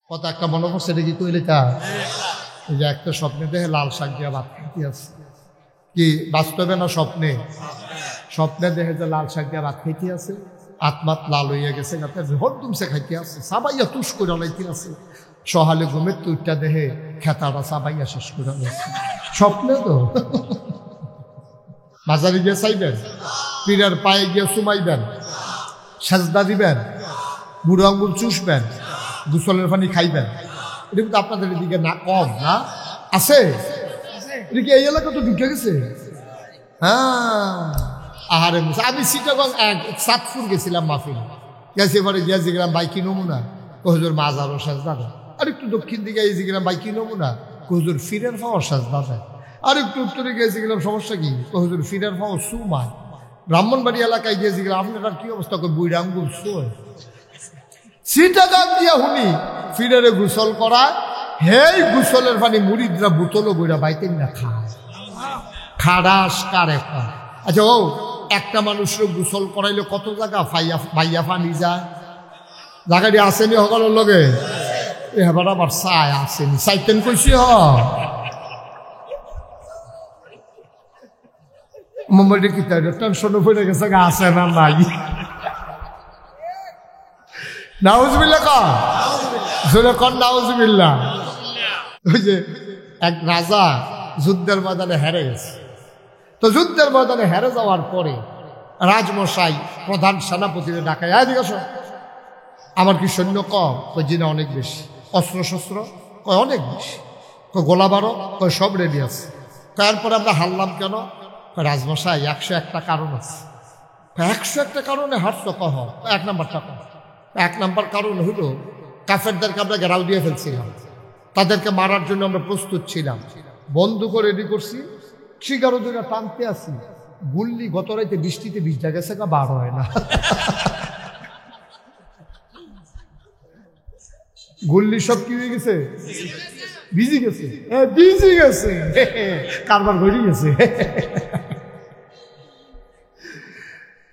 কত একটা মনে পড়ছে এটা কি কইলে তা এই যে একটা স্বপ্নে দেখে লাল শাক দিয়া ভাত খাইতে আছে কি বাস্তবে না স্বপ্নে স্বপ্নে দেখে যে লাল শাক দিয়া ভাত খাইতে আছে আত্মাত লাল হইয়া গেছে গাতে হরদুমসে খাইতে আছে সাবাইয়া তুষ করে লাইতে আছে সহালে ঘুমের তুইটা দেহে খেতাটা সাবাইয়া শেষ করে লাইছে স্বপ্নে তো বাজারে গিয়ে চাইবেন পীরের পায়ে গিয়ে সুমাইবেন সাজদা দিবেন বুড়ো আঙ্গুল চুষবেন গোসলের পানি খাইবেন এটা কিন্তু আপনাদের এদিকে না কম না আছে এদিকে এই এলাকা তো ঢুকে গেছে হ্যাঁ আহারে আমি চিটাগং সাতপুর গেছিলাম মাহফিল গেছে পরে গিয়ে জিগলাম বাইকি নমুনা হুজুর মাজারও সাজদা দেয় আর একটু দক্ষিণ দিকে এই জিগলাম বাইকি নমুনা হুজুর ফিরের পাওয়ার সাজদা দেয় আর একটু উত্তরে গিয়েছি গেলাম সমস্যা কি হুজুর ফিরের পাওয়ার সুমায় ব্রাহ্মণবাড়ি এলাকায় গিয়েছি গেলাম আপনার কি অবস্থা করে বুড়ি আঙ্গুল শোয় চিটাগাং দিয়া হুনি ফিরেরে গোসল করা হেই গোসলের পানি মুড়িদরা বোতলও বইরা বাইতেন না খায় খাড়াস কারে খায় আচ্ছা ও একটা মানুষের গোসল করাইলে কত জায়গা ভাইয়া পানি যায় জায়গাটি আসেনি সকলের লগে এবার আবার চাই আসেনি চাইতেন কইছি মোবাইলটা কি তাই টেনশন পড়ে গেছে আছে না নাই নাউজুবিল্লাহ কন নাউজুবিল্লাহ ওই যে এক রাজা যুদ্ধের ময়দানে হেরে গেছে তো যুদ্ধের ময়দানে হেরে যাওয়ার পরে রাজমশাই প্রধান সেনাপতিরে ডাকায় এদিকে আসো আমার কি সৈন্য কম কই জিনা অনেক বেশি অস্ত্র শস্ত্র কয় অনেক বেশি কয় গোলা বারো কয় সব রেডি আছে তারপরে আমরা হারলাম কেন রাজমশাই 101টা কারণ আছে 101টা কারণে হারছ কহ এক নাম্বারটা কহ এক নাম্বার কারণ হলো কাফেরদেরকে আমরা ঘেরাও দিয়ে ফেলছিলাম তাদেরকে মারার জন্য আমরা প্রস্তুত ছিলাম বন্দুক রেডি করছি 11 দিনে টানতে আসি গুল্লি গত রাইতে বৃষ্টিতে ভিজা গেছে কা বার হয় না গুল্লি সব কি হয়ে গেছে ভিজি গেছে ভিজি গেছে কারবার ঘুরে গেছে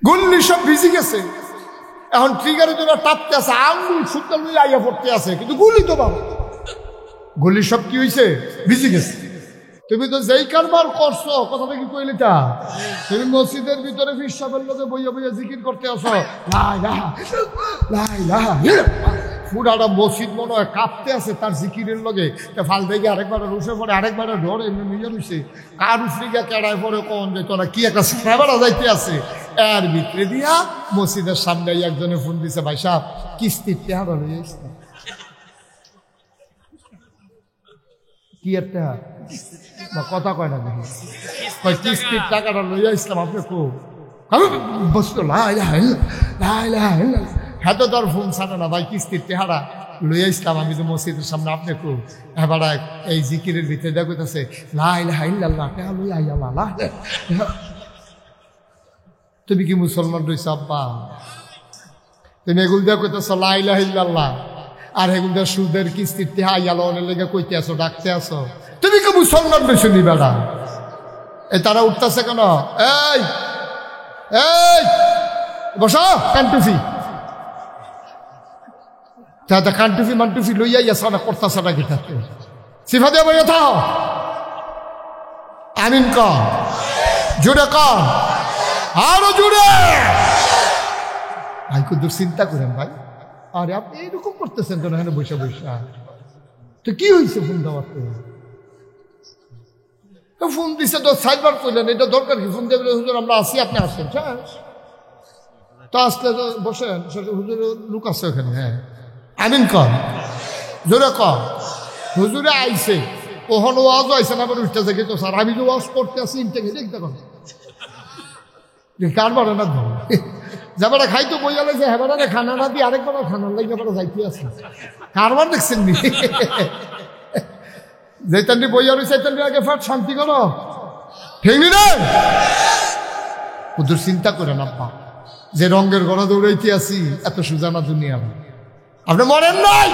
গুল্লি সব ভিজি গেছে এখন ট্রিগারের জন্য টাপতে আছে আঙুল সুন্দর লুই আইয়া পড়তে আছে কিন্তু গুলি তো বাবা গুলি সব কি হয়েছে ভিজি গেছে তুমি তো যেই কারবার করছো কথাটা কি কইলে তা তুমি মসজিদের ভিতরে ফির সাহেবের লোকে বইয়া বইয়া জিকির করতে আসো পুরাটা মসজিদ মনে হয় কাঁপতে আছে তার জিকিরের লগে ফাল দেখে আরেকবার রুষে পরে আরেকবার ডর এমনি নিজে রুষে কার উফরিকা কেড়ায় পরে কোন যে তোরা কি একটা সাহেবেরা যাইতে আছে এর ভিতরে দিয়া মসজিদের সামনে একজনে ফোন দিছে ভাই সাহেব কিস্তির টেহারা লইয়া আসলাম কি একটা কথা কয় না দেখি কিস্তির টাকাটা লইয়া আসলাম আপনি খুব বসতো হ্যাঁ তো তোর ফোন ছাড়ে না ভাই কিস্তির টেহারা লইয়া আসলাম আমি তো মসজিদের সামনে আপনি খুব এবার এই জিকিরের ভিতরে দেখতেছে লাইল্লাহ টেহা লইয়া আইয়াল্লাহ তুমি কি মুসলমান রয়েছ আব্বা তুমি এগুলো দিয়ে কইতেছ লাইলাহ ইল্লাল্লাহ আর এগুলো দিয়ে সুদের কিস্তির টেহা আইয়াল্লাহনের লেগে কইতে আসো ডাকতে আসো তুমি কি মুসলমান রয়েছ নি বেড়া এই তারা উঠতেছে কেন এই এই বসো কান্টুফি তা কান্টুফি মান্টুফি লইয়া ইয়া না করতেছে না গিটাতে সিফা দিয়ে বইয়া থাও আমিন কর জুড়ে কর আরো জুড়ে ভাই খুব চিন্তা করেন ভাই আরে আপনি এইরকম করতেছেন তো এখানে বসে বসে তো কি হয়েছে ফোন দেওয়ার তো ফোন দিচ্ছে তো সাইবার করলেন এটা দরকার কি ফোন দেবেন হুজুর আমরা আসি আপনি আসেন তো আসলে তো বসেন হুজুর লোক আছে ওখানে হ্যাঁ আমিন কর জোরে কর হুজুরে আইসে ওখানে ওয়াজও আইসে না আবার উঠতে থেকে তো স্যার আমি যে ওয়াজ করতে আসি ইনটেকে দেখতে পারেন কারবার না ধর যাবারা খাইতো বইয়া লাগছে হেবারা খানা না দিয়ে আরেকবার খানার লাগে আবার যাইতে আছে কারবার দেখছেন নি যেতানি বইয়া রয়েছে সেতানি আগে ফাট শান্তি করো ঠিক নি রে ওদের চিন্তা করেন আব্বা যে রঙের গড়া দৌড়াইতে আসি এত সুজানা দুনিয়া আপনি মরেন নাই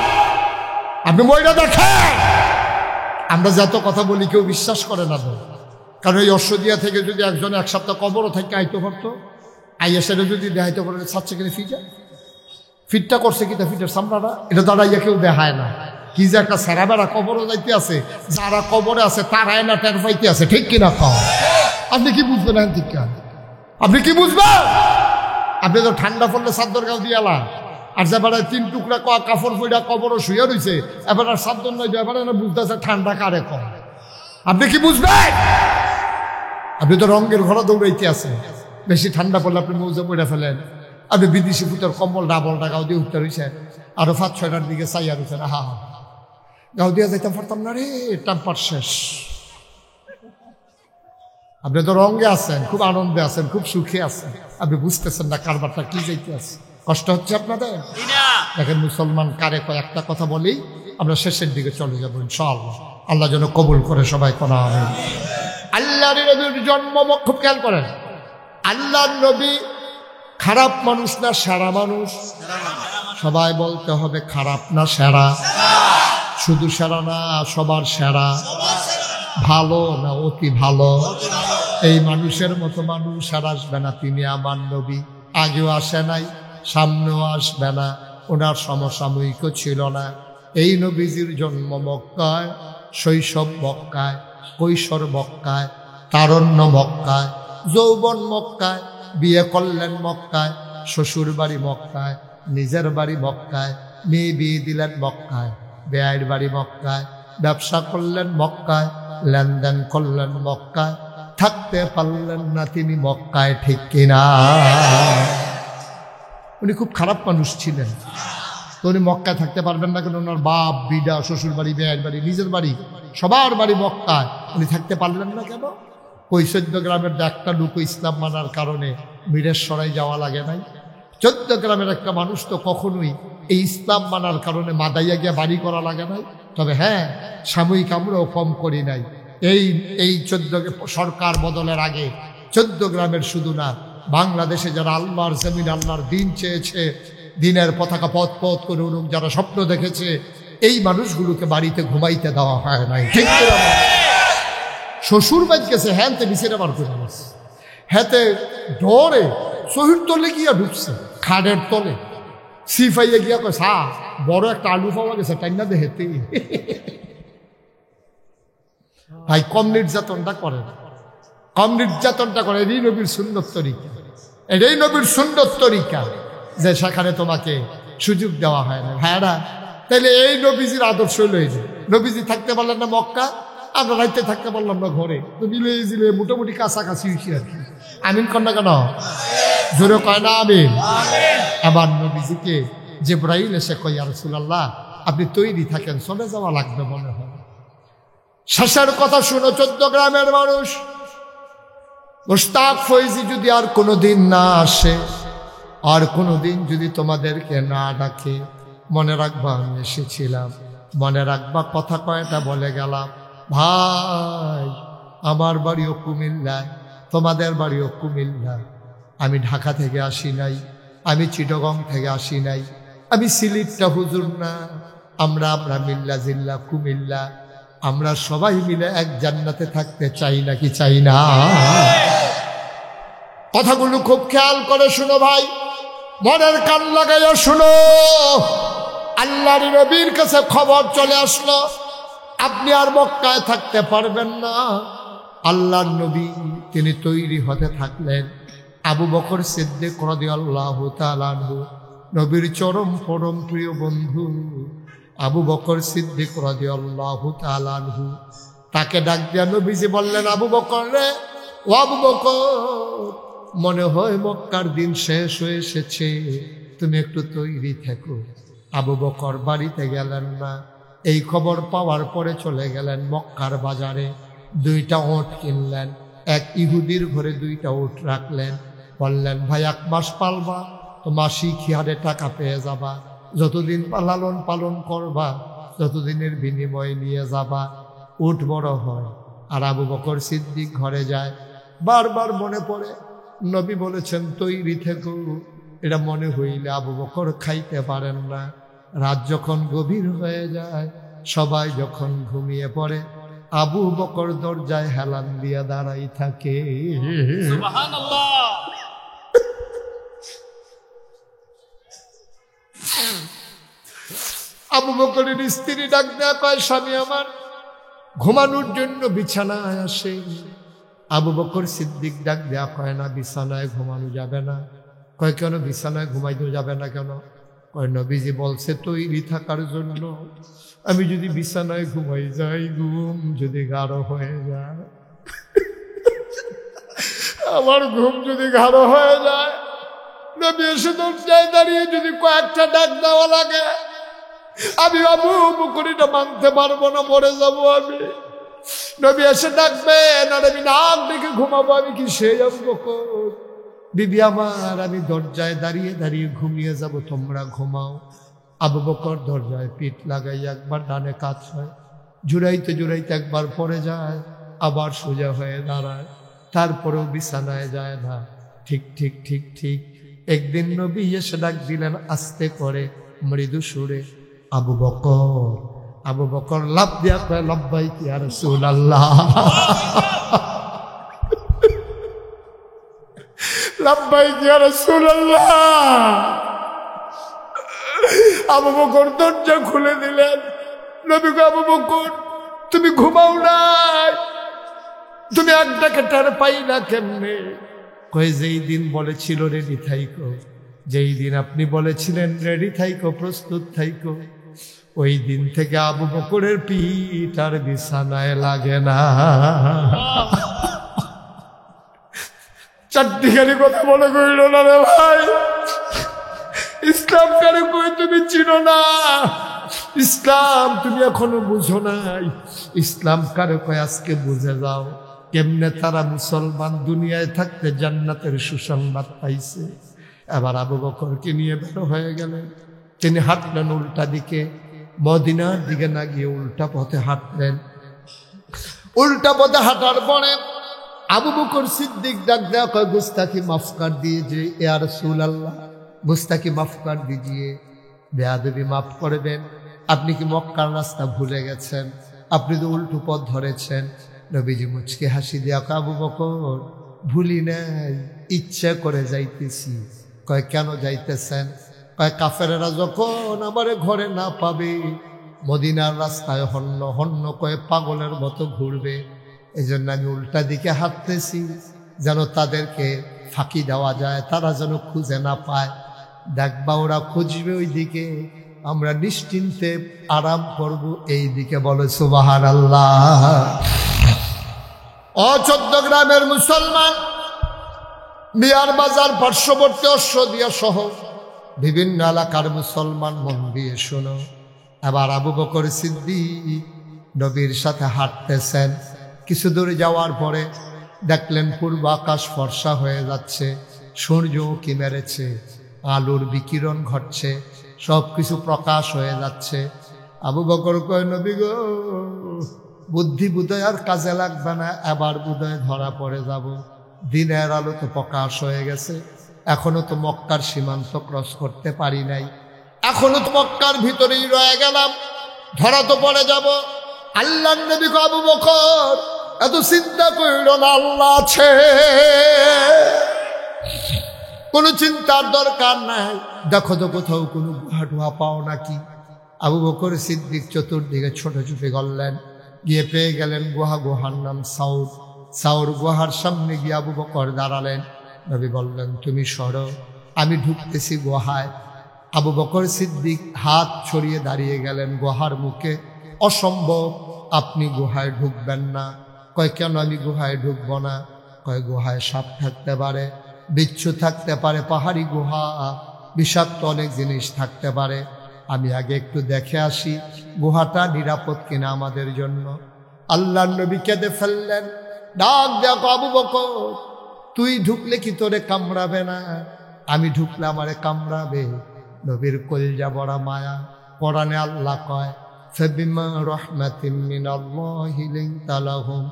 আপনি মইরা দেখেন আমরা যত কথা বলি কেউ বিশ্বাস করে না তো কারণ এই অশ্বদিয়া থেকে যদি একজন এক সপ্তাহ কবরও থেকে আইতে পারতো আইয়া সেটা যদি দেখাইতে পারে ছাড়ছে কিনা ফিটা ফিটটা করছে কিনা ফিটের সামনাটা এটা দাঁড়াইয়া কেউ দেখায় না কি যে একটা সেরা বেড়া কবরও যাইতে আছে, যারা কবরে আছে তারাই না টের পাইতে আছে, ঠিক কিনা কও? আপনি কি বুঝবেন? আপনি কি বুঝবেন? আপনি তো ঠান্ডা পড়লে চাদর গাও দিয়ালা, আর যে বেড়ায় 3 টুকরা কাপড় পইড়া কবরও শুয়ে রয়েছে, এবার আর চাদর নয়, এবার না বুঝতেছে ঠান্ডা কারে কম। আপনি কি বুঝবেন? আপনি তো রঙের ঘরে দৌড়াইতে আছেন, বেশি ঠান্ডা পড়লে আপনি মৌজা পড়ে ফেলেন, আপনি বিদেশি ফুটের কম্বল ডাবলটা গাও দিয়ে উঠতে রয়েছেন, আরো 5-6টার দিকে চাইয়া রয়েছেন, হা গাও দিয়া যাইতাম পারতাম না রে, টেম্পার শেষ। আপনি তো রঙে আছেন, খুব আনন্দে আছেন, খুব সুখে আছেন, আপনি বুঝতেছেন না কারবারটা কি যাইতে আছে, কষ্ট হচ্ছে আপনাদের। দেখেন মুসলমান কারে কয়েকটা কথা বলেই আমরা শেষের দিকে চলে যাবো ইনশাআল্লাহ। আল্লাহ যেন কবুল করে সবাই করা হবে। আল্লাহর নবীর জন্ম, খুব খেয়াল করেন, আল্লাহর নবী খারাপ মানুষ না সেরা মানুষ? সবাই বলতে হবে খারাপ না সেরা? শুধু সেরা না, সবার সেরা। ভালো না অতি ভালো? এই মানুষের মতো মানুষ আর আসবে না, তিনি আমার নবী। আগেও আসে নাই, সামনেও আসবে না, ওনার সমসাময়িকও ছিল না। এই নবীজির জন্ম মক্কায়, শৈশব মক্কায়, কৈশোর মক্কায়, তারণ্য মক্কায়, যৌবন মক্কায়, বিয়ে করলেন মক্কায়, শ্বশুর বাড়ি মক্কায়, নিজের বাড়ি মক্কায়, মেয়ে বিয়ে দিলেন মক্কায়, বেয়াইর বাড়ি মক্কায়, ব্যবসা করলেন মক্কায়, লেনদেন করলেন মক্কায়, থাকতে পারলেন না তিনি মক্কায়, ঠিক কিনা? উনি খুব খারাপ মানুষ ছিলেন, তো উনি মক্কায় থাকতে পারবেন না কেন? ওনার বাপ, বিডা, শ্বশুর বাড়ি, বেয়াইর বাড়ি, নিজের বাড়ি, সবার বাড়ি মক্কায়, উনি থাকতে পারলেন না কেন? ওই 14 গ্রামের একটা লোক ইসলাম মানার কারণে মিরেশ্বরাই যাওয়া লাগে নাই। 14 গ্রামের একটা মানুষ তো কখনোই এই ইসলাম মানার কারণে মাদাইয়া গিয়ে বাড়ি করা লাগে নাই। তবে হ্যাঁ, সাময়িক আমরাও কম করি নাই। এই 14 সরকার বদলের আগে 14 গ্রামের শুধু না, বাংলাদেশে যারা আল্লাহর জমিন, আল্লাহর দিন চেয়েছে, দিনের পতাকা পথ পথ করে উঠুক, যারা স্বপ্ন দেখেছে, এই মানুষগুলোকে বাড়িতে ঘুমাইতে দেওয়া হয় নাই, ঠিক করে? শ্বশুর বাড়ি গেছে, হ্যাঁতে বিছের বার করে গেছে, হ্যাঁতে ডরে শহীদ তলে গিয়া ঢুকছে, খাটের তলে সিফাইয়া গিয়া কয়, সা বড় একটা আলু পাওয়া গেছে, তাই না দেহেতে। ভাই কম নির্যাতনটা করে, কম নির্যাতনটা করে। এটাই নবীর সুন্দর তরিকা, এটাই নবীর সুন্দর তরিকা, যে সেখানে তোমাকে সুযোগ দেওয়া হয় না। ভাইরা, তাইলে এই নবীজির আদর্শ লইল। নবীজি থাকতে পারলেন না মক্কা, আমরা রাইতে থাকতে পারলাম না ঘরে, তো মিলে জিলে মোটামুটি কাছাকাছি হয়েছি আর কি। আমিন কন্যা কেন জোরে কয় না আমিন? আবার নবীজিকে জিবরাইল এসে কয়, ইয়া রাসূলুল্লাহ, আপনি তৈরি থাকেন, চলে যাওয়া লাগবে মনে হয়। শেষের কথা শুনো 14 গ্রামের মানুষ, মুশতাক ফৈজি যদি আর কোনোদিন না আসে, আর কোনোদিন যদি তোমাদেরকে না ডাকে, মনে রাখবা আমি এসেছিলাম, মনে রাখবা কথা কয়টা বলে গেলাম। ভাই, আমার বাড়িও কুমিল্লায়, তোমাদের বাড়িও কুমিল্লায়। আমি ঢাকা থেকে আসি নাই, আমি চিটাগং থেকে আসি নাই, আমি সিলেটটা হুজুর না, আমরা মিল্লা জিল্লা কুমিল্লা, আমরা সবাই মিলে এক জান্নাতে থাকতে চাই নাকি চাই না? কথাগুলো খুব খেয়াল করে শুনো ভাই, মনের কান লাগাইয়া শুনো। আল্লাহর নবীর কাছে খবর চলে আসলো, আপনি আর মক্কায় থাকতে পারবেন না। আল্লাহর নবী তিনি তৈরি হতে থাকলেন। আবু বকর সিদ্দিক রাদিয়াল্লাহু তাআলা আনহু, নবীর চরম পরম প্রিয় বন্ধু আবু বকর সিদ্দিক রাদিয়াল্লাহু তাআলা আনহু, তাকে ডাক দিয়া নবীজি বললেন, আবু বকর রে, ও আবু বকর, মনে হয় মক্কার দিন শেষ হয়ে এসেছে, তুমি একটু তৈরি থেকো। আবু বকর বাড়িতে গেলেন না। এই খবর পাওয়ার পরে চলে গেলেন মক্কার বাজারে, 2টা ওট কিনলেন, এক ইহুদির ঘরে 2টা ওট রাখলেন, বললেন, ভাই 1 মাস পালবা তো মাসিক হারে টাকা পেয়ে যাবা, যতদিন লালন পালন করবা ততদিনের বিনিময় নিয়ে যাবা, উট বড় হয়। আর আবু বকর সিদ্দিক ঘরে যায়, বারবার মনে পড়ে নবী বলেছেন তৈরি থেকো। এটা মনে হইলে আবু বকর খাইতে পারেন না। রাত যখন গভীর হয়ে যায়, সবাই যখন ঘুমিয়ে পড়ে, আবু বকর দরজায় হেলান দিয়া দাঁড়াই থাকে। সুবহানাল্লাহ। আবু বকরের স্ত্রী ডাক দেয়া কয়, স্বামী আমার ঘুমানোর জন্য বিছানায় আসে। আবু বকর সিদ্দিক ডাক দেয়া কয়, না বিছানায় ঘুমানো যাবে না। কয় কেন বিছানায় ঘুমাইতে যাবে না কেন? কয় নবীজি বলছে তৈরি থাকার জন্য। আমি যদি বিছানায় ঘুমাই যাই, ঘুম যদি গাঢ় হয়ে যায়, আমার ঘুম যদি গাঢ় হয়ে যায়, নবী এসে দরজায় দাঁড়িয়ে যদি কয়েকটা ডাক দেওয়া লাগে, আমি আবু বকরটা মানতে পারবো না, মরে যাবো আমি। নবী এসে ডাকবেন আর আমি নাক ডেকে ঘুমাবো, আমি কি সেই আবু বকর? বিবি আমার, আমি দরজায় দাঁড়িয়ে দাঁড়িয়ে ঘুমিয়ে যাব, তোমরা ঘুমাও। আবু বকর দরজায় পিঠ লাগাই একবার ডানে কাত হয়, জুড়াইতে জুড়াইতে একবার পড়ে যায়, আবার সোজা হয়ে দাঁড়ায়, তারপরেও বিছানায় যায় না। ঠিক ঠিক ঠিক ঠিক একদিন নবী এসে ডাক দিলেন আস্তে করে, মৃদু সুরে, আবু বকর। আবু বকর লাফ দিয়া কয়, লাব্বাইক ইয়া রাসূলুল্লাহ, লাব্বাইক ইয়া রাসূলুল্লাহ। আবু বকর দরজা খুলে দিলেন। নবী কয়, আবু বকর তুমি ঘুমাও নাই, তুমি একটাকে টের পাই না কেমনে? কয় যেই দিন বলেছিল রেডি থাইকো, যেই দিন আপনি বলেছিলেন রেডি থাইকো, প্রস্তুত থাইকো, ওই দিন থেকে আবু বকরের পিঠ আর বিছানায় লাগে না। চারটিখানি কথা বলে কইল না রে ভাই, ইসলাম কারে কই তুমি চিনো না, ইসলাম তুমি এখনো বুঝো নাই। ইসলাম কারে কয় আজকে বুঝে যাও। কেমনে তারা মুসলমান দুনিয়ায় থাকতে জান্নাতের সুসংবাদ পাইছে। এবার আবু বকরকে নিয়ে বের হয়ে গেলেন। তিনি হাঁটলেন উল্টা দিকে, মদিনার দিকে না গিয়ে উল্টা পথে হাঁটলেন। উল্টা পথে হাঁটার পরে আবু বকর সিদ্দিক ডাক দেয়া কয়, গুস্তাখি মাফ কর দিজিয়ে ইয়া রাসূলুল্লাহ, গুস্তাখি মাফ কর দিজিয়ে, বেয়াদবি মাফ করবেন। আপনি কি মক্কার রাস্তা ভুলে গেছেন? আপনি তো উল্টো পথ ধরেছেন। নবীজি মুচকে হাসি দিয়া কয়, আবু বকর ভুলি নাই, ইচ্ছা করে যাইতেছি। কয় কেন যাইতেছেন? কয় কাফেরেরা যখন আমারে ঘরে না পাবে, মদিনার রাস্তায় হন্য হন্য কয়ে পাগলের মতো ঘুরবে, এই জন্য আমি উল্টা দিকে হাঁটতেছি, যেন তাদেরকে ফাঁকি দেওয়া যায়, তারা যেন খুঁজে না পায়। দেখবা ওরা খুঁজবে ওই দিকে, আমরা নিশ্চিন্তে আরাম করব এই দিকে। বলে সুবহানাল্লাহ। ও চৌদ্দগ্রামের মুসলমান, মিয়ার বাজার পার্শ্ববর্তী অশ্বদিয়া সহ বিভিন্ন এলাকার মুসলমান, মন দিয়ে শোনো। এবার আবু বকর সিদ্দিক নবীর সাথে হাঁটতেছেন। কিছু দূর যাওয়ার পরে দেখলেন পূর্ব আকাশ ফর্সা হয়ে যাচ্ছে, সূর্য উঁকি মেরেছে, আলোর বিকিরণ ঘটছে, সব কিছু প্রকাশ হয়ে যাচ্ছে। আবু বকর কয়, নবী গো, বুদ্ধি বুদয় আর কাজে লাগবে না, এবার বুদয় ধরা পড়ে যাব। দিনের আলো তো প্রকাশ হয়ে গেছে, এখনো তো মক্কার সীমান্ত ক্রস করতে পারি নাই, এখনো তো মক্কার ভিতরেই রয়ে গেলাম, ধরা তো পড়ে যাব। আল্লাহর নবী কয়, আবু বকর এত চিন্তা কইর না, আল্লাহ আছে, কোনো চিন্তার দরকার নাই। দেখো তো কোথাও কোনো গুহা টুহা পাও নাকি? আবু বকর সিদ্দিক চতুর্দিকে ছোটাছুটি করলেন, গিয়ে পেয়ে গেলেন গুহা। গুহার নাম সাউর। সাউর গুহার সামনে গিয়ে আবু বকর দাঁড়ালেন। নবী বললেন, তুমি সরো, আমি ঢুকতেছি গুহায়। আবু বকর সিদ্দিক হাত ছড়িয়ে দাঁড়িয়ে গেলেন গুহার মুখে। অসম্ভব, আপনি গুহায় ঢুকবেন না। কয় কেন আমি গুহায় ঢুকব না? কয় গুহায় সাপ থাকতে পারে, বিচ্ছু থাকতে পারে, পাহাড়ি গুহা, বিষাক্ত অনেক জিনিস থাকতে পারে, আমি আগে একটু দেখে আসি গুহাটা নিরাপদ কিনা আমাদের জন্য। আল্লাহর নবী কেঁদে ফেললেন, ডাক দেখো আবু বকর, তুই ঢুকলে কি তোরে কামড়াবে না? আমি ঢুকলে আমারে কামড়াবে। নবীর কলজা বড় মায়া। কোরআনে আল্লাহ কয়, ফাবিমা রাহমাতিন মিনাল্লাহি লিনতা লাহুম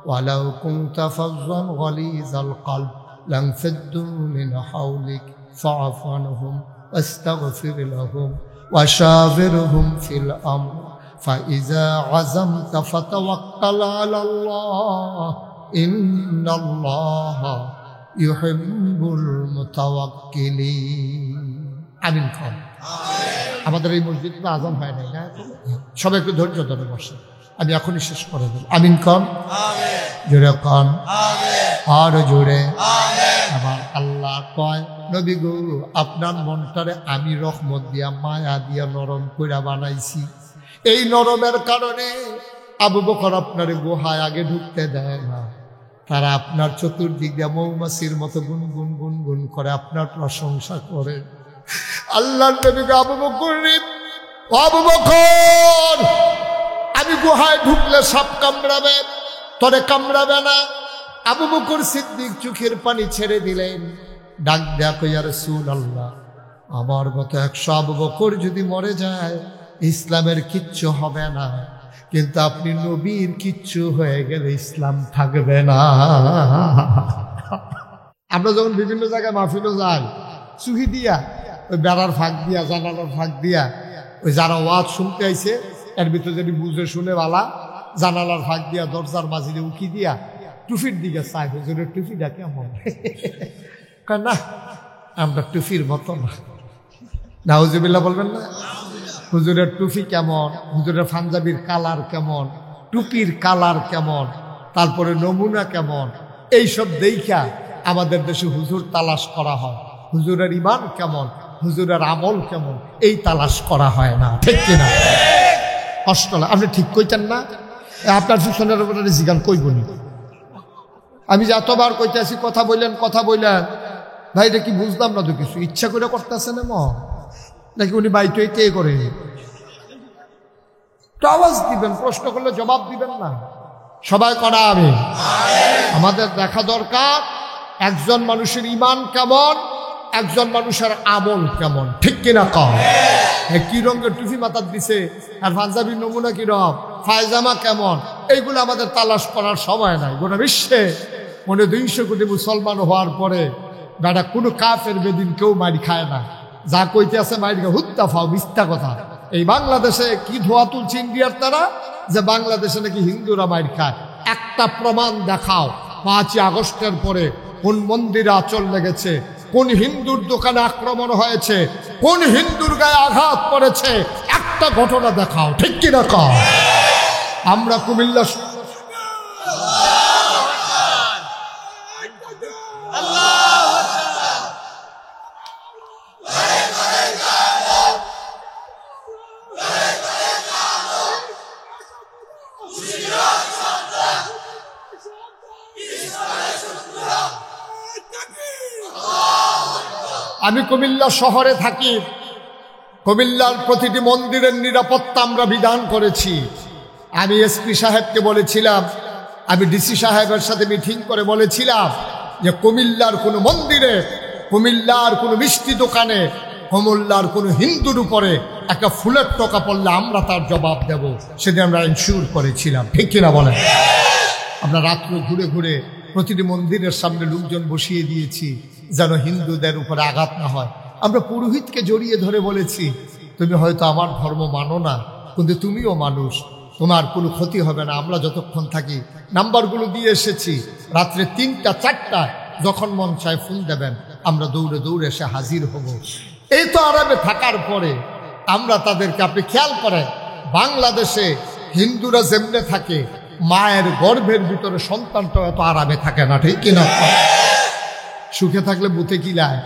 ওয়ালাউ কুনতা ফাযযান গালিযাল কলব লানফাদ্দু মিন হাওলিক ফাআফু আনহুম ওয়াস্তাগফির লাহুম ওয়াশাবিরহুম ফিল আমর ফাইযা আযামতা ফাতাওয়াক্কাল আলাল্লাহ ইন্নাল্লাহা ইউহিব্বুল মুতাওয়াক্কিলিন। আমিন খান। আমাদের এই মসজিদ তো আজান হয় নাই না, সবাই একটু ধৈর্য ধরে বসে, আমি এখনই শেষ করে দেব। আমিন কন, জোরে কন, আরো জোরে। আমার আল্লাহ কয়, নবী গো আপনার মনটারে আমি রহমত দিয়া মায়া দিয়া নরম কইরা বানাইছি। এই নরমের কারণে আবু বকর আপনার গুহায় আগে ঢুকতে দেয় না। তারা আপনার চতুর্দিক দিয়ে মৌমাছির মতো গুনগুন গুনগুন করে আপনার প্রশংসা করে। আল্লাহর নবীকে আবু বকর, আবু বকর আমি গুহায় ঢুকলে সাপ কামড়াবে, তোরে কামড়াবে না। আবু বকর সিদ্দিক চোখের পানি ছেড়ে দিলেন, ডাক দেয়া কইয়া রাসূলুল্লাহ, আমার মতো 100 আবু বকর যদি মরে যায় ইসলামের কিচ্ছু হবে না, কিন্তু আপনি নবীর কিচ্ছু হয়ে গেলে ইসলাম থাকবে না। আমরা যখন বিভিন্ন জায়গায় মাহফিলও যাই, চুহি দিয়া ওই বেড়ার ফাঁক দিয়া জানালার ফাঁক দিয়া ওই যারা ওয়াজ শুনতে আইছে এর ভিতরে যদি বুঝে শুনে বালা জানালার ফাঁক দিয়া দরজার মাঝে উকি দিয়া টুফির দিকে চাই, হুজুরের টুফিটা কেমন? না আমরা টুফির মতো না, নাউজুবিল্লাহ বলবেন না? হুজুরের টুপি কেমন, হুজুরের পাঞ্জাবির কালার কেমন, টুপির কালার কেমন, তারপরে নমুনা কেমন, এইসব দেখা আমাদের দেশে হুজুর তালাশ করা হয়। হুজুরের ইমান কেমন, হুজুরের আমল কেমন, এই তালাশ করা হয় না, ঠিক কিনা? কষ্ট না, আপনি ঠিক কইতেন না? আপনার পিছনের উপরে জিগান কইবনি। আমি যে এতবার কইতে আছি কথা বললেন কথা বললেন, ভাই এটা কি বুঝলাম না তো কিছু, ইচ্ছা করে করতেছেন এমন নাকি উনি বাইটে কে করে? তো আওয়াজ দিবেন, প্রশ্ন করলে জবাব দিবেন না, সবাই করা আমি। আমাদের দেখা দরকার একজন মানুষের ইমান কেমন, একজন মানুষের আমল কেমন, ঠিক কিনা কম? কি রঙের টুপি মাথার দিছে আর পাঞ্জাবির নমুনা কিরম, পায়জামা কেমন, এইগুলো আমাদের তালাশ করার সময় নাই। গোটা বিশ্বে মনে 200 কোটি মুসলমান হওয়ার পরে বেটা কোনো কাফের বেদিন কেউ মারি খায় না, যা কইতে আছে মাইরকে হুত্তা ফাও, মিথ্যা কথা। এই বাংলাদেশে কি ধোয়া তুলছে ইন্ডিয়ার তারা যে বাংলাদেশে নাকি হিন্দুরা মাইর খায়। একটা প্রমাণ দেখাও 5ই আগস্টের পরে কোন মন্দিরে আঁচল লেগেছে, কোন হিন্দুর দোকানে আক্রমণ হয়েছে, কোন হিন্দুর গায়ে আঘাত পড়েছে, একটা ঘটনা দেখাও, ঠিক কিনা কও? আমরা কুমিল্লা আমি কুমিল্লা শহরে থাকি, কুমিল্লার প্রতিটি মন্দিরের নিরাপত্তা আমরা বিধান করেছি। আমি এসপি সাহেবকে বলেছিলাম, আমি ডিসি সাহেবের সাথে মিটিং করে বলেছিলাম যে কুমিল্লার কোনো মন্দিরে, কুমিল্লার কোনো মিষ্টি দোকানে, কুমিল্লার কোনো হিন্দুর উপরে একটা ফুলের টোকা পড়লে আমরা তার জবাব দেব। সেদিন আমরা ইনশিওর করেছিলাম, ঠিক কিনা বলেন? আমরা রাত্রে ঘুরে ঘুরে প্রতিটি মন্দিরের সামনে লোকজন বসিয়ে দিয়েছি যেন হিন্দুদের উপরে আঘাত না হয়। আমরা পুরোহিতকে জড়িয়ে ধরে বলেছি, তুমি হয়তো আমার ধর্ম মানো না, কিন্তু তুমিও মানুষ, তোমার কোনো ক্ষতি হবে না, আমরা যতক্ষণ থাকি। নাম্বারগুলো দিয়ে এসেছি, রাত্রে 3টা 4টা যখন মন চায় ফোন দেবেন, আমরা দৌড়ে দৌড়ে এসে হাজির হব। এই তো আরামে থাকার পরে আমরা তাদেরকে, আপনি খেয়াল করেন বাংলাদেশে হিন্দুরা যেমনে থাকে, মায়ের গর্ভের ভিতরে সন্তানটা এত আরামে থাকে না, ঠিক কিনা? সুখে থাকলে বুথে কিলায়।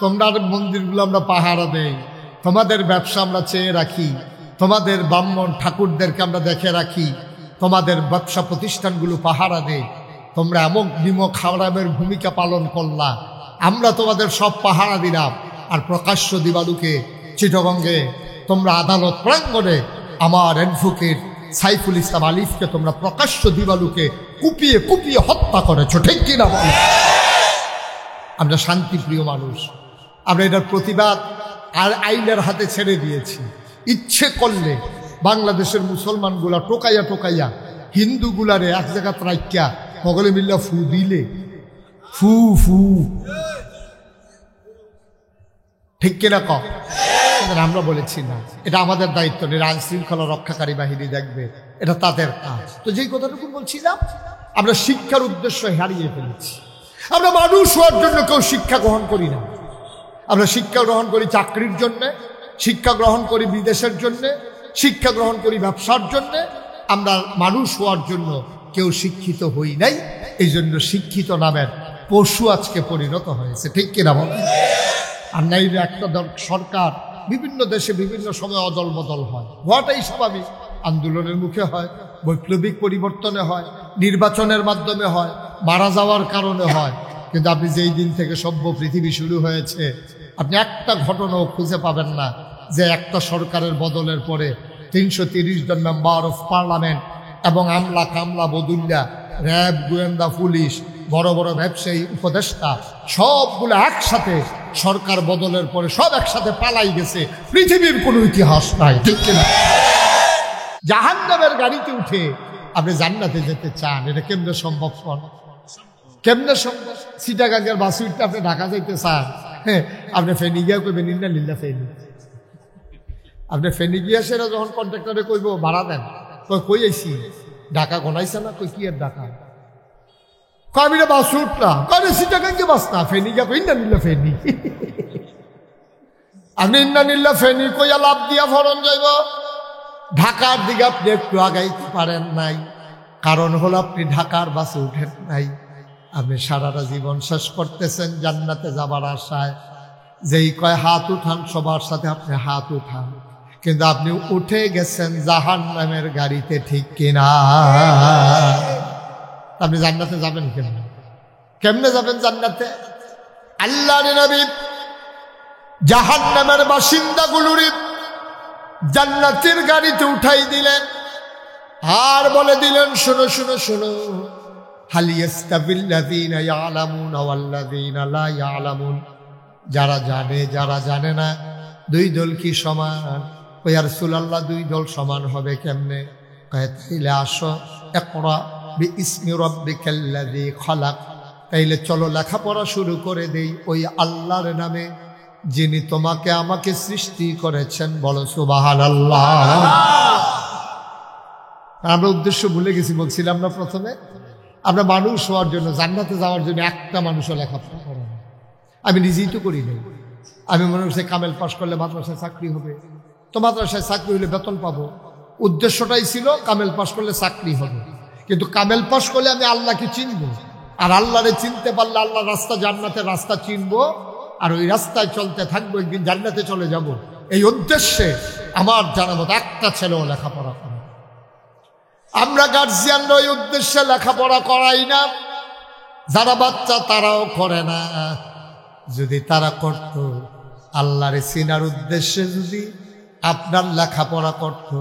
তোমরা মন্দিরগুলো আমরা পাহারা দেই, তোমাদের ব্যবসা আমরা চেয়ে রাখি, তোমাদের ব্রাহ্মণ ঠাকুরদেরকে আমরা দেখে রাখি, তোমাদের ব্যবসা প্রতিষ্ঠানগুলো পাহারা দেই। তোমরা এমন নিমক হারামের ভূমিকা পালন করলা, আমরা তোমাদের সব পাহারা দিলাম। আর প্রকাশ্য দিবালুকে চিটাগঙ্গে তোমরা আদালত প্রাঙ্গণে আমার অ্যাডভোকেট সাইফুল ইসলাম আলিফকে তোমরা প্রকাশ্য দিবালুকে কুপিয়ে কুপিয়ে হত্যা করেছো, ঠিক কিনা বলো? আমরা শান্তিপ্রিয় মানুষ, আমরা এটার প্রতিবাদ আর আইনের হাতে ছেড়ে দিয়েছি। ইচ্ছে করলে বাংলাদেশের মুসলমানগুলা টোকাইয়া টোকাইয়া হিন্দুগুলারে এক জায়গা রাখিয়া সকলে মিল্লা ফু দিলে, ফু ফু, ঠিক কিনা কম? আমরা বলেছি না, এটা আমাদের দায়িত্ব নেই, আইন শৃঙ্খলা রক্ষাকারী বাহিনী দেখবে, এটা তাদের কাজ। তো যেই কথাটুকু বলছিলাম, আমরা শিক্ষার উদ্দেশ্য হারিয়ে ফেলেছি। আমরা মানুষ হওয়ার জন্য কেউ শিক্ষা গ্রহণ করি না, আমরা শিক্ষা গ্রহণ করি চাকরির জন্যে, শিক্ষা গ্রহণ করি বিদেশের জন্যে, শিক্ষা গ্রহণ করি ব্যবসার জন্যে, আমরা মানুষ হওয়ার জন্য কেউ শিক্ষিত হই নাই। এই জন্য শিক্ষিত নামের পশু আজকে পরিণত হয়েছে, ঠিক কিনা বলেন? আর নাই একটা সরকার বিভিন্ন দেশে বিভিন্ন সময় অদল বদল হয়, হওয়াটাই স্বাভাবিক। আন্দোলনের মুখে হয়, বৈপ্লবিক পরিবর্তনে হয়, নির্বাচনের মাধ্যমে হয়, মারা যাওয়ার কারণে হয়। কিন্তু আপনি যেই দিন থেকে সভ্য পৃথিবী শুরু হয়েছে, আপনি একটা ঘটনাও খুঁজে পাবেন না যে একটা সরকারের বদলের পরে 330 জন মেম্বার অফ পার্লামেন্ট এবং আমলা কামলা বদুল্লা, র্যাব, গোয়েন্দা, পুলিশ, বড় বড় ব্যবসায়ী, উপদেষ্টা সবগুলো একসাথে সরকার বদলের পরে সব একসাথে পালাই গেছে। পৃথিবীর কোনো ইতিহাস নাই, ঠিক কিনা? জাহান্নামের গাড়িতে উঠে আপনি জান্নাতে যেতে চান, এটা কেমনে সম্ভব? কেমনে সম্ভব? চিটাগাঙ্গের বাসে উঠতে আপনি ঢাকা যাইতে চান, হ্যাঁ, আপনি ফেনি গিয়া কইবেন ইন্না লিল্লাহ ফেনি। আপনি ফেনি গিয়া সেটা যখন কন্ট্রাক্টরে কইব ভাড়া দেন, কই আইছি ঢাকা গনাইছে না, কই কি আর ঢাকা, আমি না বাস উঠলাম, কয়ে চিটাগাঙ্গে বাস না, ফেনি গিয়া কই ইন্না লিল্লাহ ফেনি। আপনি ইন্না লিল্লাহ ফেনি কইয়া লাভ দিয়া ফরন যাইব, ঢাকার দিকে আপনি একটু আগাইতে পারেন নাই, কারণ হলো আপনি ঢাকার বাসে উঠেন নাই। আপনি সারাটা জীবন শেষ করতেছেন জান্নাতে যাবার আশায়। যেই কয় হাত উঠান, সবার সাথে আপনি হাত উঠান, কিন্তু আপনি উঠে গেছেন জাহান্নামের গাড়িতে, ঠিক কিনা? আপনি জান্নাতে যাবেন কেমনে? কেমনে যাবেন জান্নাতে? আল্লাহর নবী জাহান্নামের বাসিন্দাগুলোর জান্নাতের গাড়িতে উঠাই দিলেন আর বলে দিলেন, শোনো শোনো শোনো, হাল ইয়াস্তাবিল্লাযীনা ইয়ালামুনা ওয়াল্লাযীনা লা ইয়ালামুন, যারা জানে যারা জানে না দুই দল কি সমান? ওই ইয়া রাসূলুল্লাহ, দুই দল সমান হবে কেমনে? কয় তাইলে আসো, ইকরা বিইসমি রাব্বিকাল্লাযী খালাক, তাইলে চলো লেখাপড়া শুরু করে দেই ওই আল্লাহর নামে যিনি তোমাকে আমাকে সৃষ্টি করেছেন। বলো সুবহানাল্লাহ। আমরা উদ্দেশ্য ভুলে গেছি, বলছিলাম না প্রথমে, আমরা মানুষ হওয়ার জন্য, জান্নাতে যাওয়ার জন্য একটা মানুষও লেখাপড়া করে না। আমি নিজেই তো করি নাই। আমি মনে করছি কামেল পাশ করলে মাদ্রাসায় চাকরি হবে, তো মাদ্রাসায় চাকরি হলে বেতন পাবো। উদ্দেশ্যটাই ছিল কামেল পাশ করলে চাকরি হবে, কিন্তু কামেল পাশ করলে আমি আল্লাহকে চিনবো, আর আল্লাহরে চিনতে পারলে আল্লাহর রাস্তা, জান্নাতের রাস্তা চিনবো, আর ওই রাস্তায় চলতে থাকবো, একদিন জান্নাতে চলে যাব। এই উদ্দেশ্যে আমার জানা মতো একটা ছেলেও লেখাপড়া করে। আমরা গার্জিয়ানরা ওই উদ্দেশ্যে লেখাপড়া করাই না। যারা বাচ্চা তারাও করে না। যদি তারা করত, আল্লাহরে চিনার উদ্দেশ্যে যদি আপনার লেখাপড়া করত,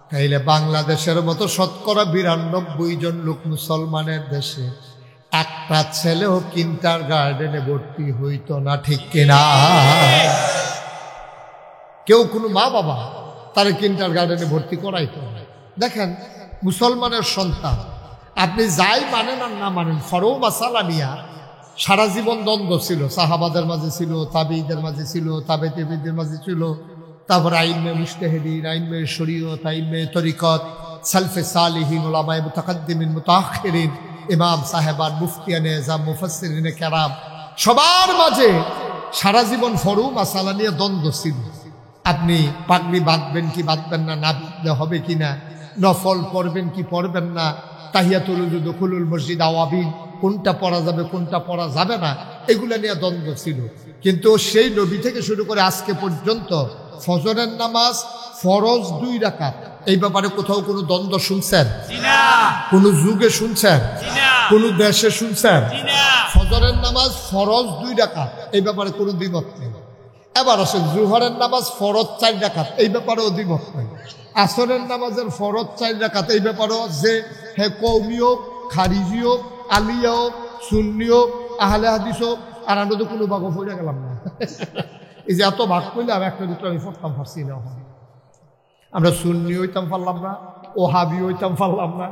তাইলে বাংলাদেশের মতো শতকরা 92 জন লোক মুসলমানের দেশে একটা ছেলেও কিন্ডারগার্টেনে ভর্তি হইতো না, ঠিক কিনা? কেউ কোনো মা বাবা তারা কিন্ডারগার্টেনে ভর্তি করাইতো না। দেখেন, মুসলমানের সন্তান আপনি যাই মানেন আর না মানেন, ফরও মাসালা নিয়া সারা জীবন দ্বন্দ্ব ছিল। সাহাবাদের মাঝে ছিল, তাবিঈদের মাঝে ছিল, তাবে তাবিঈদের মাঝে ছিল, তারপর আইনমে মুজতাহিদিন, আইনমে শরীয়ত, আইনমে তরিকত, সালফে সালিহিন, উলামায়ে মুতাকাদ্দিমিন, মুতাআখিরিন, ইমাম সাহেবান, মুফতিয়ানে এজাম, মুফাসসিরিনে কেরাম, সবার মাঝে সারা জীবন ফরও মাসালা নিয়ে দ্বন্দ্ব ছিল। আপনি পাগড়ি বাঁধবেন কি বাঁধবেন না, না বাঁধলে হবে কিনা, নফল পড়বেন কি পড়বেন না, তাহিয়াতুল উযু, দুখুলুল মসজিদ, আওয়াবিন, কোনটা পড়া যাবে কোনটা পড়া যাবে না, এগুলো নিয়ে দ্বন্দ্ব ছিল। কিন্তু সেই নবী থেকে শুরু করে আজকে পর্যন্ত ফজরের নামাজ ফরজ 2 রাকাত, এই ব্যাপারে কোথাও কোনো দ্বন্দ্ব শুনছেন? কোন যুগে শুনছেন? কোন দেশে শুনছেন? ফজরের নামাজ ফরজ 2 রাকাত, এই ব্যাপারে কোনো দ্বিমত নেই। এবার আসেন জোহরের নামাজ ফরজ 4 রাকাত, এই ব্যাপারেও দ্বিমত নেই। আসরের নামাজের ফরজ 4 রাকাত, এই ব্যাপারেও যে হে কওমি হোক, খারিজি হোক, আলিয়া হোক, সুন্নি হোক, আহলে হাদিস হোক, আর আমরা তো কোনো ভাগও পড়ে গেলাম না। এই যে এত ভাগ করলে আমি একটা দুটো আমি পড়তাম পারছি না। আমরা সুন্নি হইতাম পারলাম না, ওহাবি হইতাম পারলাম না,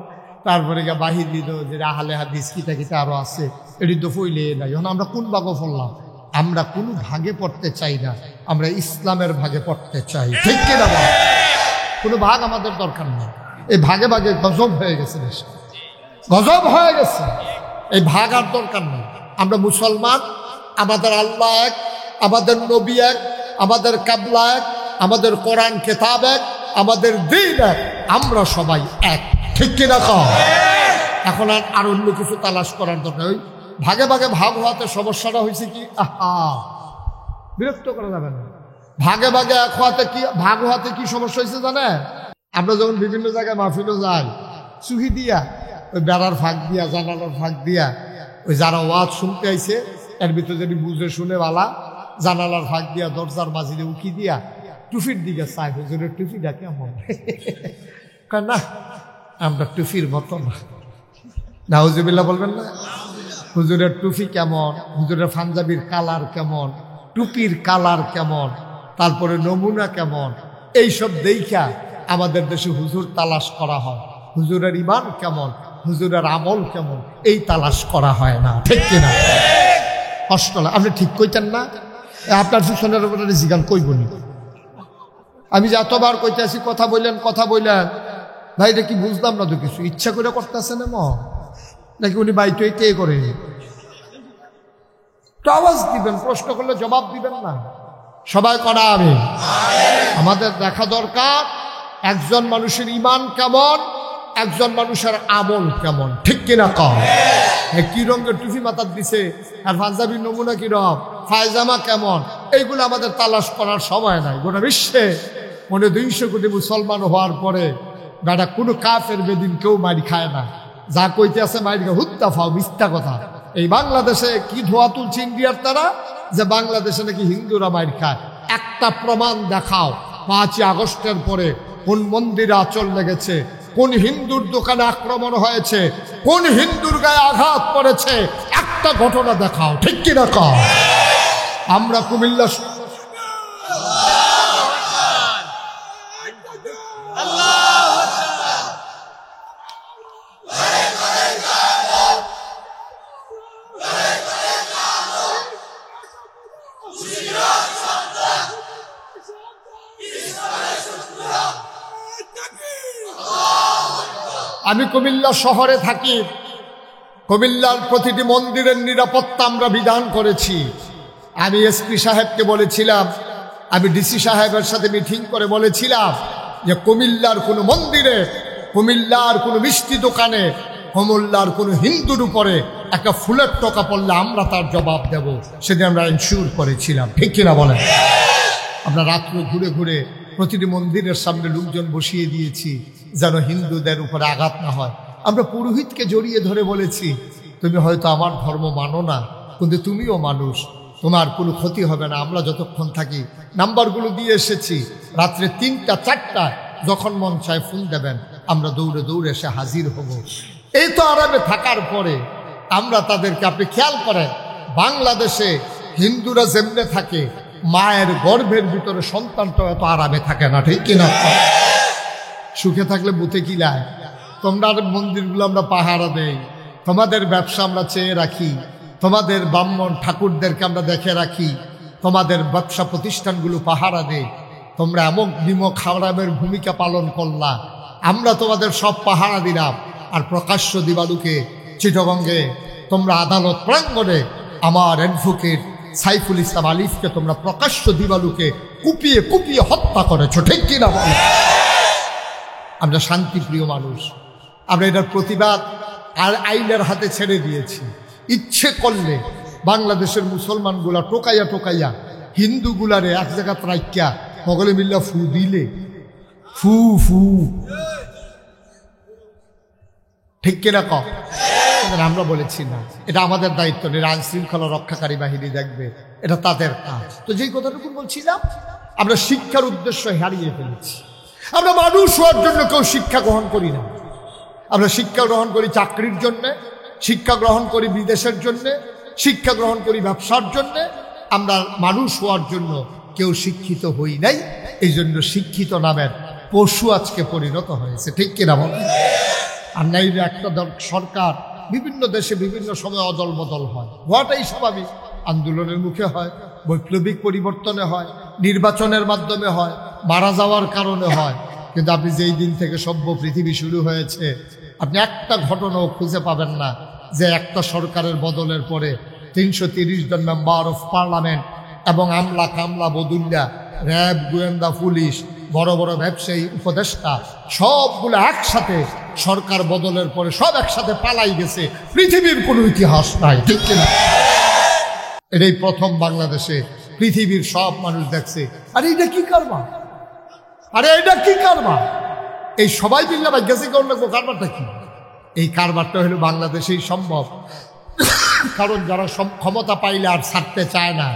তারপরে গিয়ে বাহির দিল যে আহলে হাদিস কিতা কিতা আরো আছে, এটি তো ফইলে নাই। এখন আমরা কোন ভাগও পড়লাম? আমরা কোনো ভাগে পড়তে চাই না, আমরা ইসলামের ভাগে পড়তে চাই, ঠিক কিনা? কোনো ভাগ আমাদের দরকার নেই। এই ভাগে ভাগে গজব হয়ে গেছে, গজব হয়ে গেছে। এই ভাগ আর দরকার নেই। আমরা মুসলমান, আমাদের আল্লাহ এক, আমাদের নবী এক, আমাদের কাবলা এক, আমাদের কোরআন কিতাব এক, আমাদের দিন এক, আমরা সবাই এক, ঠিক কিনা কও? এখন আর অন্য কিছু তালাশ করার দরকার। ওই ভাগে ভাগে ভাগ হওয়াতে সমস্যাটা হয়েছে কি, বিরক্ত করা যাবে না। ভাগে ভাগে এক হওয়াতে কি, ভাগ হওয়াতে কি সমস্যা হয়েছে জানে? আমরা যখন বিভিন্ন জায়গায় মাহফিলও যাই, চুহি দিয়া ওই বেড়ার ফাঁক দিয়া, জানালার ফাঁক দিয়া, ওই যারা ওয়াজ শুনতে আইছে এর ভিতরে যদি বুঝে শুনে বালা, জানালার ফাঁক দিয়া দরজার মাঝিরে উকি দিয়া টুফির দিকে চাই, হুজুরের টুফিটা কেমন? না, আমরা টুফির মতো না। নাউজুবিল্লাহ বলবেন না? হুজুরের টুপি কেমন, হুজুরের পাঞ্জাবির কালার কেমন, টুপির কালার কেমন, তারপরে নমুনা কেমন, এইসব দেখা আমাদের দেশে হুজুর তালাশ করা হয়। হুজুরের ইমান কেমন, হুজুরের আমল কেমন, এই তালাশ করা হয় না, ঠিক কিনা? কষ্ট না, আপনি ঠিক কইতেন না? আপনার পিছনের উপরে জিগান কইবনি। আমি যে এতবার কইতে আসি কথা বললেন, কথা বললেন, ভাই এটা কি বুঝলাম না তো কিছু, ইচ্ছা করে করতেছে না নাকি উনি বাইতে কে করে? আওয়াজ দিবেন, প্রশ্ন করলে জবাব দিবেন না, সবাই করা আমি। আমাদের দেখা দরকার একজন মানুষের ইমান কেমন, একজন মানুষের আমল কেমন, ঠিক কিনা কম? কি রঙের টুপি মাথার দিছে, আর পাঞ্জাবির নমুনা কিরম, পায়জামা কেমন, এইগুলো আমাদের তালাশ করার সময় নাই। গোটা বিশ্বে মনে 200 কোটি মুসলমান হওয়ার পরে বেটা কোনো কাফের বেদিন কেউ মারি খায় না। যা কইতে আছে মারি হুত্তা ফাও, মিথ্যা কথা। এই বাংলাদেশে কি ধোয়া তুলছে ইন্ডিয়ার তারা, যে বাংলাদেশে নাকি হিন্দুরা মারি খায়। একটা প্রমাণ দেখাও 5ই আগস্টের পরে কোন মন্দিরে আঁচল লেগেছে, কোন হিন্দুর দোকানে আক্রমণ হয়েছে, কোন হিন্দুর গায়ে আঘাত পড়েছে, একটা ঘটনা দেখাও, ঠিক কিনা কও? আমরা কুমিল্লা আমি কুমিল্লা শহরে থাকি। কুমিল্লার প্রতিটি মন্দিরের নিরাপত্তা আমরা বিধান করেছি। আমি এসপি সাহেবকে বলেছিলাম, আমি ডিসি সাহেবের সাথে মিটিং করে বলেছিলাম যে কুমিল্লার কোনো মন্দিরে, কুমিল্লার কোনো মিষ্টি দোকানে, কুমিল্লার কোনো হিন্দুর উপরে একটা ফুলের টোকা পড়লে আমরা তার জবাব দেব। সেটা আমরা এনশিওর করেছিলাম, ঠিক কিনা বলেন? আমরা রাত্রে ঘুরে ঘুরে প্রতিটি মন্দিরের সামনে লোকজন বসিয়ে দিয়েছি যেন হিন্দুদের উপরে আঘাত না হয়। আমরা পুরোহিতকে জড়িয়ে ধরে বলেছি, তুমি হয়তো আমার ধর্ম মানো না, কিন্তু তুমিও মানুষ, তোমার কোনো ক্ষতি হবে না। আমরা যতক্ষণ থাকি নাম্বারগুলো দিয়ে এসেছি, রাত্রে 3টা 4টায় যখন মন চায় ফোন দেবেন, আমরা দৌড়ে দৌড়ে এসে হাজির হব। এই তো আরামে থাকার পরে আমরা তাদেরকে, আপনি খেয়াল করেন বাংলাদেশে হিন্দুরা যেমনে থাকে, মায়ের গর্ভের ভিতরে সন্তানটা এত আরামে থাকে না, ঠিক কিনা? সুখে থাকলে বুতে কি লায়? তোমরা মন্দিরগুলো আমরা পাহারা দেই, তোমাদের ব্যবসা আমরা চেয়ে রাখি, তোমাদের ব্রাহ্মণ ঠাকুরদেরকে আমরা দেখে রাখি, তোমাদের ব্যবসা প্রতিষ্ঠানগুলো পাহারা দেই। তোমরা এমন বিমুখ খারাপের ভূমিকা পালন করলা, আমরা তোমাদের সব পাহারা দিলাম। আর প্রকাশ্য দিবালুকে চিটাগঙ্গে তোমরা আদালত প্রাঙ্গণে আমার অ্যাডভোকেট সাইফুল ইসলাম আলিফকে তোমরা প্রকাশ্য দিবালুকে কুপিয়ে কুপিয়ে হত্যা করেছো, ঠিক কিনা? আমরা শান্তিপ্রিয় মানুষ, আমরা এটার প্রতিবাদ আর আইনের হাতে ছেড়ে দিয়েছি। ইচ্ছে করলে বাংলাদেশের মুসলমানগুলা টোকাইয়া টোকাইয়া হিন্দুগুলারে এক জায়গা রাইক্যা সকলে মিল্লা ফু দিলে, ফু ফু, ঠিক কিনা কম? আমরা বলেছি না, এটা আমাদের দায়িত্ব নেই, আইন শৃঙ্খলা রক্ষাকারী বাহিনী দেখবে, এটা তাদের কাজ। তো যেই কথাটুকু বলছিলাম, আমরা শিক্ষার উদ্দেশ্য হারিয়ে ফেলেছি। আমরা মানুষ হওয়ার জন্য কেউ শিক্ষা গ্রহণ করি না। আমরা শিক্ষা গ্রহণ করি চাকরির জন্যে, শিক্ষা গ্রহণ করি বিদেশের জন্যে, শিক্ষা গ্রহণ করি ব্যবসার জন্যে। আমরা মানুষ হওয়ার জন্য কেউ শিক্ষিত হই নাই। এই জন্য শিক্ষিত নামের পশু আজকে পরিণত হয়েছে, ঠিক কিনা বলেন? আর নাই একটা সরকার বিভিন্ন দেশে বিভিন্ন সময় অদল বদল হয়, হওয়াটাই স্বাভাবিক। আন্দোলনের মুখে হয়, বৈপ্লবিক পরিবর্তনে হয়, নির্বাচনের মাধ্যমে হয়, মারা যাওয়ার কারণে হয়। কিন্তু আপনি যেই দিন থেকে সভ্য পৃথিবী শুরু হয়েছে, আপনি একটা ঘটনাও খুঁজে পাবেন না যে একটা সরকারের বদলের পরে 330 জন মেম্বার অফ পার্লামেন্ট এবং আমলা কামলা বদুল্লা র্যাব, গোয়েন্দা, পুলিশ, বড় বড় ব্যবসায়ী, উপদেষ্টা সবগুলো একসাথে সরকার বদলের পরে সব একসাথে পালাই গেছে। পৃথিবীর কোনো ইতিহাস নাই, ঠিক কিনা? এটাই প্রথম বাংলাদেশে পৃথিবীর সব মানুষ দেখছে, আরে এটা কি কারবার, আরে এটা কি কারবার, এই সবাই মিল্লা ভাই গেছে কেউ লাগবো, কারবারটা কি? এই কারবারটা হলো বাংলাদেশেই সম্ভব, কারণ যারা ক্ষমতা পাইলে আর ছাড়তে চায় না,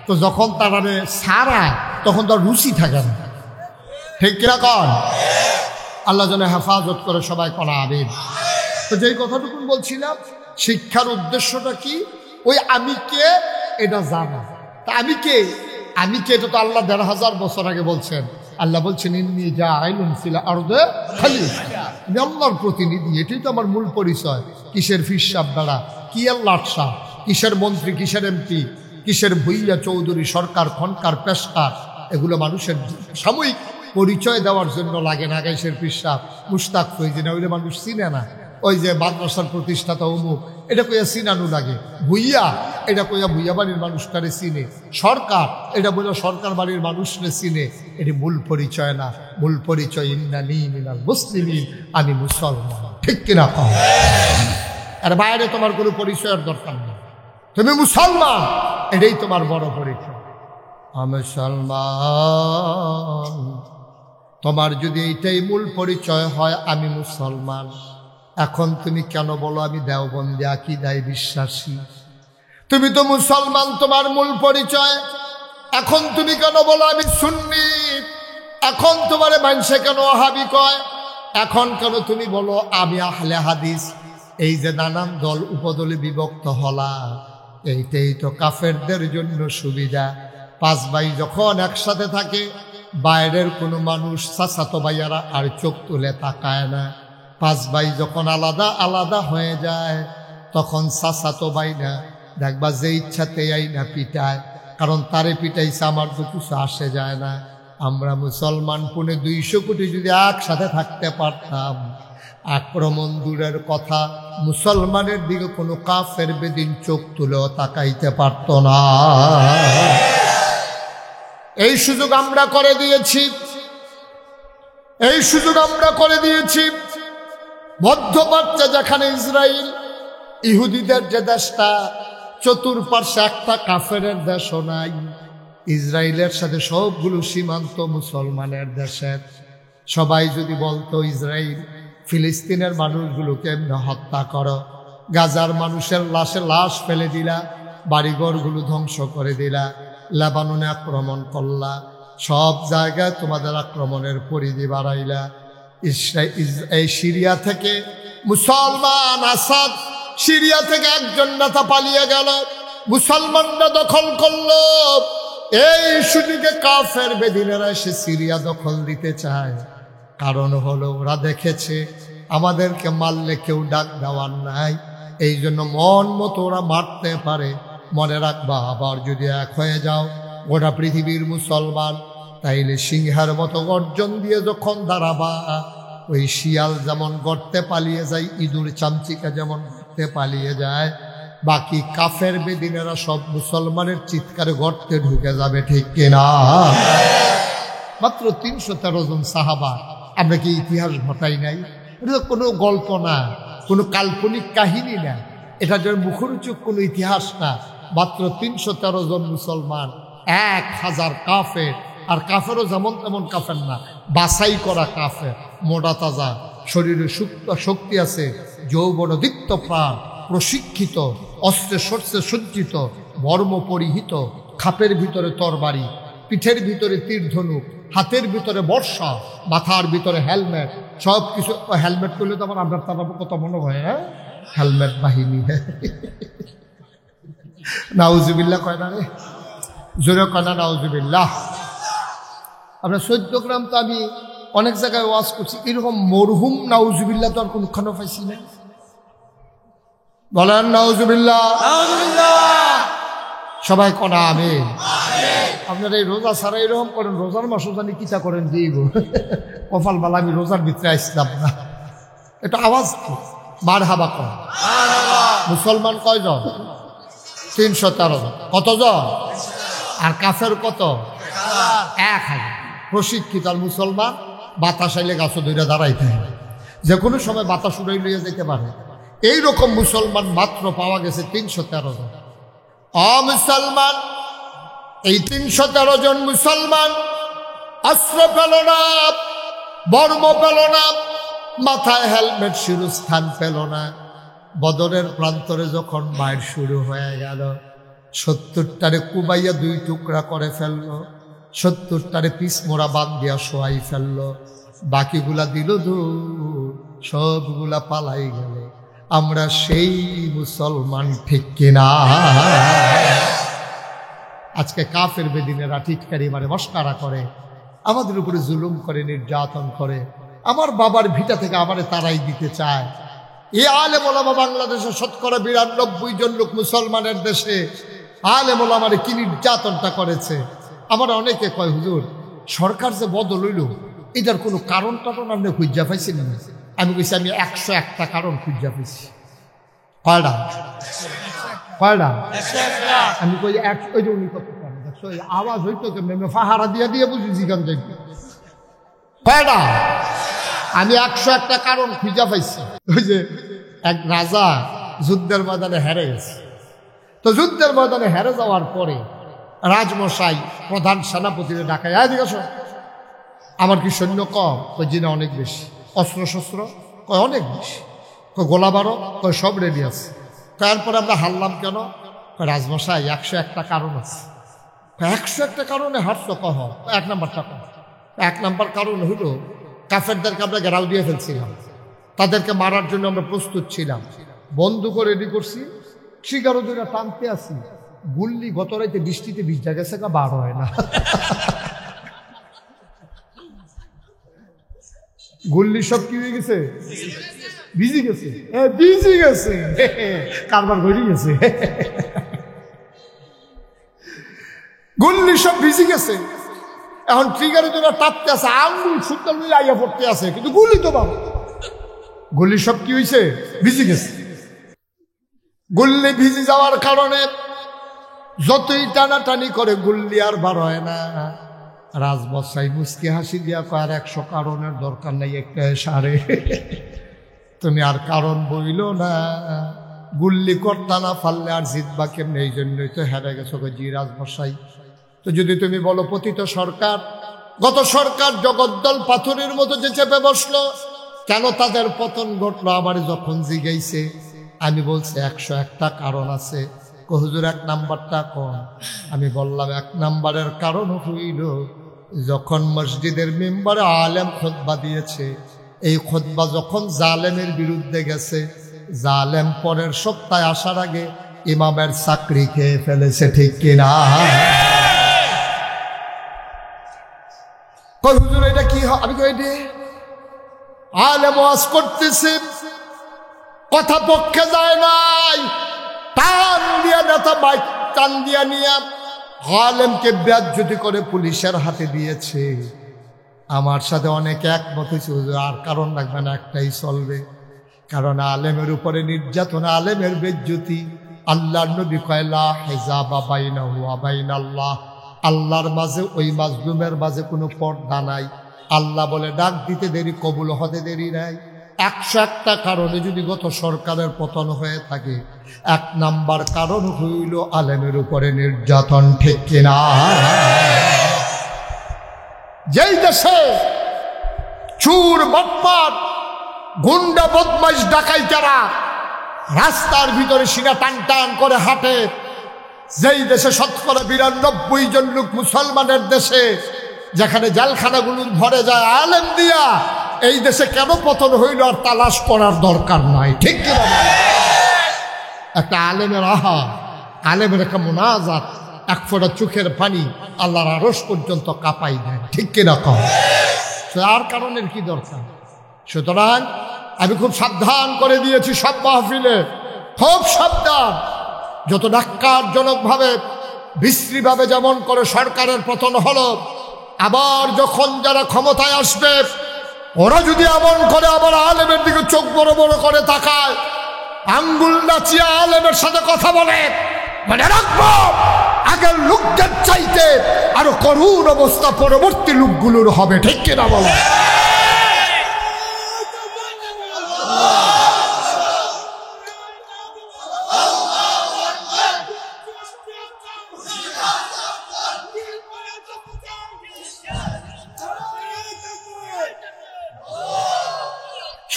তো যখন তারা ছাড়ায় তখন তার রুচি থাকে না, ঠিক কিনা কন? আল্লাহ যেন হেফাজত করে, সবাই করা আবেদ। তো যেই কথাটুকু বলছিলাম, শিক্ষার উদ্দেশ্যটা কি? ওই আমি কে এটা জানা। তা আমি কে? আমি কে এটা তো আল্লাহ ১৫০০ বছর আগে বলছেন। আল্লাহ বলছেন ইন্নী জাইলুন ফিল আরদে খলিফা, আমি আল্লাহর প্রতিনিধি, এটাই তো আমার মূল পরিচয়। কিসের ফিরসাব বেড়া, কি আল্লাহর শাহ, কিসের মন্ত্রী, কিসের এমপি, কিসের ভুইয়া চৌধুরী, সরকার, খনকার, পেশকার, এগুলো মানুষের সাময়িক পরিচয় দেওয়ার জন্য লাগে না। গাইসের ফিরসাব, মুশতাক ফৈজি না, ওইটা মানুষ চিনে না। ওই যে মাদ্রাসার প্রতিষ্ঠাতা অমুক, এটা কইয়া চিনানো লাগে। ভুইয়া, এটা কইয়া ভুইয়া বাড়ির মানুষটারে চিনে। সরকার, এটা বলে সরকার বাড়ির মানুষরে চিনে। এটি মূল পরিচয় না। মূল পরিচয় ইন্নানী মিনাল মুসলিমিন, আমি মুসলমান, ঠিক কিনা কও? আর বাইরে তোমার কোনো পরিচয়ের দরকার নেই, তুমি মুসলমান, এটাই তোমার বড় পরিচয়। আমি মুসলমান, তোমার যদি এইটাই মূল পরিচয় হয় আমি মুসলমান, এখন তুমি কেন বলো আমি দেওবন্দি আকীদায় বিশ্বাসী? তুমি তো মুসলমান, তোমার মূল পরিচয়। এখন তুমি কেন বলো আমি সুন্নি? এখন তোমারে মানুষে কেন ওয়াহাবি কয়? এখন কেন তুমি বলো আমি আহলে হাদিস? এই যে নানান দল উপদলে বিভক্ত হলা, এইটাই তো কাফেরদের জন্য সুবিধা। 5 ভাই যখন একসাথে থাকে, বাইরের কোনো মানুষ চাচাতো ভাইয়ারা আর চোখ তুলে তাকায় না। 5 ভাই যখন আলাদা আলাদা হয়ে যায়, তখন চাচাতো ভাই না দেখবা যে ইচ্ছাতে আইনা পিটায়, কারণ তারে পিটাইছে, আমার তো কিছু আসে যায় না। আমরা মুসলমান 200 কোটি যদি একসাথে থাকতে পারতাম, আক্রমণ দূরের কথা, মুসলমানের দিকে কোনো কাফের বেদিন চোখ তুলেও তাকাইতে পারত না। এই সুযোগ আমরা করে দিয়েছি, এই সুযোগ আমরা করে দিয়েছি। মধ্যপ্রাচ্যে যেখানে ইসরায়েল, ইহুদিদের যে দেশটা, চতুর্পার্শ্বে একটা কাফেরের দেশও নাই। ইসরায়েলের সাথে সবগুলো সীমান্ত মুসলমানের দেশের। সবাই যদি বলতো ইসরায়েল ফিলিস্তিনের মানুষগুলোকে এমনি হত্যা করো, গাজার মানুষের লাশে লাশ ফেলে দিলা, বাড়িঘরগুলো ধ্বংস করে দিলা, লেবাননে আক্রমণ করলা, সব জায়গায় তোমাদের আক্রমণের পরিধি বাড়াইলা। এই সিরিয়া থেকে মুসলমান আসাদ, সিরিয়া থেকে একজন নেতা পালিয়ে গেল, মুসলমানরা দখল করলো। এই সুযোগে কাফের বেদিনেরা এসে সিরিয়া দখল দিতে চায়। কারণ হলো ওরা দেখেছে আমাদেরকে মারলে কেউ ডাক দেওয়ার নাই, এই জন্য মন মতো ওরা মারতে পারে। মনে রাখবা, আবার যদি এক হয়ে যাও গোটা পৃথিবীর মুসলমান, তাইলে সিংহের মতো গর্জন দিয়ে যখন দাঁড়াবা, ওই শিয়াল যেমন গর্তে পালিয়ে যায়, ইঁদুর চামচিকা যেমন গর্তে পালিয়ে যায়, বাকি কাফের বেদিনেরা সব মুসলমানের চিৎকারে গর্তে ঢুকে যাবে, ঠিক কিনা? মাত্র 313 জন সাহাবা, আমরা কি ইতিহাস ঘটাই নাই? এটা তো কোনো গল্প না, কোনো কাল্পনিক কাহিনী না, এটা যে মুখরোচক কোনো ইতিহাস না। মাত্র 313 জন মুসলমান, 1000 কাফের। আর কাফেরও যেমন তেমন কাফের না, বাছাই করা কাফের, মোটা তাজা, শরীরে শক্তি আছে, যৌবন দীপ্ত প্রাণ, প্রশিক্ষিত, অস্ত্রে শস্ত্রে সজ্জিত, বর্ম পরিহিত, খাপের ভিতরে তরবারি, পিঠের ভিতরে তীর ধনুক, হাতের ভিতরে বর্ষা, মাথার ভিতরে হেলমেট, সব কিছু। হেলমেট করলে তো আমার আপনার তার কত মনে হয়, হ্যাঁ, হেলমেট বাহিনী। নাউজুবিল্লাহ কয় না রে, জোরে কয় না নাউজুবিল্লাহ। আপনার 14 গ্রাম তো আমি অনেক জায়গায় ওয়াজ করছি, এরকম মরহুম নাউজুবিল্লাহ তো আর কোনখানে পাইছি না। বলেন নাউজুবিল্লাহ। সবাই কনা আমিন। আপনারা এই রোজা ছাড়া এরকম করেন, রোজার মাসও জানি কিতা করেন দিব কপাল বালা, আমি রোজার ভিতরে আসলাম না। এটা আওয়াজ মারহাবা কর। মুসলমান কয়জন? 313 জন। কতজন? আর কাফের কত? 1000 প্রশিক্ষিত আর মুসলমান বাতাস আইলে গাছ ধরে দাঁড়াইতে হবে, যে কোনো সময় বাতাস উড়াই লইয়া যেতে পারে। এইরকম মুসলমান মাত্র পাওয়া গেছে 313 জন। মুসলমান, এই 313 জন মুসলমান অস্ত্র পেল না, বর্ম পেল না, মাথায় হেলমেট শিরস্থান পেল না। বদরের প্রান্তরে যখন মায়ের শুরু হয়ে গেল, 70টারে কুবাইয়া 2 টুকরা করে ফেললো, 70টারে পিস মোড়া বাদ দিয়া শোয়াই ফেললো, বাকিগুলা দিল দূর, সবগুলা পালাই গেল। আমরা সেই মুসলমান, ঠিক কিনা? আজকে কাফের বেদিনেরা টিটকারি মারে, মস্কারা করে, আমাদের উপরে জুলুম করে, নির্যাতন করে। আমার বাবার ভিটা থেকে আমারে তারাই দিতে চায়। এই আলেম ওলামা বাংলাদেশে 92% জন লোক মুসলমানের দেশে আলেম ওলামারে কি নির্যাতনটা করেছে। আমার অনেকে কয়, হুজুর সরকার যে বদল হইল, এটার কোনো কারণ টারণ আপনি খুঁজা পাইছেন না? আমি কইছি আমি 101টা কারণ খুঁজা পাইছি। কয়টা? আমি কই আওয়াজ হইতো কেমন, ফাহারা দিয়া দিয়ে বুঝেছি কেন যাই। কয়টা? আমি 101টা কারণ খুঁজা পাইছি। ওই যে এক রাজা যুদ্ধের ময়দানে হেরে গেছে, তো যুদ্ধের ময়দানে হেরে যাওয়ার পরে রাজমশাই প্রধান সেনাপতিরে ডাকায়, এদিকে আসো, আমার কি সৈন্য কম? কই জি না, অনেক বেশি। অস্ত্র শস্ত্র? কয় অনেক বেশি। কই গোলা বারো? কয় সব রেডি আছে। তারপরে আমরা হারলাম কেন? রাজমশাই 101টা কারণ আছে। 101টা কারণে হারছ কহ? 1 নাম্বারটা কহ। 1 নাম্বার কারণ হইল, কাফেরদেরকে আমরা ঘেরাও দিয়ে ফেলছিলাম, তাদেরকে মারার জন্য আমরা প্রস্তুত ছিলাম, বন্দুকও রেডি করছি, শিকারও দুটা টানতে আসি, গুল্লি গত রাইতে বৃষ্টিতে ভিজা গেছে, বার হয় না। গুল্লি সব কি হয়ে গেছে? ভিজি গেছে, ভিজি গেছে, কারবার ঘুরে গেছে, গুল্লি সব ভিজি গেছে। এখন ট্রিগারে তোরা টাপতে আছে, আঙ্গুল সুন্দর মিলে আইয়া পড়তে আছে, কিন্তু গুলি তো বাবা, গুলি সব কি হয়েছে? ভিজি গেছে। গুল্লি ভিজি যাওয়ার কারণে যতই টানাটানি করে গুল্লি আর বার হয় না। রাজমশাই মুচকি হাসি দিয়া কয়, আর 100 কারণের দরকার নাই, একটা সারে তুমি আর কারণ বইল না, গুল্লি করতা না ফাললে আর জিতবা কেমনে, এই জন্যই তো হেরে গেছো। জি রাজমশাই, তো যদি তুমি বলো পতিত সরকার, গত সরকার জগদ্দল পাথরের মতো যে চেপে বসলো, কেন তাদের পতন ঘটলো? আমার যখন জিগাইছে আমি বলছি 101টা কারণ আছে। হুজুর 1 নাম্বারটা কোন? আমি বললাম 1 নাম্বারের কারণ হইল, যখন মসজিদের মেম্বারে আলেম খুতবা দিয়েছে, এই খুতবা যখন জালেমের বিরুদ্ধে গেছে, জালেম পরের সপ্তাহে আসার আগে ইমামের চাকরি খেয়ে ফেলেছে, ঠিক কিনা? হুজুর এটা কি? আমি কই দে আলেম ওয়াজ করতেছে, কথা পক্ষে যায় নাই, টান দিয়া নেতা বাইক টান দিয়া নিয়া আলেমকে বেজ্জতি করে পুলিশের হাতে দিয়েছে। আমার সাথে অনেকে একমত হয়েছে, হুজুর আর কারণ লাগবে না, একটাই চলবে, কারণ আলেমের উপরে নির্যাতন, আলেমের বেজ্জতি। আল্লাহর নবী কয়, লা হিজাবা বাইনাহু ওয়া বাইনাল্লাহ, আল্লাহর মাঝে ওই মাজলুমের মাঝে কোনো পর্দা নাই। আল্লাহ বলে ডাক দিতে দেরি, কবুল হতে দেরি নাই। 101টা কারণে যদি গত সরকারের পতন হয়ে থাকে, 1 নাম্বার কারণ হইল আলেমের উপরে নির্যাতন, ঠিক কিনা? যেই দেশে চুর বাটপার গুন্ডা বদমাইশ ডাকাইতেরা রাস্তার ভিতরে সিনা টান টান করে হাঁটে, যেই দেশে 92% জন লোক মুসলমানের দেশে, যেখানে জেলখানাগুলো ভরে যায় আলেম দিয়া, এই দেশে কেন পতন হইল আর তালাশ করার দরকার নাই, ঠিক কিনা? একটা আলেমের আলেমের একটা মুনাজাত, 1 ফোঁটা চোখের পানি আল্লাহর আরশ পর্যন্ত কাঁপাই দেয়, ঠিক কিনা? কম আর কারণের কি দরকার? সুতরাং আমি খুব সাবধান করে দিয়েছি সব মাহফিলে, খুব সাবধান। যত ন্যাক্কারজনকভাবে বিশ্রীভাবে যেমন করে সরকারের পতন হলো, আবার যখন যারা ক্ষমতায় আসবে ওরা যদি এমন করে আবার আলেমের দিকে চোখ বড় বড় করে তাকায়, আঙ্গুল নাচিয়ে আলেমের সাথে কথা বলে, মনে রাখবো আগের লোকদের চাইতে আরো করুণ অবস্থা পরবর্তী লোকগুলোর হবে, ঠিক কিনা বলো?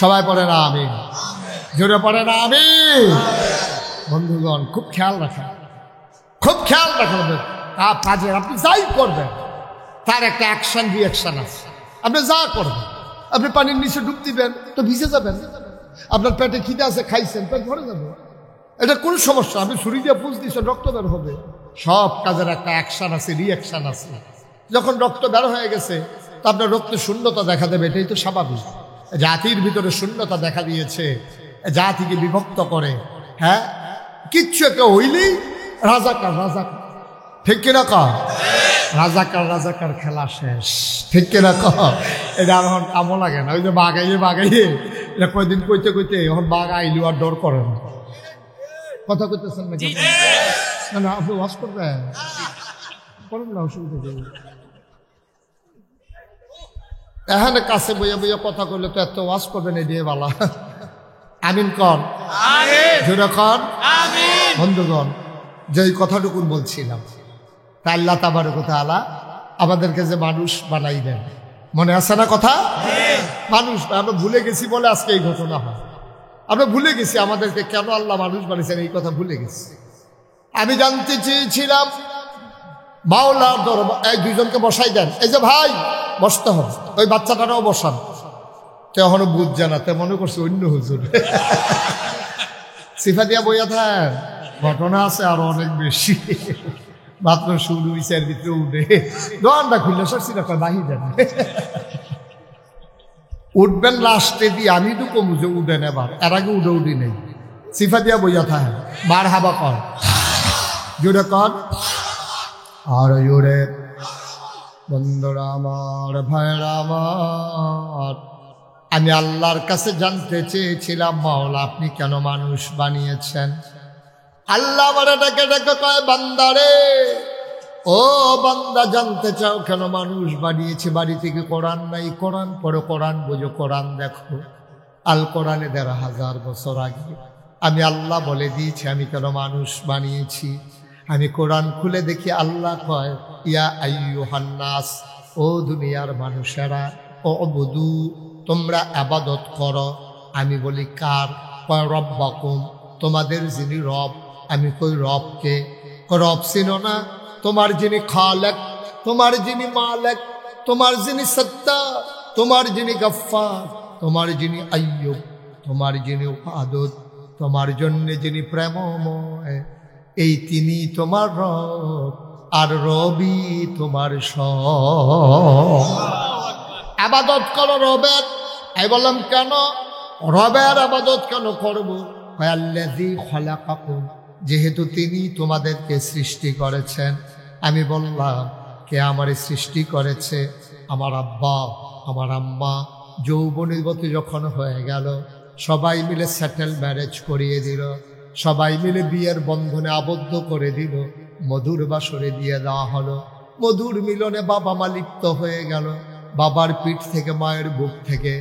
সবাই পড়ে না আমিন, জোরে পড়ে না আমিন। বন্ধুগণ, খুব খেয়াল রাখেন, খুব খেয়াল রাখবেন। কাজে আপনি যাই করবেন তার একটা অ্যাকশন রিয়াকশন আছে। আপনি যা করবেন, আপনি পানির নিচে ডুব দিবেন তো ভিজে যাবেন। আপনার পেটে খিদে আছে, খাইছেন, পেট ভরে যাবে, এটা কোন সমস্যা। আপনি ছুরি দিয়ে পুষ দিচ্ছেন, রক্ত বের হবে। সব কাজের একটা অ্যাকশন আছে, রিয়াকশন আছে। যখন রক্ত বের হয়ে গেছে তা আপনার রক্তে শূন্যতা দেখা দেবে, এটাই তো স্বাভাবিক। জাতির ভিতরে শূন্যতা দেখা দিয়েছে, জাতিকে বিভক্ত করে। হ্যাঁ, কিচ্ছু একটা হইলেই রাজাকার রাজাকার, ঠিক কিনা কহ? রাজাকার রাজাকার খেলা শেষ, ঠিক কিনা কহ? এটা এখন কামও লাগে না। ওই যে বাগাইয়ে বাগাইয়ে এটা কয়দিন কইতে কইতে এখন বাঘ আইলু আর ডর করে না। কথা কইতেছেন না? না না, আপনি ওয়াশ করবেন, করেন না, অসুবিধা নেই। এখানে কাছে বইয়া বইয়া কথা করলে তো এত ওয়াজ করবেন, এই দিয়ে বালা। আমিন কর, জোরে কর। বন্ধুগণ, যে কথাটুকু বলছিলাম, তা আল্লাহ তাবারক ওয়া তাআলা আমাদেরকে যে মানুষ বানাই দেন, মনে আছে না কথা? মানুষ আমরা ভুলে গেছি বলে আজকে এই ঘটনা হয়। আমরা ভুলে গেছি আমাদেরকে কেন আল্লাহ মানুষ বানিয়েছেন, এই কথা ভুলে গেছি। আমি জানতে চেয়েছিলাম মাওলার দরবার, এই দুইজনকে বসাই দেন, এই যে ভাই বসতে হবে, ওই বাচ্চাটারাও বসান। তো এখনো বুঝছে না, তে মনে করছে অন্য হুজুর। সিফা দিয়া বইয়া থাক, ঘটনা আছে আরো অনেক বেশি। মাত্র শুরু হইছে, এর ভিতরে উঠে দোকানটা খুললে সরছি না, বাহি দেন উঠবেন লাস্টে দিয়ে। আমি তো কমু যে উঠেন, এবার এর আগে উঠে উঠি নেই। সিফা দিয়া বইয়া থাক, বার হাবা কর, জোরে কর আর জোরে। বন্ধুরা আমার, ভাইরা আমার, আমি আল্লাহর কাছে জানতে চেয়েছিলাম, মাওলা আপনি কেন মানুষ বানিয়েছেন? আল্লাহ আমার ডেকে ডেকে কয়, বান্দারে, ও বান্দা, জানতে চাও কেন মানুষ বানিয়েছে? বাড়ি থেকে কোরআন নাই, কোরআন পড়ো, কোরআন বোঝো, কোরআন দেখো। আল কোরআনে ১,৫০০ বছর আগে আমি আল্লাহ বলে দিয়েছি আমি কেন মানুষ বানিয়েছি। আমি কোরআন খুলে দেখি আল্লাহ কয়, ইয়া আইয়ুহান নাস, ও দুনিয়ার মানুষেরা, ও বুদু, তোমরা ইবাদত করো। আমি বলি কার? কয় রব্বাকুম, তোমাদের যিনি রব। আমি কই রবকে? রব চিনো না? তোমার যিনি খালেক, তোমার যিনি মালেক, তোমার যিনি সত্তা, তোমার যিনি গফফার, তোমার যিনি আইয়ুব, তোমার যিনি ওয়াদুদ, তোমার জন্য যিনি প্রেমময়, এই তিনি তোমার রব, আর রবি তোমার সব। আবাদত করো রবের। আমি বললাম কেন রবের আবাদত কেন করবো? আল্লাযী খালাকাকুম, যেহেতু তিনি তোমাদেরকে সৃষ্টি করেছেন। আমি বললাম কে আমারে সৃষ্টি করেছে? আমার আব্বা, আমার আম্মা যৌবনীবতী যখন হয়ে গেল, সবাই মিলে সেটেল ম্যারেজ করিয়ে দিল, সবাই মিলে বিয়ের বন্ধনে আবদ্ধ করে দিল, মধুর বাসরে দিয়ে দেওয়া হলো। মধুর মিলনে বাবা মা লিপ্ত হয়ে গেল। বাবার পিঠ থেকে, মায়ের বুক থেকে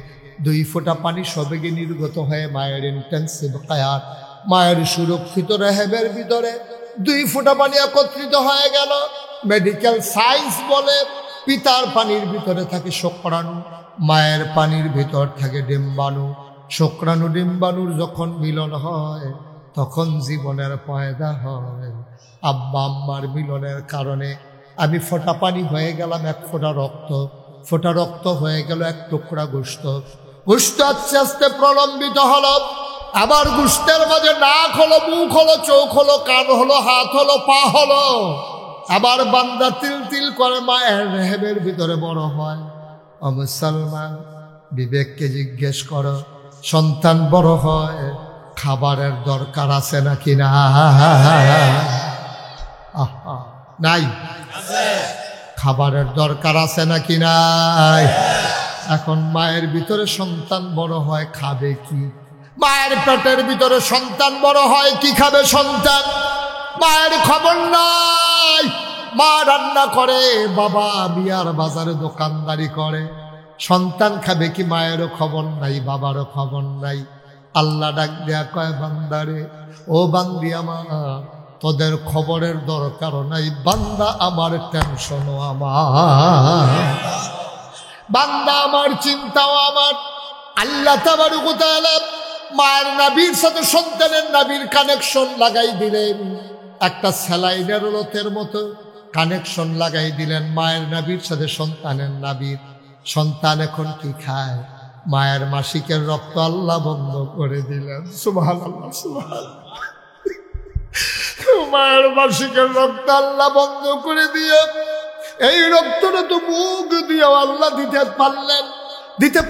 2 ফোঁটা পানি সবেগে নির্গত হয়ে মায়ের ইন্টেন্সিভ হায়াত, মায়ের সুরক্ষিত রেহেবের ভিতরে 2 ফোঁটা পানি একত্রিত হয়ে গেল। মেডিকেল সায়েন্স বলে পিতার পানির ভিতরে থাকে শুক্রাণু, মায়ের পানির ভিতর থাকে ডিম্বাণু। শুক্রাণু ডিম্বাণুর যখন মিলন হয় তখন জীবনের পয়দা হয়। আব্বা আম্মার মিলনের কারণে আমি ফোঁটা পানি হয়ে গেলাম 1 ফোঁটা রক্ত, ফোঁটা রক্ত হয়ে গেল 1 টুকরা গোশত। গোশত আস্তে আস্তে প্রলম্বিত হলো, আবার গোশতের মাঝে নাক হলো, মুখ হলো, চোখ হলো, কান হলো, হাত হলো, পা হলো। আবার বান্দা তিল তিল করে মায়ের রেহেবের ভিতরে বড় হয়। ও মুসলমান, বিবেককে জিজ্ঞেস করো, সন্তান বড় হয়, খাবারের দরকার আছে নাকি না? নাই? খাবারের দরকার আছে নাকি নাই? এখন মায়ের ভিতরে সন্তান বড় হয়, খাবে কি? মায়ের পেটের ভিতরে সন্তান বড় হয়, কি খাবে সন্তান? মায়ের খবর নাই। মা রান্না করে, বাবা বিয়ার বাজারে দোকানদারি করে। সন্তান খাবে কি মায়েরও খবর নাই, বাবারও খবর নাই। আল্লাহ ডাক দেয়া কয়, বান্দারে, ও বান্দি আমার, তোদের খবরের দরকার নাই, বান্দা আমার টেনশনও আমার, বান্দা আমার চিন্তাও আমার। আল্লাহ তাবারক ওয়া তাআলা মায়ের নাভির সাথে সন্তানের নাভির কানেকশন লাগাই দিলেন। একটা স্যালাইনের লতের মতো কানেকশন লাগাই দিলেন মায়ের নাভির সাথে সন্তানের নাভির। সন্তান এখন কি খায়? মায়ের মাসিকের রক্ত আল্লাহ বন্ধ করে দিলেন। সুবহানাল্লাহ, সুবহানাল্লাহ। মায়ের মাসিকের রক্ত আল্লাহ বন্ধ করে দিয়ে এই রক্তটা তো মুখ দিয়ে আল্লাহ দিতে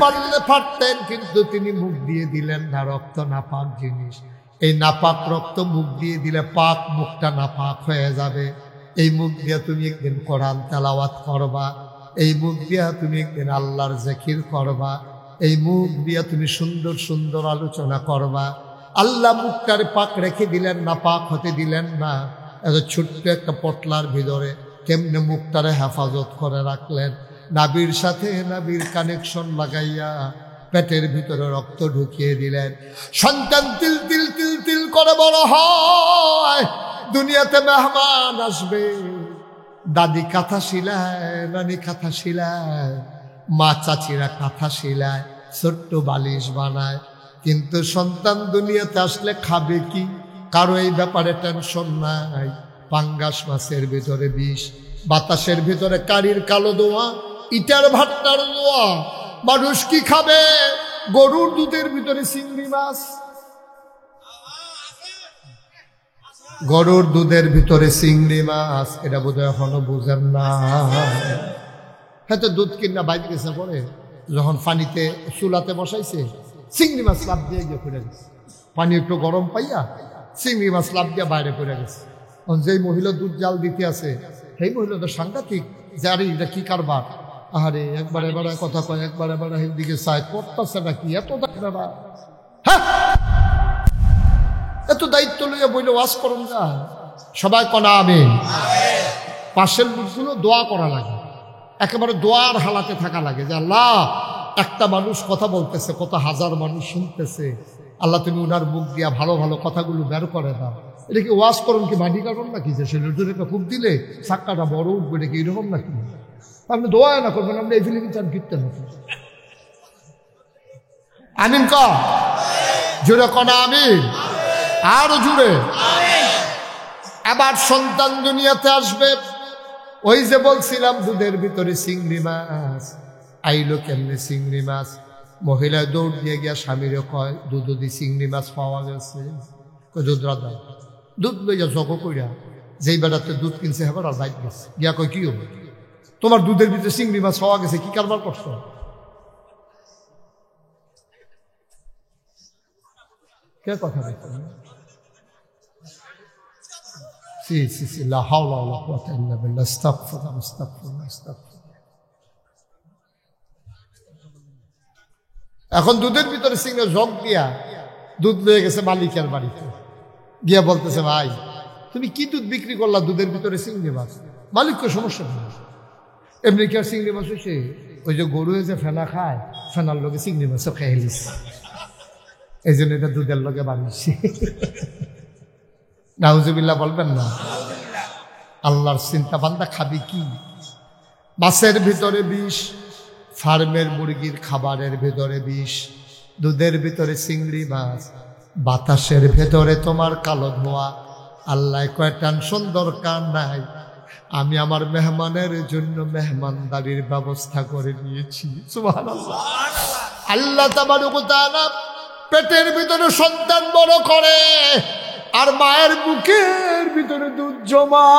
পারতেন, কিন্তু তিনি মুখ দিয়ে দিলেন না। রক্ত নাপাক জিনিস, এই নাপাক রক্ত মুখ দিয়ে দিলে পাক মুখটা নাপাক হয়ে যাবে। এই মুখ দিয়ে তুমি একদিন কোরআন তেলাওয়াত করবা, এই মুখ দিয়ে তুমি একদিন আল্লাহর জিকির করবা, এই মুখ দিয়ে তুমি সুন্দর সুন্দর আলোচনা করবা। আল্লাহ মুখটার পাক রেখে দিলেন না, পাক হতে দিলেন না। এত ছোট্ট একটা পটলার ভিতরে কেমনে মুখটারে হেফাজত করে রাখলেন। নাভির সাথে নাভির কানেকশন লাগাইয়া পেটের ভিতরে রক্ত ঢুকিয়ে দিলেন। সন্তান তিল তিল তিল তিল করে বড় হয়। দুনিয়াতে মেহমান আসবে, দাদি কাঁথা শিলায়, নানি কাঁথা শিলায়, মা চাচিরা কাঁথা শিলায়, ছোট্ট বালিশ বানায়। কিন্তু সন্তান দুনিয়াতে আসলে খাবে কি, কারো এই ব্যাপারে টেনশন নাই। পাঙ্গাস মাছের ভিতরে বিষ, বাতাসের ভিতরে কারির কালো দোয়া, ইটার ভাট্টার দোয়া। মানুষ কি খাবে? গরুর দুধের ভিতরে চিংড়ি মাছ, গরুর দুধের ভিতরে চিংড়ি মাছ। এটা বোধহয় এখনো বুঝেন না। হ্যাঁ, তো দুধ কিনা বাইরে গেছে পরে, যখন পানিতে চুলাতে বসাইছে, চিংড়ি মাছ লাভ দিয়ে গিয়ে পড়ে গেছে। পানি একটু গরম পাইয়া চিংড়ি মাছ লাভ দিয়ে বাইরে পড়ে গেছে। যেই মহিলা দুধ জাল দিতে আছে, সেই মহিলা তো সাংঘাতিক, যে আরে এটা কি কারবার। আরে একবার এবার কথা কয়, একবার এবার দিকে চায়, করতেছে নাকি এত দায়িত্ব? হ্যাঁ, এত দায়িত্ব লইয়া বইলে ওয়াজ করুন যা। সবাই কনা আমিন। পাশের লোকগুলো দোয়া করা লাগে, একেবারে দোয়ার হালাতে থাকা লাগে যে আল্লাহ, একটা মানুষ কথা বলতেছে, কত হাজার মানুষ শুনতেছে, আল্লাহ তুমি উনার মুখ দিয়া ভালো ভালো কথাগুলো বের করে দাও। এটা কি ওয়াজ করুন কি মাটি কাটুন নাকি, যে সে লুটুরেটা খুব দিলে চাক্কাটা বড় উঠবে, এটা কি এরকম নাকি? আপনি দোয়া না করবেন, আপনি এই ফিলিং চান কীর্তন হতো। আমিন ক জোরে কনা আমিন, আরো জুড়ে। আবার সন্তান দুনিয়াতে আসবে। ওই যে বলছিলাম দুধের ভিতরে চিংড়ি মাছ, আইলো কেমনে চিংড়ি মাছ? মহিলা দৌড় দিয়ে গিয়া স্বামীরে কয়, দুধ চিংড়ি মাছ পাওয়া গেছে। দুধ রাধা দুধ লইয়া জগ কইরা, যেই বেড়াতে দুধ কিনছে হেবার আর বাইক গেছে গিয়া কয়, কি হবে তোমার দুধের ভিতরে চিংড়ি মাছ পাওয়া গেছে, কি কারবার করছো? কে কথা বলতো? এখন দুধের ভিতরে চিংড়ি জগ দিয়া দুধ লয়ে গেছে মালিকের বাড়িতে, গিয়া বলতেছে, ভাই তুমি কি দুধ বিক্রি করলা, দুধের ভিতরে চিংড়ি মাছ? মালিককে সমস্যা নেই, এমনি কি আর চিংড়ি মাছ হয়েছে? ওই যে গরু যে ফেনা খায়, ফেনার লগে চিংড়ি মাছও খেয়ে লিস, এই জন্য এটা দুধের লগে বানিয়েছি। নাউজুবিল্লাহ বলবেন না? আল্লাহর চিন্তা বান্দা খাবি কি? মাছের ভিতরে বিষ, ফার্মের মুরগির খাবারের ভেতরে বিষ, দুধের ভিতরে চিংড়ি মাছ, বাতাসের ভেতরে তোমার কালো ধোঁয়া। আল্লাহ কয় টেনশন দরকার নাই, আমি আমার মেহমানের জন্য মেহমানদারির ব্যবস্থা করে দিয়েছি। সুবহানাল্লাহ। আল্লাহ তাবারক ওয়া তাআলা পেটের ভিতরে সন্তান বড় করে, আর মায়ের বুকের ভিতরে দুধ জমা।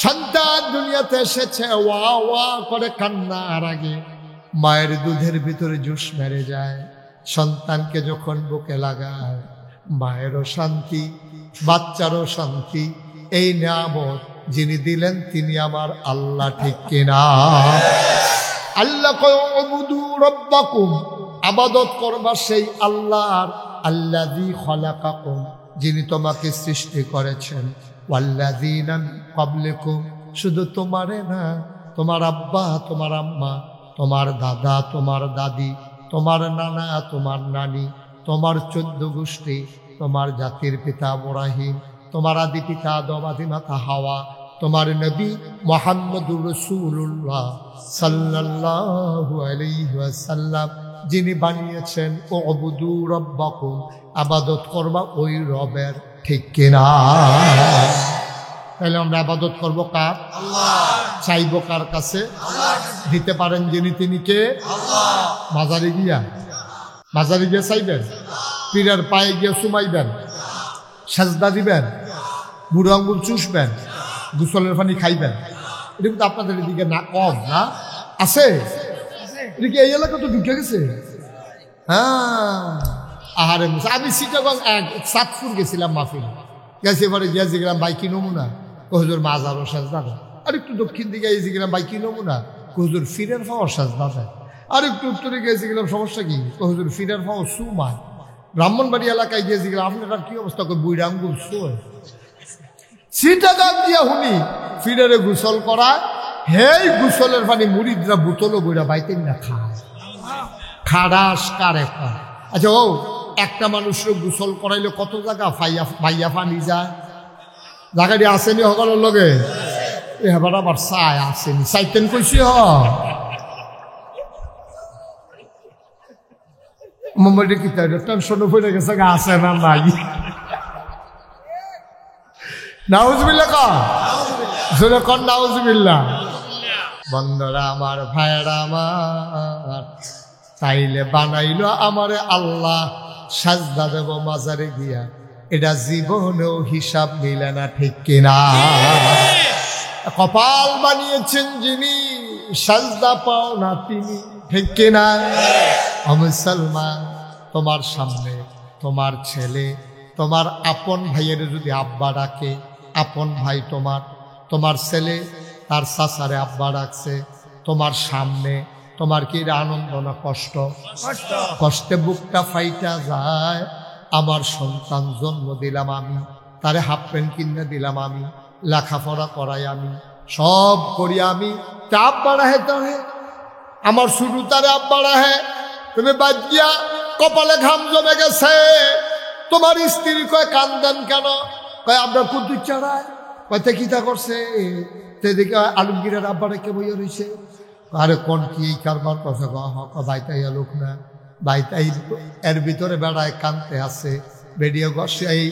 সন্তান দুনিয়াতে এসেছে, ওয়া ওয়া করে কান্নার আগে মায়ের দুধের ভিতরে জুস মেরে যায়। সন্তানকে যখন বুকে লাগায়, মায়েরও শান্তি, বাচ্চারও শান্তি। এই নিয়ামত যিনি দিলেন তিনি আমার আল্লাহ, ঠিক কিনা? আল্লাহ কয়, উবুদু রাব্বাকুম, আবাদত করবা সেই আল্লাহর, আল্লাযী খলাকাকুম, যিনি তোমাকে সৃষ্টি করেছেন, ওয়াল্লাযীনা মিন ক্বাবলিকুম, শুধু তোমারে না, তোমার আব্বা, তোমার আম্মা, তোমার দাদা, তোমার দাদি, তোমার নানা, তোমার নানি, তোমার 14 গোষ্ঠী, তোমার জাতির পিতা ইব্রাহিম, তোমার আদি পিতা আদম, আদি মাতা হাওয়া, তোমার নবী মুহাম্মদুর রাসূলুল্লাহ সাল্লাল্লাহু আলাইহি ওয়াসাল্লাম, যিনি বানিয়েছেন উবুদু রাব্বাকুম, ইবাদত করবা ওই রবের, ঠিক কিনা? তাহলে আমরা ইবাদত করব কার? আল্লাহ। চাইব কার কাছে? আল্লাহ। দিতে পারেন যিনি, তিনি কে? আল্লাহ। মাজারে গিয়া চাইবেন? পীরের পায়ে গিয়ে সুমাইবেন? সাজদা দিবেন? বুড়ো আঙ্গুল চুষবেন? গোসলের পানি খাইবেন? এটা কিন্তু আপনাদের এদিকে না কম না আছে? এটা কি এই এলাকা তো ঢুকে গেছে? হ্যাঁ, আহারে মুসা। আমি চিটাগং সাতপুর গেছিলাম মাহফিল, গেছি এবারে গিয়ে জিগলাম ভাই কি নমুনা, হুজুর মাজার ও সাজদা দেয়। আর একটু দক্ষিণ দিকে গেছিলাম ভাই কি নমুনা, হুজুর ফিরের পাওয়ার সাজদা দেয়। আর একটু উত্তরে গিয়েছিলাম সমস্যা কি, হুজুর ফিরের পাওয়ার সুমায়। ব্রাহ্মণবাড়ি এলাকায় গিয়েছিলাম, আপনার কি অবস্থা, বুড়া আঙ্গুল শোয়। চিটাগাং দিয়া হুনি ফিরেরে গোসল করা, হেই গোসলের পানি মুড়িদরা বোতলও বইরা বাইতেন না খায়, খাড়াস কারে খায়। আচ্ছা, ও একটা মানুষের গোসল করাইলে কত জায়গা ফাইয়া পানি যায়? জায়গাটি আসেনি সকলের লগে? এবার আবার চাই আসেনি, চাইতেন কইছি মোবাইলটা কি তাই টেনশনে পড়ে গেছে, আছে না নাই? নাউজুবিল্লাহ কন, নাউজুবিল্লাহ। বন্ধুরা আমার, ভাইরা আমার, তাইলে বানাইলো আমারে আল্লাহ, সাজদা দেব মাজারে গিয়া, এটা জীবনেও হিসাব মিলে না, ঠিক কিনা? কপাল বানিয়েছেন যিনি, সাজদা পাও না তিনি, ঠিক কিনা? মুসলমান, তোমার সামনে তোমার ছেলে, তোমার আপন ভাইয়ের যদি আব্বা ডাকে, আপন ভাই তোমার ছেলে তার চাচারে আব্বা ডাকছে, তোমার সামনে, তোমার কি আনন্দ না কষ্ট? কষ্টে বুকটা ফাইটা যায়। আমার সন্তান জন্ম দিলাম আমি, তারে হাফ প্যান্ট কিনে দিলাম আমি, লেখাপড়া করাই আমি, সব করি আমি, চাপ বাড়াহে তবে আমার শুরু তারে আব্বা রাহে, তুমি বাদ গিয়া কপালে ঘাম জমে গেছে। তোমার স্ত্রী কয় কান্দেন কেন? কয় আপনার কুদ্দুর চাড়ায়। কয়তে কিতা করছে? দেখে আলমগীরের আব্বারে কে বইয়া রয়েছে। আরে কোন কি কারবার কথা বাইতাই লোক না, বাইতাই এর ভিতরে বেড়ায় কানতে আছে, বেরিয়ে গসে এই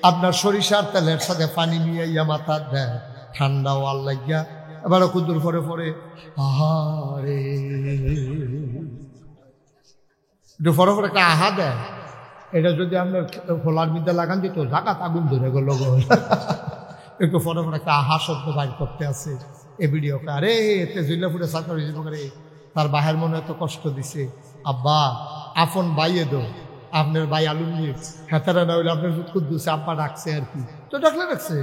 আপনার সরিষার তেলের সাথে পানি নিয়ে ইয়া মাথা দেয়, ঠান্ডা ওয়াল লাগিয়া এবার কুদ্দুর পরে পরে আহারে একটু পরে পরে একটা আহা দেয়। এটা যদি আপনার খোলার বিদ্যা লাগান দিত, জাকাত আগুন ধরে গেল। একটু পরে পরে একটা আহা শব্দ বাইর করতে আছে এ ভিডিওকে। আরে এতে জুল্লাপুরে সার্কার করে তার বাহের মনে এত কষ্ট দিছে। আব্বা আপন বাইয়ে দো, আপনার ভাই আলমগীর হেতারা না হইলে আপনার কুদ্দুসে আব্বা ডাকছে আর কি, তো ডাকলে ডাকছে,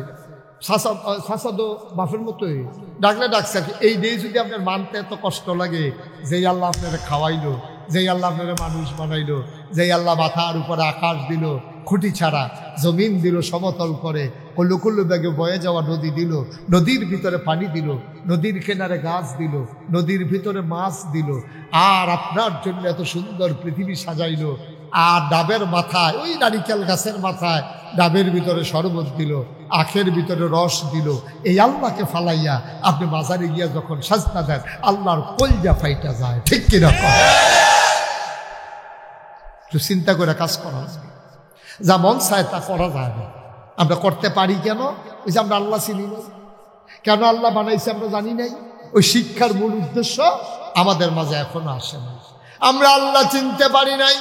শাসা তো বাপের মতোই ডাকলে ডাকছে আর কি। এই দিয়ে যদি আপনার মানতে এত কষ্ট লাগে, যেই আল্লাহ আপনারা খাওয়াইলো, যেই আল্লাহ আপনারা মানুষ বানাইলো, যেই আল্লাহ মাথার উপরে আকাশ দিল খুঁটি ছাড়া, জমিন দিল সমতল করে, কল্লু কল্লু ব্যাগে বয়ে যাওয়া নদী দিল, নদীর ভিতরে পানি দিল, নদীর কিনারে গাছ দিল, নদীর ভিতরে মাছ দিল, আর আপনার জন্য এত সুন্দর পৃথিবী সাজাইলো, আর ডাবের মাথায়, ওই নারিকেল গাছের মাথায় ডাবের ভিতরে শরবত দিল, আখের ভিতরে রস দিল। এই আল্লাহকে ফালাইয়া আপনি বাজারে গিয়া যখন সাজদা দেন, আল্লাহর কলজা ফাইটা যায়, ঠিক কিনা? একটু চিন্তা করে কাজ করা যায়, যা মন চায় তা করা যায় না। আমরা করতে পারি কেন? ওই যে আমরা আল্লাহ চিনি না, কেন আল্লাহ বানাইছে আমরা জানি নাই। ওই শিক্ষার মূল উদ্দেশ্য আমাদের মাঝে এখনো আসে না। আমরা আল্লাহ চিনতে পারি নাই,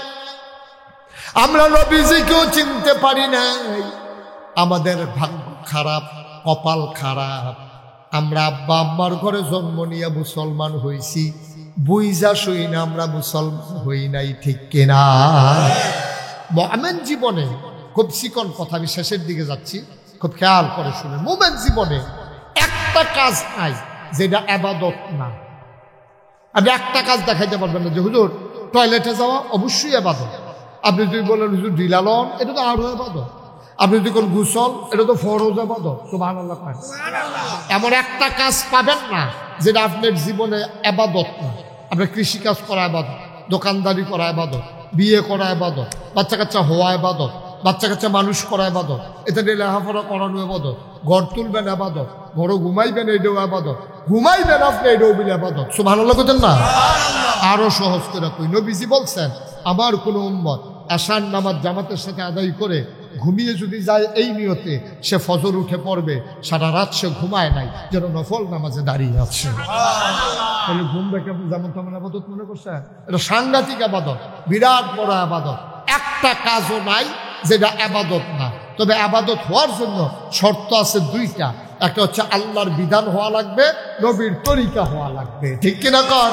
আমরা নবীজিকেও চিনতে পারি নাই। আমাদের ভাগ্য খারাপ, কপাল খারাপ। আমরা আব্বা আম্মার ঘরে জন্ম নিয়ে মুসলমান হইছি, বুইজা শুই না আমরা মুসলমান হই নাই, ঠিক কিনা? মুমিন জীবনে খুব চিকন কথা, আমি শেষের দিকে যাচ্ছি, খুব খেয়াল করে শুনে। মুমিন জীবনে একটা কাজ নাই যেটা ইবাদত না। আপনি একটা কাজ দেখাইতে পারবেন না যে হুজুর টয়লেটে যাওয়া অবশ্যই ইবাদত। আপনি যদি বলেন হুজুর ঢিলালন, এটা তো আরো ইবাদত। আপনি যদি কোন গোসল, এটা তো ফরজ ইবাদত, সুবহানাল্লাহ। এমন একটা কাজ পাবেন না যেটা আপনার জীবনে ইবাদত না। আপনার কৃষিকাজ করা ইবাদত, দোকানদারি করা ইবাদত, বিয়ে করা ইবাদত, বাচ্চা কাচ্চা হওয়া ইবাদত, বাচ্চা কাচ্চা মানুষ করা ইবাদত, এটা দিয়ে লেখাপড়া করানো ইবাদত, ঘর তুলবেন ইবাদত, ঘরও ঘুমাইবেন এটাও ইবাদত, ঘুমাইবেন আপনি এটাও বিল ইবাদত। সুবহানাল্লাহ কইতেন না? আরো সহজ করে কই, নবীজি বলছেন আমার কোনো উম্মত আশার নামাজ জামাতের সাথে আদায় করে ঘুমিয়ে যদি যায় এই নিয়তে, সে ফজর উঠে পড়বে, সারা রাত সে ঘুমায় নাই, যেন নফল নামাজে দাঁড়িয়ে আছে। তাহলে ঘুম দেখে আপনি যেমন তেমন আবাদত মনে করছেন? এটা সাংঘাতিক আবাদত, বিরাট বড় আবাদত। একটা কাজও নাই যেটা আবাদত না। তবে আবাদত হওয়ার জন্য শর্ত আছে দুইটা। একটা হচ্ছে আল্লাহর বিধান হওয়া লাগবে, নবীর তরিকা হওয়া লাগবে। ঠিক কিনা কর?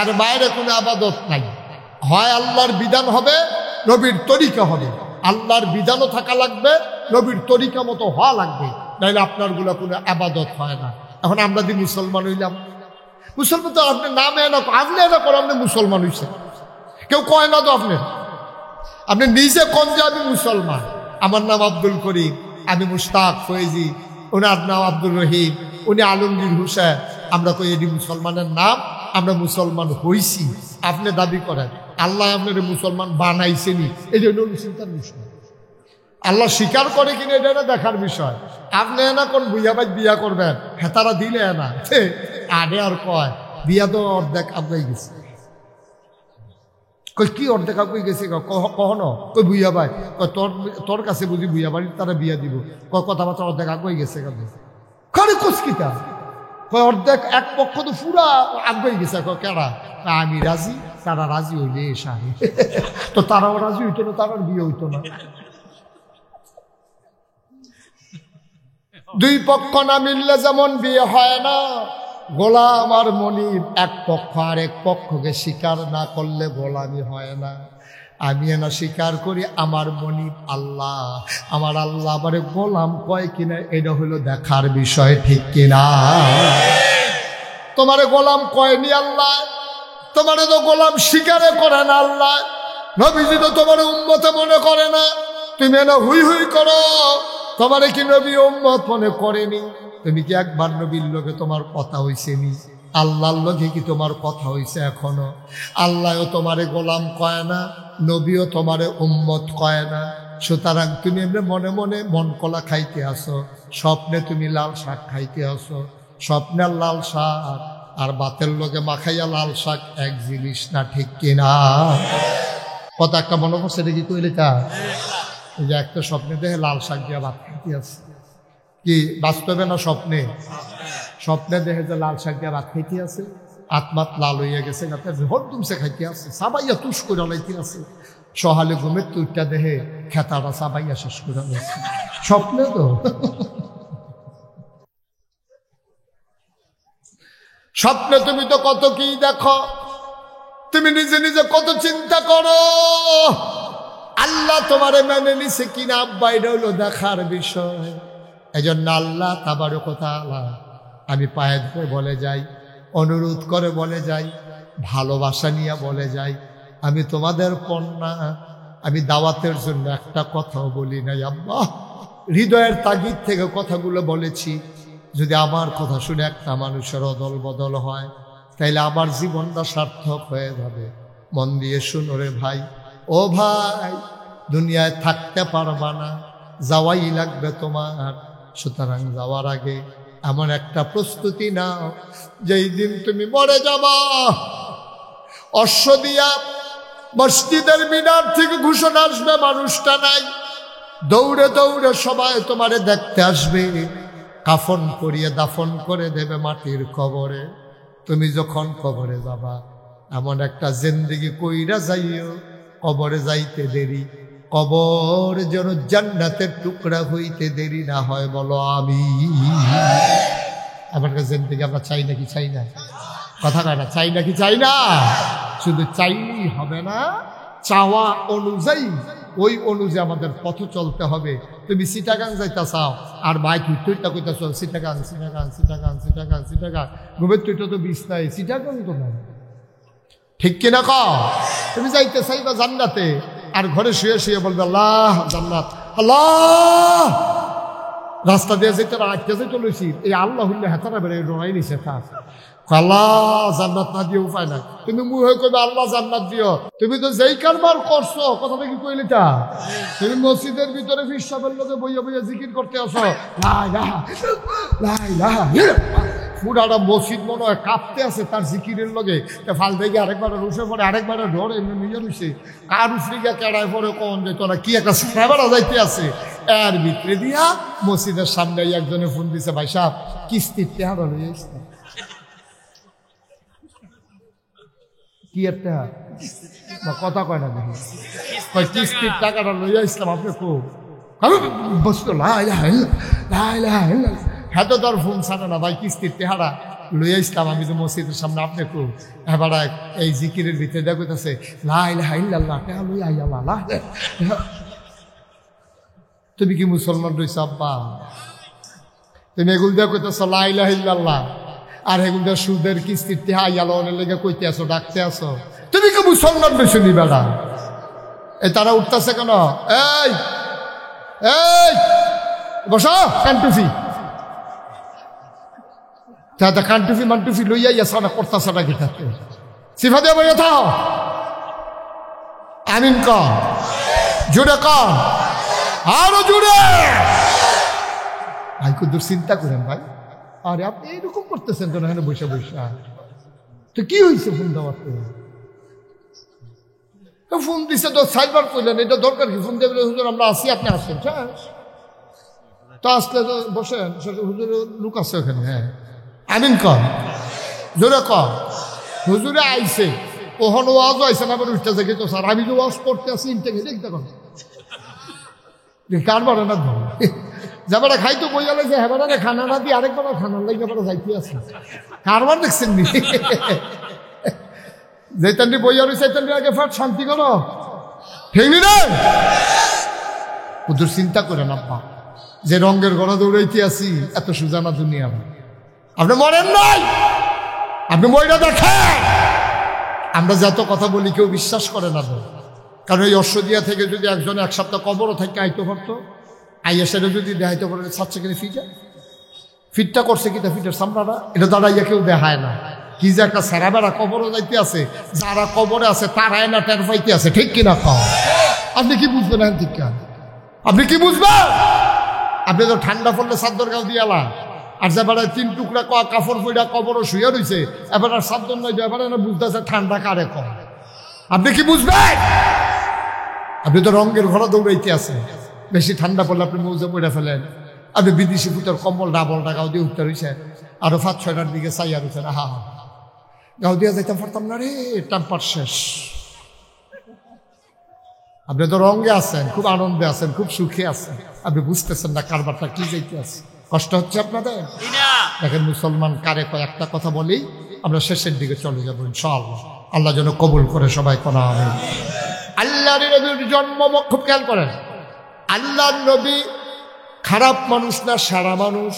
এর বাইরে কোনো আবাদত নাই। হয় আল্লাহর বিধান হবে, নবীর তরিকা হবে। আল্লাহর বিধানও থাকা লাগবে, নবীর তরিকা মতো হওয়া লাগবে, নাহলে আপনার গুলা কোনো আবাদত হয় না। এখন আমরা যদি মুসলমান হইলাম, মুসলমান তো আপনার নামে না, আপনি না করে আপনি মুসলমান হইছে, কেউ কয় না তো আপনি নিজে কোন যে আমি মুসলমান। আমার নাম আব্দুল করিম, আমি মুশতাক ফয়েজি, ওনার নাম আব্দুল রহিম, উনি আলমগীর হোসেন। আমরা কই এটি মুসলমানের নাম, আমরা মুসলমান হইছি। আপনি দাবি করেন আল্লাহ আপনার মুসলমান বানাইছেনি, এই জন্য চিন্তার বিষয়। আল্লাহ স্বীকার করে কিনা এটা না দেখার বিষয়। আপনি না কোন বুইয়া ভাই বিয়া করবেন, হেতারা দিলে না আরে আর কয় বিয়া তো অর্ধেক আগাই গেছে। কই কি অর্ধেক আগাই গেছে? কখনো কই বুইয়া ভাই তোর কাছে বুঝি বুইয়া বাড়ি তারা বিয়া দিব, কথাবার্তা অর্ধেক আগাই গেছে। কারে কুচকিতা কয় অর্ধেক, এক পক্ষ তো পুরা আগাই গেছে। কেডা? আমি রাজি, তারা রাজি হইলে সারি তো তারাও রাজি হইতো না, তারার বিয়ে হইতো না। দুই পক্ষ না মিললে যেমন বিয়ে হয় না, গোলাম আর মনিব এক পক্ষ আর এক পক্ষকে স্বীকার না করলে গোলামি হয় না। আমি না স্বীকার করি আমার মনিব আল্লাহ, আমার আল্লাহ আমারে গোলাম কয় কিনা এটা হলো দেখার বিষয়। ঠিক কিনা? তোমারে গোলাম কয়নি আল্লাহ, তোমারে তো গোলাম স্বীকারে করে না আল্লাহ। নবীজি তো তোমার উম্মতে মনে করে না, তুমি না হুই হুই করো। তোমারে কি নবী উম্মত মনে করেনি? তুমি কি একবার নবীর লোকে তোমার কথা হইছে নি? আল্লাহর লোকে কি তোমার কথা হইছে এখনো? আল্লাহও তোমারে গোলাম কয় না, নবীও তোমারে উম্মত কয় না। সুতরাং তুমি এমনি মনে মনে মন কলা খাইতে আসো, স্বপ্নে তুমি লাল শাক খাইতে আসো। স্বপ্নের লাল শাক আর বাতের লোকে মাখাইয়া লাল শাক এক জিনিস না। ঠিক কিনা? কথা একটা মনে করছে দেখি কইলে তা এই যে একটা স্বপ্নে দেখে লাল শাক দিয়ে ভাত খাইতে আছে, কি বাস্তবে না স্বপ্নে? স্বপ্নে দেখে যে লাল শাক দিয়ে ভাত খাইতে আছে, আত্মাত লাল হইয়া গেছে, হরদুমসে খাইতে আছে, সাবাইয়া তুষ করে লাইতে আছে। সহালে ঘুমের তুইটা দেখে খেতাটা সাবাইয়া শেষ করে লাইছে। স্বপ্নে তো স্বপ্নে তুমি তো কত কি দেখো, তুমি নিজে নিজে কত চিন্তা করো। আল্লাহ তোমারে মেনে নিছে কিনা আব্বা এটা হলো দেখার বিষয়। এই জন্য আল্লাহ তাবারক ওয়া তাআলা আমি পায়ে ধরে বলে যাই, অনুরোধ করে বলে যাই, ভালোবাসা নিয়ে বলে যাই, আমি তোমাদের কন্যা, আমি দাওয়াতের জন্য একটা কথাও বলি নাই আব্বা। হৃদয়ের তাগিদ থেকে কথাগুলো বলেছি। যদি আমার কথা শুনে একটা মানুষের অদল বদল হয়, তাইলে আমার জীবনটা সার্থক হয়ে যাবে। মন দিয়ে শুনো রে ভাই, ও ভাই, দুনিয়ায় থাকতে পারবা না, যাওয়াই লাগবে তোমার। সুতরাং যাওয়ার আগে এমন একটা প্রস্তুতি নাও, যেই দিন তুমি মরে যাবা, অশ্ব দিয়া মসজিদের মিনার থেকে ঘোষণা আসবে মানুষটা নাই, দৌড়ে দৌড়ে সবাই তোমারে দেখতে আসবে, কাফন করিয়ে দাফন করে দেবে মাটির কবরে। তুমি যখন কবরে যাবা, এমন একটা জিন্দেগি কইরা যাইও, কবরে যাইতে দেরি, কবর যেন জান্নাতের টুকরা হইতে দেরি না হয়। বলো আমি। আমার কাছে জিন্দেগি আমরা চাই নাকি চাই না? কথা কয় না, চাই নাকি চাই না? শুধু চাইলেই হবে না, চাওয়া অনুযায়ী ওই অনুযায়ী আমাদের পথ চলতে হবে। তুমি চিটাগাং যাইতা চাও আর বাইক তুইটা কইতাছ চিটাগাং চিটাগাং চিটাগাং চিটাগাং চিটাগাং, ঘুমের তুইটা তো বিষ নাই, চিটাগাং তো নাই। ঠিক কিনা ক? তুমি যাইতে চাইবা জান্নাতে, আর ঘরে শুয়ে শুয়ে বলবে আল্লাহ জান্নাত, আল্লাহ রাস্তা দিয়ে যেতে আটকে যেতে লইছি এই আল্লাহ হইলে হেতারা বেড়ে ডরাই নিছে থাক আল্লাহ জান্নাত না দিয়ে উপায় নাই তুমি মুহে কইবে আল্লাহ জান্নাত দিও তুমি তো যেই কারবার করছো কথাটা কি কইলি তা তুমি মসজিদের ভিতরে ফিরসাবের লগে বইয়া বইয়া জিকির করতে আসো লা ইলাহা লা ইলাহা পুরাটা মসজিদ মনে হয় কাঁপতে আছে তার জিকিরের লগে ফাল থেকে আরেকবার রুষে পড়ে আরেকবার ডর এমনি নিজে রুষে কার উফরিকা কেড়ায় পরে কোন যে তোরা কি একটা সারাবেলা যাইতে আছে এর ভিতরে দিয়া মসজিদের সামনে একজনে ফোন দিছে ভাই সাহেব কিস্তির টেহারা লইয়া আসছে কি একটা কথা কয় না দেখি কিস্তির টাকাটা লইয়া আসলাম আপনি খুব বসতো হ্যাঁ তো তোর ফোন ছাড়ে না ভাই কিস্তির টেহারা লইয়া আসলাম আমি তো মসজিদের সামনে আপনি খুব এবার এই জিকিরের ভিতরে দেখতেছে তুমি কি মুসলমান রয়েছ আব্বা তুমি এগুলো দিয়ে কইতেছ লা ইলাহা ইল্লাল্লাহ আর এগুলো দিয়ে সুদের কিস্তির টেহা ইয়ালের লেগে কইতে আসো ডাকতে আসো তুমি কি মুসলমান রয়েছ নি বেড়া এই তারা উঠতেছে কেন এই এই বসো কান্টুফি তা কান্টুফি মান্টুফি লইয়া ইয়া সারা করতেছে না গিটা সিফা দিয়ে বইয়া থাও আমিন কর জুড়ে কর আরো জুড়ে ভাই কুদুর চিন্তা করেন ভাই আরে আপনি এইরকম করতেছেন কেন এখানে বসে বসে তো কি হয়েছে ফোন দেওয়ার তো ফোন দিছে তো সাইবার করলেন এটা দরকার কি ফোন দেবেন হুজুর আমরা আসি আপনি আসেন তো আসলে তো বসেন হুজুর লোক আছে ওখানে হ্যাঁ আমিন কর জোরে কর হুজুরে আইসে ওহন ওয়াজও আইসে না আবার উঠতে থেকে তো স্যার আমি যে ওয়াজ করতে আসি ইনটেকে দেখতে কর কারবার না ধর যাবারা খাইতো বইয়া লাগছে হেবারে খানা না দিয়ে আরেকবার খানার লাগে আবার যাইতে আসে কারবার দেখছেন নি যেতানি বইয়া রয়েছে সেতানি আগে ফাট শান্তি করো ফেমি রে ওদের চিন্তা করে না আব্বা যে রঙের গড়া দৌড়াইতে আসি এত সুজানা দুনিয়া আপনি মরেন নাই আপনি মইরা দেখেন আমরা যত কথা বলি কেউ বিশ্বাস করে না কারণ এই অশ্বদিয়া থেকে যদি একজন এক সপ্তাহ কবরও থেকে আইতে পারতো আইয়া সেটা যদি দেখাইতে পারে সাচ্ছে কিনে ফিটা ফিটটা করছে কিনা ফিটের সামনাটা এটা দাঁড়াইয়া কেউ দেখায় না কি যে একটা সারা বেড়া কবরও যাইতে আছে যারা কবরে আছে তারাই না টের পাইতে আছে ঠিক কিনা খাও আপনি কি বুঝবেন এখন ঠিক আপনি কি বুঝবেন আপনি তো ঠান্ডা পড়লে চাদর গাও দিয়ালা আর যে বেড়ায় 3 টুকরা কাপড় পইরা কবরও শুয়ে রয়েছে এবার আর চাদর নয় এবার না বুঝতেছে ঠান্ডা কারে কম আপনি কি বুঝবেন আপনি তো রঙের ঘরে দৌড়াইতে আছে বেশি ঠান্ডা পড়লে আপনি মৌজা পড়ে ফেলেন আপনি বিদেশি ফুটার কম্বল ডাবলটা গাও দিয়ে উঠতে রয়েছেন আরো 5-6টার দিকে চাইয়া রয়েছেন হা গাও দিয়া যাইতাম পারতাম না রে টেম্পার শেষ আপনি তো রঙে আছেন খুব আনন্দে আছেন খুব সুখে আছেন আপনি বুঝতেছেন না কারবারটা কি যাইতে আছে কষ্ট হচ্ছে আপনাদের দেখেন মুসলমান কারে কয়েকটা কথা বলেই আমরা শেষের দিকে চলে যাবো ইনশাআল্লাহ আল্লাহ যেন কবুল করে সবাই করা হবে আল্লাহর নবীর জন্ম খুব খেয়াল করেন আল্লাহর নবী খারাপ মানুষ না সেরা মানুষ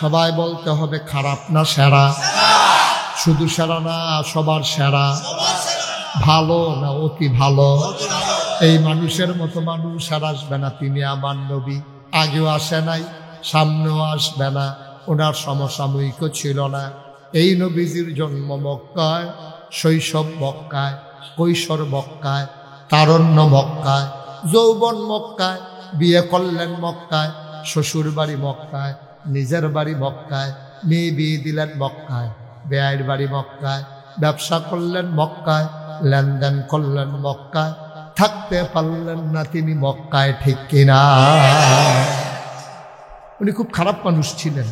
সবাই বলতে হবে খারাপ না সেরা শুধু সেরা না সবার সেরা ভালো না অতি ভালো এই মানুষের মতো মানুষ আর আসবে না তিনি আমার নবী আগেও আসে নাই সামনেও আসবে না ওনার সমসাময়িকও ছিল না এই নবীজির জন্ম মক্কায় শৈশব মক্কায় কৈশোর মক্কায় তারণ্য মক্কায় যৌবন মক্কায় বিয়ে করলেন মক্কায় শ্বশুর বাড়ি মক্কায় নিজের বাড়ি মক্কায় মেয়ে বিয়ে দিলেন মক্কায় বেয়াইর বাড়ি মক্কায় ব্যবসা করলেন মক্কায় লেনদেন করলেন মক্কায় থাকতে পারলেন না তিনি মক্কায় ঠিক কিনা উনি খুব খারাপ মানুষ ছিলেন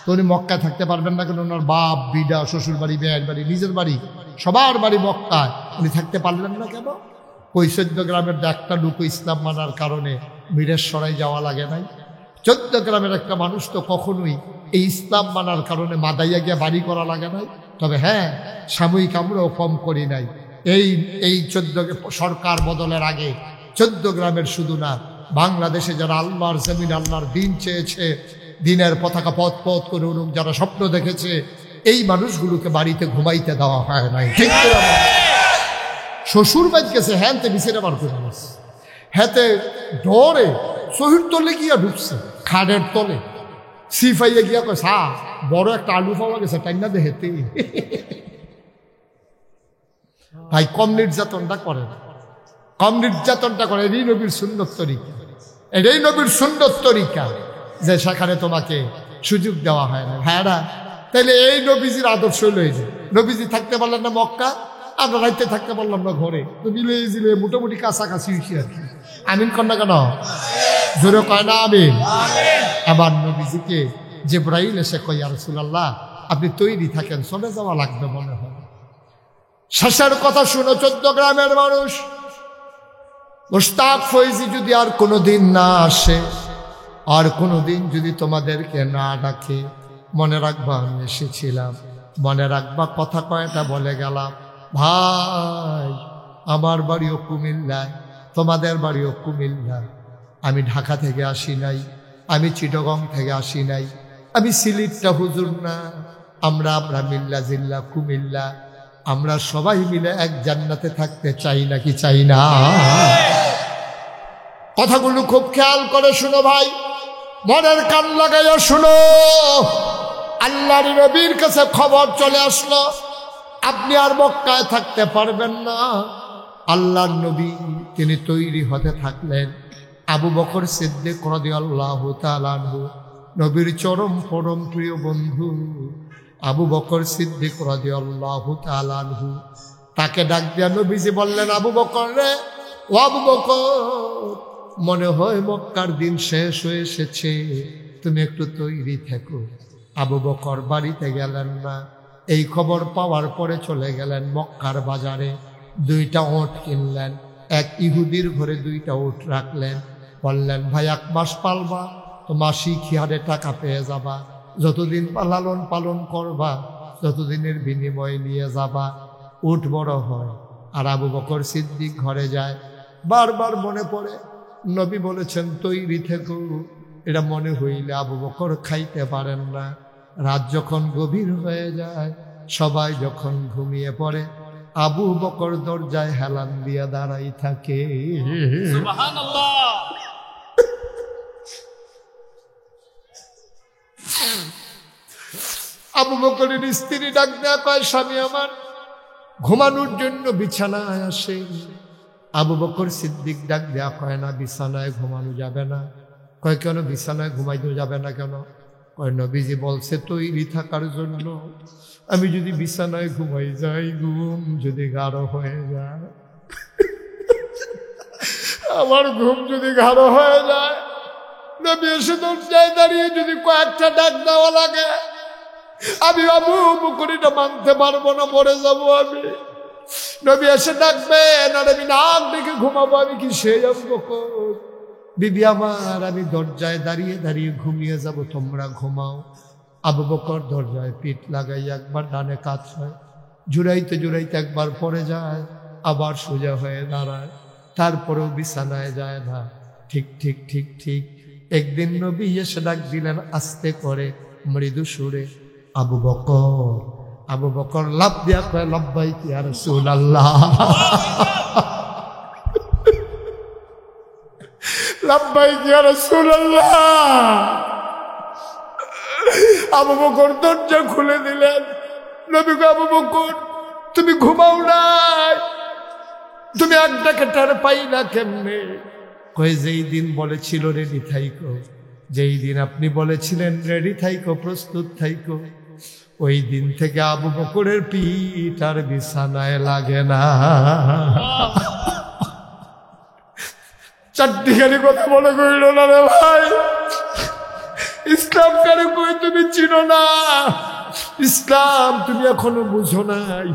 তো উনি মক্কায় থাকতে পারবেন না কেন ওনার বাপ বিডা শ্বশুর বাড়ি বেয়াইর বাড়ি নিজের বাড়ি সবার বাড়ি মক্কায় উনি থাকতে পারলেন না কেন ওই 14 গ্রামের একটা লোক ইসলাম মানার কারণে মিরেশ্বরায় যাওয়া লাগে নাই 14 গ্রামের একটা মানুষ তো কখনোই এই ইসলাম মানার কারণে মাদাইয়া গিয়ে বাড়ি করা লাগে নাই তবে হ্যাঁ সাময়িক আমরাও কম করি নাই এই 14 সরকার বদলের আগে 14 গ্রামের শুধু না বাংলাদেশে যারা আল্লাহর জমিন আল্লাহর দিন চেয়েছে দিনের পতাকা পথ পথ করে উঠুক যারা স্বপ্ন দেখেছে এই মানুষগুলোকে বাড়িতে ঘুমাইতে দেওয়া হয় নাই ঠিক শ্বশুর বাড়ি গেছে হ্যাঁ তে বিছেরা বার করে হেতে ডরে শহীদ তলে গিয়া ঢুকছে, খাড়ের তলে সিফাইয়া গিয়া কয় সা বড় একটা আলু পাওয়া গেছে তাই না হেতে। ভাই কম নির্যাতনটা করে, কম নির্যাতনটা করে। এটাই নবীর সুন্নত তরিকা, এটাই নবীর সুন্নত তরিকা, যে সেখানে তোমাকে সুযোগ দেওয়া হয় না। ভাইয়ারা, তাইলে এই নবীজির আদর্শ লই যে নবীজি থাকতে পারলেন না মক্কা, আমরা রাইতে থাকতে পারলাম না ঘরে, তো মিলে জিলে মোটামুটি কাছাকাছি হয়েছি আর কি। আমিন কন্যা কেন জোরে কয় না আমিন? আবার নবীজিকে জিবরাইল এসে কয় ইয়া রাসূলুল্লাহ আপনি তৈরি থাকেন, চলে যাওয়া লাগবে মনে হয়। শেষের কথা শুনো 14 গ্রামের মানুষ, মুশতাক ফৈজি যদি আর কোনোদিন না আসে, আর কোনোদিন যদি তোমাদেরকে না ডাকে, মনে রাখবা আমি এসেছিলাম, মনে রাখবা কথা কয়টা বলে গেলাম। ভাই আমার বাড়িও কুমিল্লায়, তোমাদের বাড়িও কুমিল্লায়। আমি ঢাকা থেকে আসি নাই, আমি চিটাগং থেকে আসি নাই, আমি সিলেটটা হুজুর না, আমরা মিল্লা জিল্লা কুমিল্লা, আমরা সবাই মিলে এক জান্নাতে থাকতে চাই নাকি চাই না? কথাগুলো খুব খেয়াল করে শুনো ভাই, মনের কান লাগাইয়া শুনো। আল্লাহর নবীর কাছে খবর চলে আসলো আপনি আর মক্কায় থাকতে পারবেন না। আল্লাহর নবী তিনি তৈরি হতে থাকলেন। আবু বকর সিদ্দিক রাদিয়াল্লাহু তাআলা আনহু, নবীর চরম পরম প্রিয় বন্ধু আবু বকর সিদ্দিক রাদিয়াল্লাহু তাআলা আনহু, তাকে ডাক দিয়া নবীজি বললেন, আবু বকর রে, ও আবু বকর, মনে হয় মক্কার দিন শেষ হয়ে এসেছে, তুমি একটু তৈরি থেকো। আবু বকর বাড়িতে গেলেন না। এই খবর পাওয়ার পরে চলে গেলেন মক্কার বাজারে, 2টা ওট কিনলেন, এক ইহুদির ঘরে 2টা ওট রাখলেন, বললেন ভাই 1 মাস পালবা তো মাসিক হারে টাকা পেয়ে যাবা, যতদিন লালন পালন করবা ততদিনের বিনিময়ে নিয়ে যাবা, উট বড় হয়। আর আবু বকর সিদ্দিক ঘরে যায়, বারবার মনে পড়ে নবী বলেছেন তৈরি থেকো, এটা মনে হইলে আবু বকর খাইতে পারেন না। রাত যখন গভীর হয়ে যায়, সবাই যখন ঘুমিয়ে পড়ে, আবু বকর দরজায় হেলান দিয়া দাঁড়াই থাকে। সুবহানাল্লাহ। আবু বকরের স্ত্রী ডাক দেয়া কয়, স্বামী আমার ঘুমানোর জন্য বিছানায় আসে। আবু বকর সিদ্দিক ডাক দেয়া কয়, না বিছানায় ঘুমানো যাবে না। কয় কেন বিছানায় ঘুমাইতে যাবে না কেন? কয় নবীজি বলছে তৈরি থাকার জন্য, আমি যদি বিছানায় ঘুমাই যাই, ঘুম যদি গাঢ় হয়ে যায়, আমার ঘুম যদি গাঢ় হয়ে যায়, নবী এসে দরজায় দাঁড়িয়ে যদি কয়েকটা ডাক দেওয়া লাগে, আমি আবু বকর এটা মানতে পারবো না, মরে যাবো আমি। নবী এসে ডাকবেন আর আমি নাক ডেকে ঘুমাবো, আমি কি সেই আবু বকর? বিবি আমার, আমি দরজায় দাঁড়িয়ে দাঁড়িয়ে ঘুমিয়ে যাব, তোমরা ঘুমাও। আবু বকর দরজায় পিঠ লাগাই একবার ডানে কাত হয়, জুড়াইতে জুড়াইতে একবার পড়ে যায়, আবার সোজা হয়ে দাঁড়ায়, তারপরেও বিছানায় যায় না। ঠিক ঠিক ঠিক ঠিক একদিন নবী এসে ডাক দিলেন আস্তে করে, মৃদু সুরে, আবু বকর। আবু বকর লাফ দিয়া কয়, লাব্বাইক ইয়া রাসূলুল্লাহ, লাব্বাইক ইয়া রাসূলুল্লাহ। আবু বকর দরজা খুলে দিলেন। নবী কয়, আবু বকর তুমি ঘুমাও নাই, তুমি এক ডাকে টের পাই না কেমনে? কয় যেই দিন বলেছিল রেডি থাইকো, যেই দিন আপনি বলেছিলেন রেডি থাইকো, প্রস্তুত থাইকো, ওই দিন থেকে আবু বকরের পিঠ আর বিছানায় লাগে না। চারটিখানি কথা বলে কইল না রে ভাই, ইসলাম কারে কই তুমি চিনো না, ইসলাম তুমি এখনো বুঝো নাই।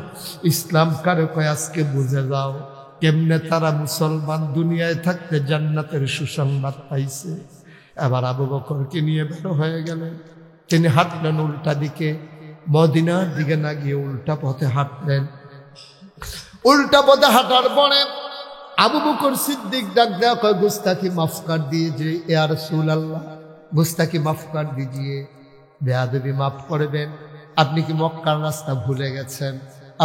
ইসলাম কারে কয় আজকে বুঝে যাও, কেমনে তারা মুসলমান দুনিয়ায় থাকতে জান্নাতের সুসংবাদ পাইছে। এবার আবু বকরকে নিয়ে বের হয়ে গেলেন। তিনি হাঁটলেন উল্টা দিকে, মদিনার দিকে না গিয়ে উল্টা পথে হাঁটলেন। উল্টা পথে হাঁটার পরে আবু বকর সিদ্দিক ডাক দেয়া কয়, গুস্তাকি মাফ কর দিজিয়ে ইয়া রাসূলুল্লাহ, গুস্তাকি মাফ কর দিজিয়ে, বেয়াদবি মাফ করবেন। আপনি কি মক্কার রাস্তা ভুলে গেছেন?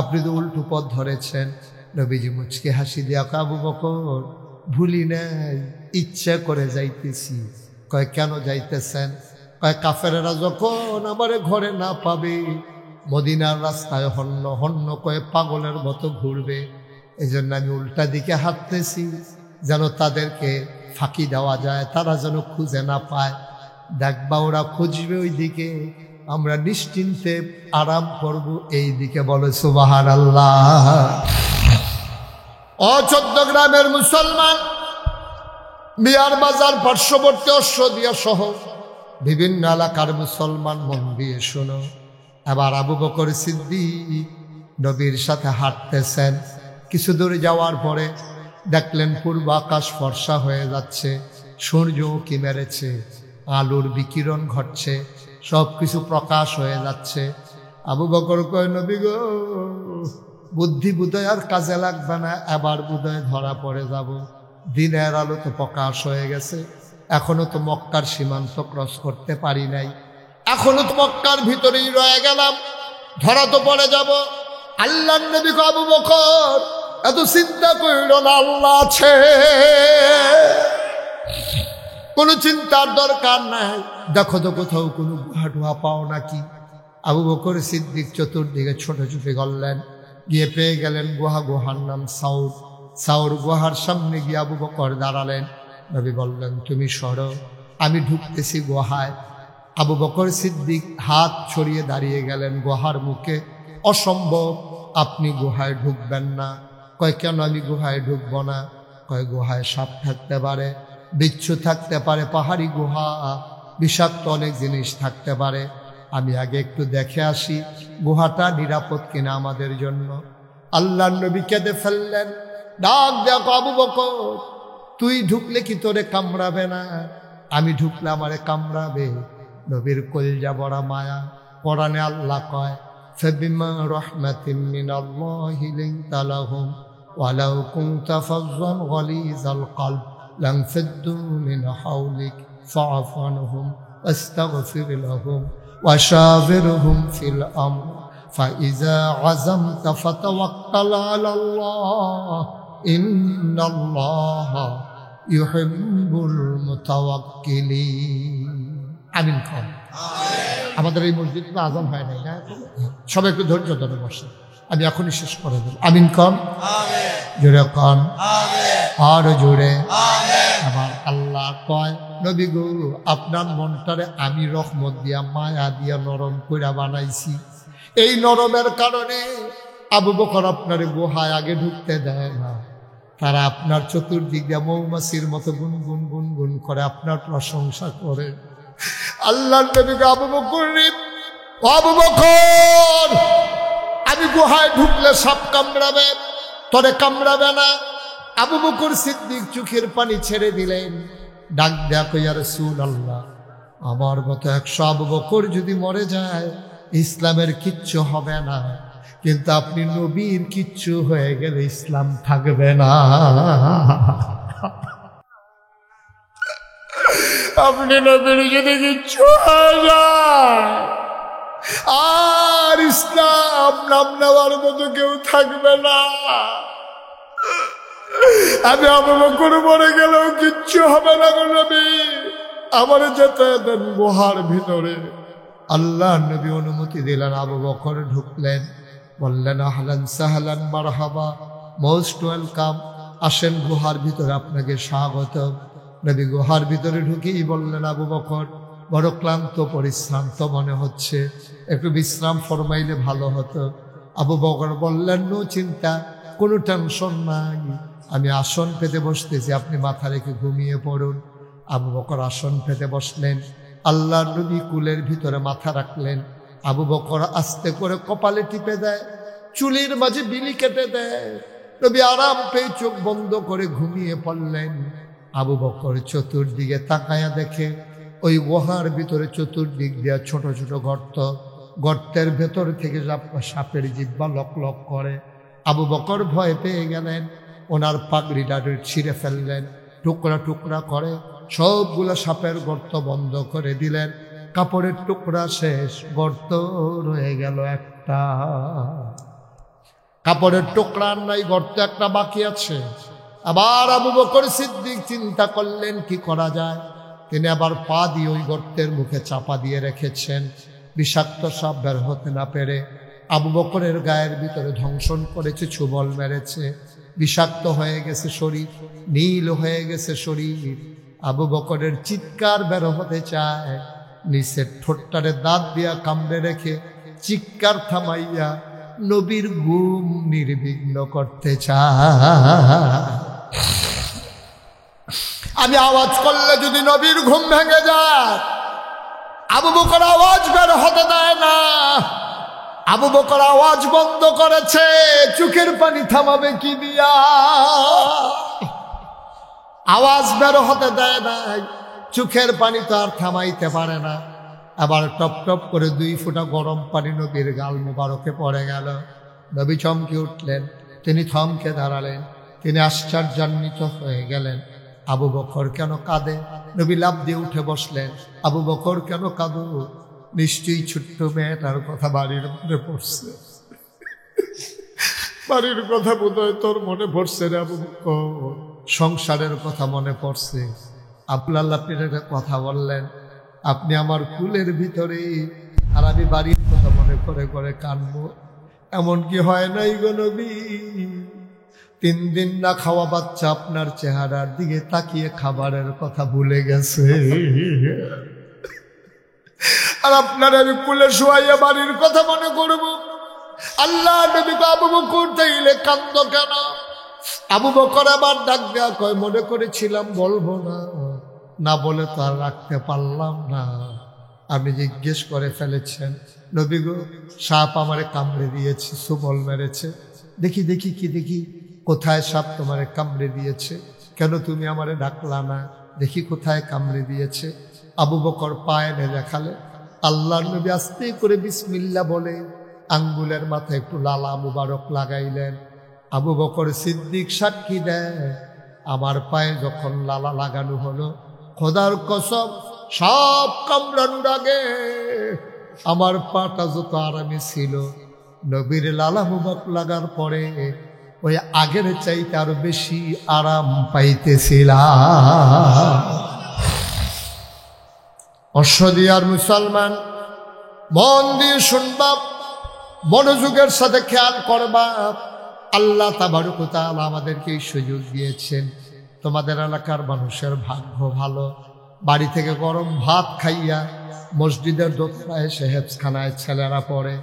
আপনি তো উল্টো পথ ধরেছেন। নবীজি মুচকে হাসি দিয়া কয়, আবু বকর ভুলি নাই, ইচ্ছা করে যাইতেছি। কয় কেন যাইতেছেন? কয় কাফেরেরা যখন আমারে ঘরে না পাবে, মদিনার রাস্তায় হন্য হন্য কয়ে পাগলের মতো ঘুরবে, এই জন্য আমি উল্টা দিকে হাঁটতেছি, যেন তাদেরকে ফাঁকি দেওয়া যায়, তারা যেন খুঁজে না পায়। দেখবা ওরা খুঁজবে ওই দিকে, আমরা নিশ্চিন্তে আরাম করব এই দিকে। বলে সুবহানাল্লাহ। ও চৌদ্দগ্রামের মুসলমান, মিয়ার বাজার পার্শ্ববর্তী অশ্বদিয়া সহ বিভিন্ন এলাকার মুসলমান, মন দিয়ে শোনো। এবার আবু বকর সিদ্দিক নবীর সাথে হাঁটতেছেন। কিছু দূর যাওয়ার পরে দেখলেন পূর্ব আকাশ ফর্সা হয়ে যাচ্ছে, সূর্য উঁকি মেরেছে, আলোর বিকিরণ ঘটছে, সব কিছু প্রকাশ হয়ে যাচ্ছে। আবু বকর কয়, নবী গো, বুদ্ধি বুদয় আর কাজে লাগবে না, এবার বুদয় ধরা পড়ে যাব। দিনের আলো তো প্রকাশ হয়ে গেছে, এখনো তো মক্কার সীমান্ত ক্রস করতে পারি নাই, এখনো তো মক্কার ভিতরেই রয়ে গেলাম, ধরা তো পড়ে যাব। আল্লাহর নবী কয়, আবু বকর এত চিন্তা কইর না, আল্লাহ আছে, কোনো চিন্তার দরকার নাই। দেখো তো কোথাও কোনো গুহা টুহা পাও নাকি? আবু বকর সিদ্দিক চতুর্দিকে ছোটাছুটি করলেন, গিয়ে পেয়ে গেলেন গুহা। গুহার নাম সাউর। সাউর গুহার সামনে গিয়ে আবু বকর দাঁড়ালেন। নবী বললেন, তুমি সরো, আমি ঢুকতেছি গুহায়। আবু বকর সিদ্দিক হাত ছড়িয়ে দাঁড়িয়ে গেলেন গুহার মুখে। অসম্ভব, আপনি গুহায় ঢুকবেন না। কয় কেন আমি গুহায় ঢুকব না? কয় গুহায় সাপ থাকতে পারে, বিচ্ছু থাকতে পারে, পাহাড়ি গুহা, বিষাক্ত অনেক জিনিস থাকতে পারে, আমি আগে একটু দেখে আসি গুহাটা নিরাপদ কিনা আমাদের জন্য। আল্লাহর নবী কেঁদে ফেললেন, ডাক দেখো আবু বকর, তুই ঢুকলে কি তোরে কামড়াবে না? আমি ঢুকলে আমারে কামড়াবে। নবীর কলিজা বড় মায়া। কোরআনে আল্লাহ কয়, ফাবিমা রাহমাতিন মিনাল্লাহি লিনতা লাহুম ওয়ালাউ কুনতা ফাযযান গালিযাল কলব লানফাদ্দু মিন হাওলিক ফাআফু আনহুম ওয়াস্তাগফির লাহুম ওয়াশাবিরহুম ফিল আমর ফাইযা আযামতা ফাতাওয়াক্কাল আলাল্লাহ ইন্নাল্লাহা ইউহিব্বুল মুতাওয়াক্কিলিন। আমিন খান। আমাদের এই মসজিদে তো আজান হয় নাই না, সবাই একটু ধৈর্য ধরে বসে, আমি এখনই শেষ করে দেব। আমিন খান, জোরে খান, আর জোরে। আবার আল্লাহ কয়, নবী গো, আপনার মনটারে আমি রহমত দিয়া, মায়া দিয়া নরম কইরা বানাইছি। এই নরমের কারণে আবু বকর আপনার গুহায় আগে ঢুকতে দেয় না। তারা আপনার চতুর্দিক দিয়ে মৌমাছির মতো গুনগুন গুনগুন করে আপনার প্রশংসা করে। আল্লাহ নবীকে, আবু বকর, আবু বকর, আমি গুহায় ঢুকলে সাপ কামড়াবে, তোরে কামড়াবে না। আবু বকর সিদ্দিক চোখের পানি ছেড়ে দিলেন। ডাক দেখো, ইয়া রাসূলুল্লাহ, আমার মতো 100 আবু বকর যদি মরে যায় ইসলামের কিচ্ছু হবে না, কিন্তু আপনি নবীর কিচ্ছু হয়ে গেলে ইসলাম থাকবে না। আপনি নবীর যদি কিচ্ছু হয়ে যায় আর ইসলাম নাম নেওয়ার মতো কেউ থাকবে না। আমি আবু বকর মরে গেলেও কিচ্ছু হবে না গো নবী, আমার যেতে দেন গুহার ভিতরে। আল্লাহ নবী অনুমতি দিলেন। আবু বকর ঢুকলেন, বললেন, আহলান সাহলান মারহাবা, মোস্ট ওয়েলকাম, আসেন গুহার ভিতরে, আপনাকে স্বাগত। নবী গুহার ভিতরে ঢুকেই বললেন, আবু বকর, বড় ক্লান্ত পরিশ্রান্ত মনে হচ্ছে, একটু বিশ্রাম ফরমাইলে ভালো হতো। আবু বকর বললেন, নো চিন্তা, কোনো টেনশন নাই, আমি আসন পেতে বসতেছি, আপনি মাথা রেখে ঘুমিয়ে পড়ুন। আবু বকর আসন পেতে বসলেন। আল্লাহ নবী কুলের ভিতরে মাথা রাখলেন। আবু বকর আস্তে করে কপালে টিপে দেয়, চুলির মাঝে বিলি কেটে দেয়। নবী আরাম পেয়ে চোখ বন্ধ করে ঘুমিয়ে পড়লেন। আবু বকর চতুর্দিকে তাকায়া দেখে ওই গুহার ভিতরে চতুর্দিক দিয়া ছোট ছোট গর্ত, গর্তের ভেতর থেকে সাপের জিহ্বা লক লক করে। আবু বকর ভয় পেয়ে গেলেন, ওনার পাগড়িটা ছিঁড়ে ফেললেন, টুকরা টুকরা করে সবগুলো সাপের গর্ত বন্ধ করে দিলেন। কাপড়ের টুকরা শেষ, গর্ত রয়ে গেল একটা। কাপড়ের টুকরা নাই, গর্ত একটা বাকি আছে। আবার আবু বকর সিদ্দিক চিন্তা করলেন কি করা যায়। তিনি আবার পা দিয়ে ওই গর্তের মুখে চাপা দিয়ে রেখেছেন, বিষাক্ত সাপ বের হতে না পেরে আবু বকরের গায়ের ভিতরে ধ্বংসন করেছে, ছুবল মেরেছে, বিষাক্ত হয়ে গেছে শরীর, নীল হয়ে গেছে শরীর। আবু বকরের চিৎকার বের হতে চায়, নিচের ঠোঁটটারে দাঁত দিয়া কামড়ে রেখে চিৎকার থামাইয়া নবীর ঘুম নির্বিঘ্ন করতে চায়। আমি আওয়াজ করলে যদি নবীর ঘুম ভেঙে যায়, আবু বকর আওয়াজ বের হতে দেয় না। আবু বকর আওয়াজ বন্ধ করেছে, চোখের পানি থামাবে কি দিয়া? আওয়াজ বের হতে দেয় নাই, চোখের পানি তো আর থামাইতে পারে না। আবার টপ টপ করে 2 ফোঁটা গরম পানি নবীর গাল মুবারকে পড়ে গেল। নবী চমকে উঠলেন, তিনি থমকে দাঁড়ালেন, তিনি আশ্চর্যান্বিত হয়ে গেলেন। আবু বকর কেন কাঁদে? নবী লাফ দিয়ে উঠে বসলেন। আবু বকর কেন কাঁদো? নিশ্চয়ই ছোট্ট মেয়েটার কথা বাড়ির মনে পড়ছে, বাড়ির কথা বোধহয় তোর মনে পড়ছে রে আবু বকর, সংসারের কথা মনে পড়ছে। আব্দুল্লাহ পীরের কথা বললেন, আপনি আমার কুলের ভিতরে, আর আমি বাড়ির কথা মনে করে করে কাঁদবো। এমন কি হয় নাই গো নবী? 3 দিন না খাওয়া বাচ্চা আপনার চেহারার দিকে তাকিয়ে খাবারের কথা ভুলে গেছে, আর আপনার আমি কুলে শোয়াইয়া বাড়ির কথা মনে করব। আল্লাহ নবী আবু বকর তাইলে কান্দ কেন? আবু বকর আবার ডাক দেয়া কয়, মনে করেছিলাম বলবো না, না বলে তো আর রাখতে পারলাম না। আপনি জিজ্ঞেস করে ফেলেছেন, নবী গো সাপ আমারে কামড়ে দিয়েছে, সুবল মেরেছে। দেখি দেখি কি দেখি, কোথায় সাপ তোমারে কামড়ে দিয়েছে? কেন তুমি আমারে ডাকলা না? দেখি কোথায় কামড়ে দিয়েছে। আবু বকর পায়ে এনে দেখালে। আল্লাহর নবী আস্তে করে বিসমিল্লাহ বলে আঙ্গুলের মাথায় একটু লালা মুবারক লাগাইলেন। আবু বকর সিদ্দিক সাক্ষী দেয়, আমার পায়ে যখন লালা লাগানো হলো, খোদার কসম সব কামড়ানোর আগে আমার পাটা যত আরামে ছিল, নবীর লালা মুবারক লাগার পরে ওই আগের চাইতে আরো বেশি আরাম পাইতেছিলাম। অশ্বদিয়ার মুসলমান, মন দিয়ে শুনবা, মনোযোগের সাথে খেয়াল করবা। আল্লাহ তাবারক ওয়া তাআলা আমাদেরকে এই সুযোগ দিয়েছেন। তোমাদের এলাকার মানুষের ভাগ্য ভালো, বাড়ি থেকে গরম ভাত খাইয়া মসজিদের দোতলায় এসে হেফজখানায় ছেলেরা পড়ে,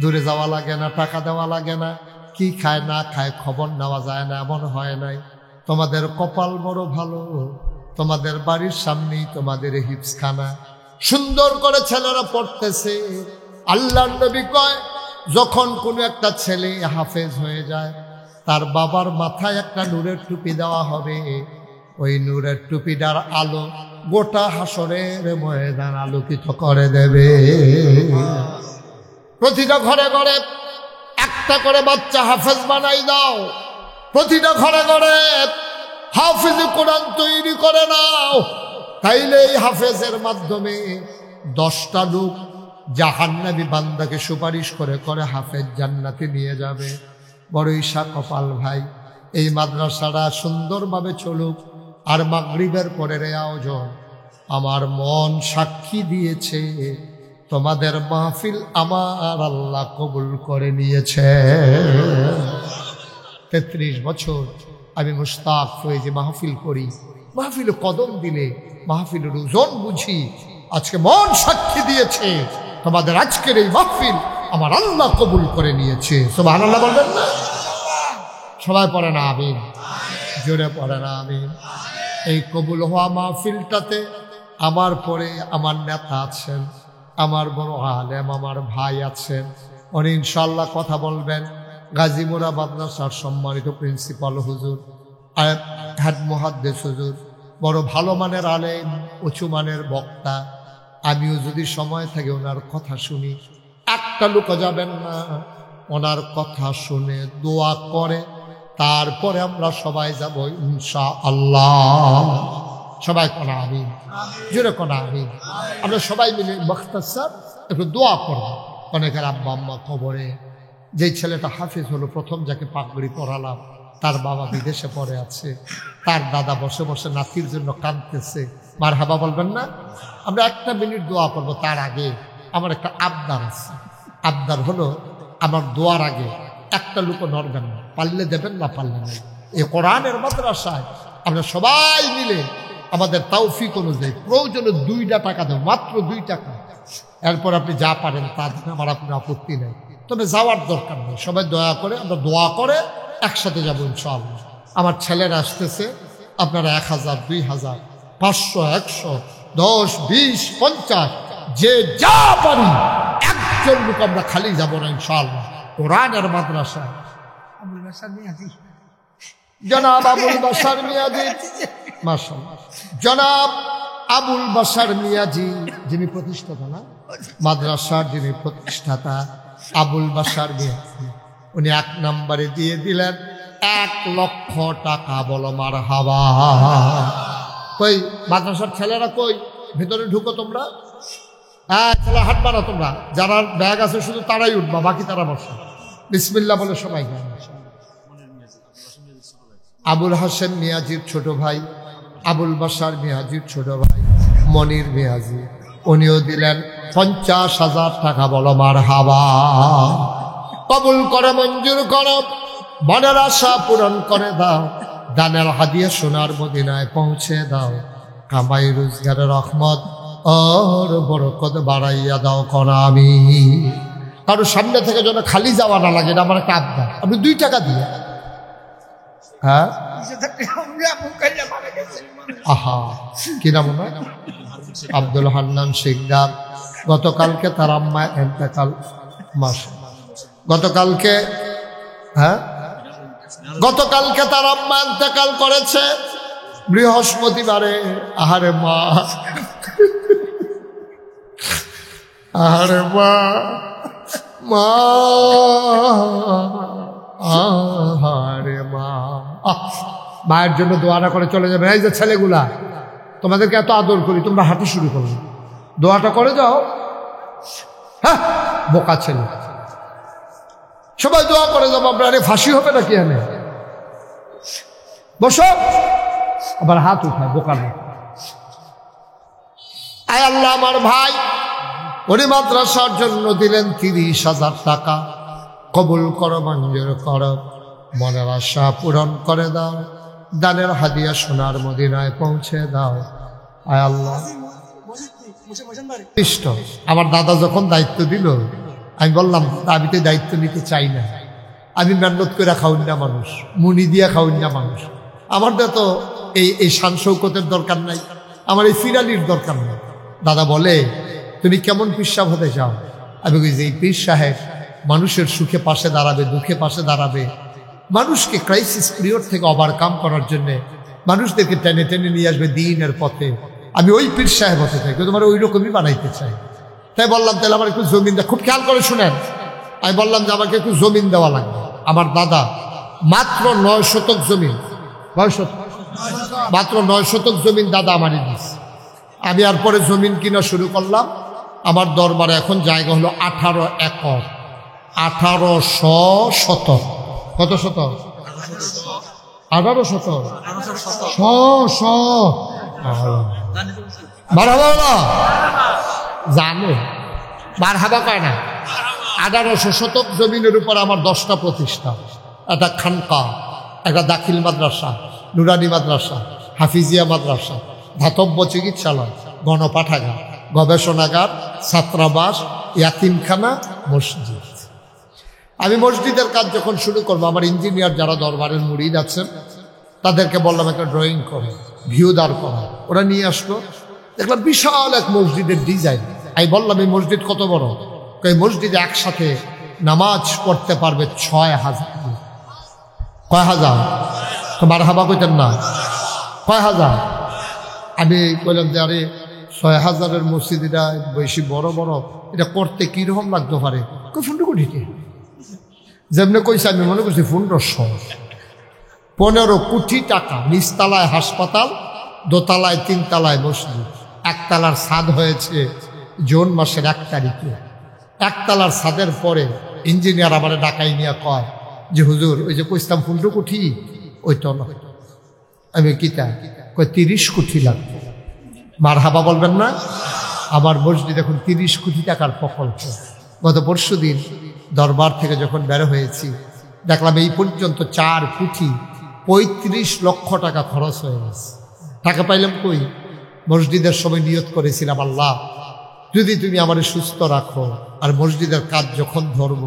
দূরে যাওয়া লাগে না, টাকা দেওয়া লাগে না, কি খায় না খায় খবর নেওয়া যায় না, এমন হয় নাই। তোমাদের কপাল বড় ভালো, তোমাদের বাড়ির সামনেই তোমাদের হিফজখানা, সুন্দর করে ছেলেরা পড়তেছে। আল্লাহর নবী কয়, যখন কোনো একটা ছেলে হাফেজ হয়ে যায়, তার বাবার মাথায় একটা নূরের টুপি দেওয়া হবে। ওই নূরের টুপিটার আলো গোটা হাসরের ময়দান আলোকিত করে দেবে। প্রতিটা ঘরে ঘরে একটা করে বাচ্চা হাফেজ বানাই দাও, প্রতিটা ঘরে ঘরে হাফেজ কোরআন তৈরি করে নাও। তাইলে এই হাফেজের মাধ্যমে 10টা লোক জাহান্নামী বান্দাকে সুপারিশ করে করে হাফেজ জান্নাতে নিয়ে যাবে। বড় ঈশা কপাল ভাই, এই মাদ্রাসাটা সুন্দরভাবে চলুক। আর মাগরিবের পরের আয়োজন, আমার মন সাক্ষী দিয়েছে তোমাদের মাহফিল আমার আল্লাহ কবুল করে নিয়েছে। 33 বছর আমি মুশতাক হয়ে যে মাহফিল করি, মাহফিল কদম দিলে মাহফিলের ওজন বুঝি। আজকে মন সাক্ষী দিয়েছে তোমাদের আজকের এই মাহফিল আমার আল্লাহ কবুল করে নিয়েছে। সুবহানাল্লাহ বলবেন না? সবাই পড়ে না আমিন? জোরে পড়ে না আমিন? এই কবুল হওয়া মাহফিলটাতে আমার পরে আমার নেতা আছেন, আমার বড় আলেম আমার ভাই আছেন, উনি ইনশাআল্লাহ কথা বলবেন। গাজীমুরা মাদ্রাসার সম্মানিত প্রিন্সিপাল হুজুর, হেড মুহাদ্দিস হুজুর, বড় ভালো মানের আলেম, উঁচু মানের বক্তা। আমিও যদি সময় থাকে ওনার কথা শুনি, একটা লোক যাবেন না, ওনার কথা শুনে দোয়া করে তারপরে আমরা সবাই যাব ইনশাআল্লাহ। সবাই কোনা আমিন? জোরে কোনা আমিন? আমরা সবাই মিলে মুখতাসার একটু দোয়া করব। অনেকের আব্বা আম্মা কবরে, যেই ছেলেটা হাফিজ হলো, প্রথম যাকে পাগড়ি পরালাম, তার বাবা বিদেশে পড়ে আছে, তার দাদা বসে বসে নাতির জন্য কাঁদতেছে। মারহাবা বলবেন না? আমরা 1 মিনিট দোয়া করবো। তার আগে আমার একটা আবদার আছে। আবদার হলো, আমার দোয়ার আগে একটা লোকও নড়বেন না, পারলে দেবেন, না পারলে নেই। এই কোরআনের মাদ্রাসায় আমরা সবাই মিলে আমাদের তৌফিক অনুযায়ী প্রয়োজনে 2টা টাকা দেব, মাত্র 2 টাকা। এরপর আপনি যা পারেন তা দেন, আমার কোনো আপত্তি নেই। তবে যাওয়ার দরকার নেই, সবাই দয়া করে আমরা দোয়া করে একসাথে যাবো ইনশাআল্লাহ। আমার ছেলেরা আসতেছে, আপনারা 1000, 2000, 500, 100, 10, 20, 50 যে যা পারি, একজন লোক আমরা খালি যাবো না ইনশাআল্লাহ। কোরআনের মাদ্রাসায় জনাব আবুল বাশার মিয়াজি, মাশাআল্লাহ, জনাব আবুল বাশার মিয়াজি, যিনি প্রতিষ্ঠাতা না মাদ্রাসার, যিনি প্রতিষ্ঠাতা আবুল বাশার মিয়াজি, উনি 1 নম্বরে দিয়ে দিলেন 1 লক্ষ টাকা। বলো মারহাবা। কই মাদ্রাসার ছেলেরা কই? ভিতরে ঢুকো তোমরা। হ্যাঁ, ছেলে হাত বাড়া তোমরা, যারা ব্যাগ আছে শুধু তারাই উঠবা, বাকি তারা বসে। বিসমিল্লাহ বলে সবাই গান। আবুল হাসেম মিয়াজির ছোট ভাই, আবুল বাশার মিয়াজির ছোট ভাই মনির মিয়াজি, উনিও দিলেন 50,000 টাকা। বলো মারহাবা। কবুল করে, মঞ্জুর করো, মনের আশা পূরণ করে দাও, দানের হাদিয়া সোনার মদিনায় পৌঁছে দাও, কামাই রোজগারের রহমত আর বরকত বাড়াইয়া দাও করা। আমি কারো সামনে থেকে যেন খালি যাওয়া না লাগে, আমার একটা আবদার। আপনি 2 টাকা দিয়ে, হ্যাঁ, আহা কি নাম না, আব্দুল হান্নান শিকদার। গতকালকে তার আম্মা এন্তেকাল, গতকালকে, হ্যাঁ, গতকালকে তার আম্মা এন্তেকাল করেছে বৃহস্পতিবারে। আহারে মা, আহারে মা, মা, আহারে মা। মায়ের জন্য দোয়াটা করে চলে যাবে। এই যে ছেলেগুলা, তোমাদেরকে এত আদর করি, তোমরা হাঁটু শুরু করো, দোয়াটা করে যাও। হ্যাঁ, বোকা ছেলে, সবাই দোয়া করে যাবো। আপনার ফাঁসি হবে নাকি? এনে বসো, আবার হাত উঠায় বোকা না। আয় আল্লাহ, আমার ভাই উনি মাদ্রাসার জন্য দিলেন 30,000 টাকা। কবুল করো, মঞ্জুর করো, মনের আশা পূরণ করে দাও, দানের হাদিয়া সোনার মদিনায় পৌঁছে দাও। আয় আল্লাহ। আমার দাদা যখন দায়িত্ব দিল, আমি বললাম আমি তো দায়িত্ব নিতে চাই না, আমি মেহনত করে খাউন না মানুষ, মুনি দিয়া খাউন না মানুষ, আমার তো এই শান শৌকতের দরকার নাই, আমার এই ফিরালির দরকার নাই। দাদা বলে, তুমি কেমন পীর সাহেব হতে চাও? আমি বলি যে এই পীর সাহেব মানুষের সুখে পাশে দাঁড়াবে, দুঃখে পাশে দাঁড়াবে, মানুষকে ক্রাইসিস পিরিয়ড থেকে ওভারকাম করার জন্য মানুষদেরকে টেনে টেনে নিয়ে আসবে দিনের পথে। আমি ওই পীর সাহেব হতে চাই, তোমার ওই রকমই বানাইতে চাই। তাই বললাম তাহলে আমার একটু জমিন দেওয়া, খুব খেয়াল করে শুনেন, আমি বললাম যে আমাকে একটু জমিন দেওয়া লাগবে। আমার দাদা মাত্র 9 শতক জমিন, মাত্র 9 শতক জমিন দাদা আমারই দিয়েছে। আমি আর পরে জমিন কিনা শুরু করলাম। আমার দরবারে এখন জায়গা হলো 18 একর, 1800 শতক। কত শতক? 18 শতক। জানো মারহাবা কয় না? 1800 শতক জমিনের উপর আমার 10টা প্রতিষ্ঠান, একটা খানকা, একটা দাখিল মাদ্রাসা, নুরানি মাদ্রাসা, হাফিজিয়া মাদ্রাসা, ধাতব্য চিকিৎসালয়, গণপাঠাগার, গবেষণাগার, ছাত্রাবাস, ইয়াতিমখানা, মসজিদ। আমি মসজিদের কাজ যখন শুরু করবো, আমার ইঞ্জিনিয়ার যারা দরবারের মুরিদ আছেন তাদেরকে বললাম একটা ড্রয়িং করে, ভিউ দাঁড় করা। ওরা নিয়ে আসলো, দেখলাম বিশাল এক মসজিদের ডিজাইন। আমি বললাম এই মসজিদ কত বড়? এই মসজিদে একসাথে নামাজ পড়তে পারবে 6,000। কয় হাজার? তোমার হাবা কইতেন না? কয় হাজার? আমি বললাম যে আরে 6,000-এর মসজিদ, এটা বেশি বড় বড়, এটা করতে কিরকম লাগতে পারে? ফুন্ডু কোটিতে যেমনি কইছে আমি মনে করছি 15 কোটি টাকা। নিচতলায় হাসপাতাল, দোতলায় 3 তলায় মসজিদ। 1 তলার ছাদ হয়েছে জুন মাসের 1 তারিখে। 1 তলার ছাদের পরে ইঞ্জিনিয়ার আমার ডাকাই নিয়ে কয়, যে হুজুর ওই যে কইতাম 15 কোটি ওইটা না। আমি কিতা কই 30 কোটি লাগবে। মারহাবা বলবেন না? আমার মসজিদ এখন 30 কোটি টাকার প্রকল্প। গত পরশুদিন দরবার থেকে যখন বের হয়েছি দেখলাম এই পর্যন্ত 4 কোটি 35 লক্ষ টাকা খরচ হয়ে গেছে। টাকা পাইলাম কই? মসজিদের সময় নিয়ত করেছিলাম, আল্লাহ যদি তুমি আমারে সুস্থ রাখো আর মসজিদের কাজ যখন ধরব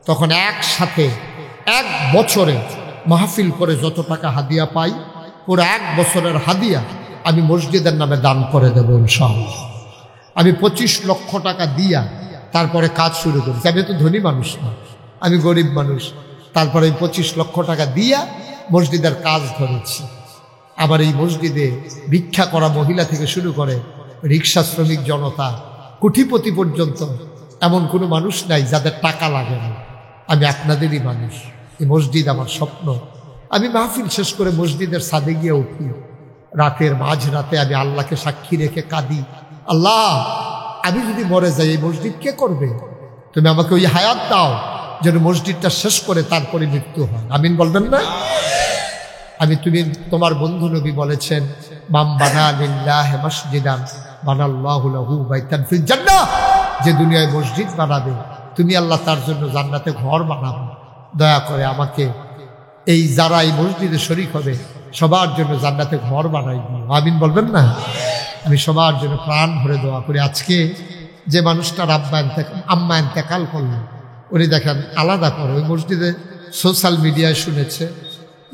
তখন একসাথে 1 বছরে মাহফিল করে যত টাকা হাদিয়া পাই পুরো 1 বছরের হাদিয়া আমি মসজিদের নামে দান করে দেবো ইনশাআল্লাহ। আমি 25 লক্ষ টাকা দিয়া তারপরে কাজ শুরু করেছি। আমি তো ধনী মানুষ না, আমি গরিব মানুষ। তারপরে 25 লক্ষ টাকা দিয়া মসজিদের কাজ ধরেছি। আবার এই মসজিদে ভিক্ষা করা মহিলা থেকে শুরু করে রিক্সা শ্রমিক জনতা, কোটিপতি পর্যন্ত এমন কোনো মানুষ নাই যাদের টাকা লাগে না। আমি আপনাদেরই মানুষ। এই মসজিদ আমার স্বপ্ন। আমি মাহফিল শেষ করে মসজিদের ছাদে গিয়ে উঠি, রাতের মাঝরাতে আমি আল্লাহকে সাক্ষী রেখে কাঁদি, আল্লাহ আমি যদি মরে যাই এই মসজিদ কে করবে? তুমি আমাকে ওই হায়াত দাও যেন মসজিদটা শেষ করে তারপরে মৃত্যু হয়। আমিন বলবেন না? তুমি তোমার বন্ধু নবী বলেছেন, মাম বানা লিল্লাহি মাসজিদান বানাল্লাহু লাহু বাইতান ফিল জান্নাহ, যে দুনিয়ায় মসজিদ বানাবে তুমি আল্লাহ তার জন্য জান্নাতে ঘর বানাবে। দয়া করে আমাকে এই যারা এই মসজিদে শরীক হবে সবার জন্য জান্নাতে ঘর বানাই দিও। আমিন বলবেন না? আমি সবার জন্য প্রাণ ভরে দোয়া করি। আজকে যে মানুষটার আম্মা ইন্তেকাল করলো উনি দেখেন আলাদা করে ওই মসজিদে সোশ্যাল মিডিয়ায় শুনেছে,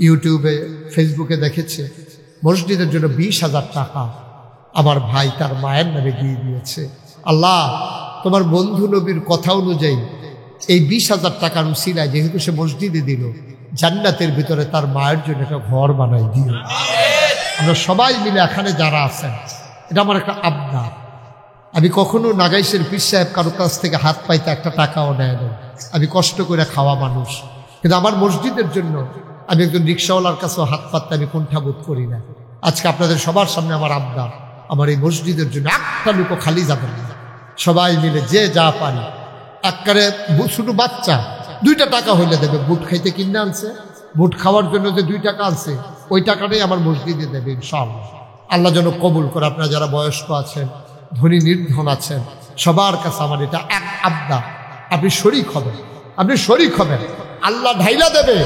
ইউটিউবে ফেসবুকে দেখেছে, মসজিদের জন্য 20,000 টাকা আমার ভাই তার মায়ের নামে দিয়ে দিয়েছে। আল্লাহ তোমার বন্ধু নবীর কথা অনুযায়ী এই 20,000 টাকার উসিলায় যেহেতু সে মসজিদে দিল, জান্নাতের ভিতরে তার মায়ের জন্য একটা ঘর বানাই দিও। আমরা সবাই মিলে এখানে যারা আছেন, এটা আমার একটা আবদার। আমি কখনো নাগাইশের পীর সাহেব কারো কাছ থেকে হাত পাইতে একটা টাকাও নেয় না। আমি কষ্ট করে খাওয়া মানুষ, কিন্তু আমার মসজিদের জন্য আমি একজন রিক্সাওয়ালার কাছেও হাত পাততে আমি কুণ্ঠাবোধ করি না। আজকে আপনাদের সবার সামনে আমার আবদার, আমার এই মসজিদের জন্য একটা লুকো খালি যাবে না। সবাই মিলে যে যা পারি, একবারে ছোট বাচ্চা 2টা টাকা হইলে দেবে। বুট খাইতে কিনে আনছে, বুট খাওয়ার জন্য যে 2 টাকা আনছে ওই টাকাটাই আমার মসজিদে দেবে ইনশাআল্লাহ। আল্লাহ যেন কবুল করে। আপনারা যারা বয়স্ক আছেন, ধনী নির্ধন আছেন, সবার কাছে আমার এটা এক আবদার, আপনি শরীক হবেন, আপনি শরীক হবেন। আল্লাহ ঢাইলা দেবে,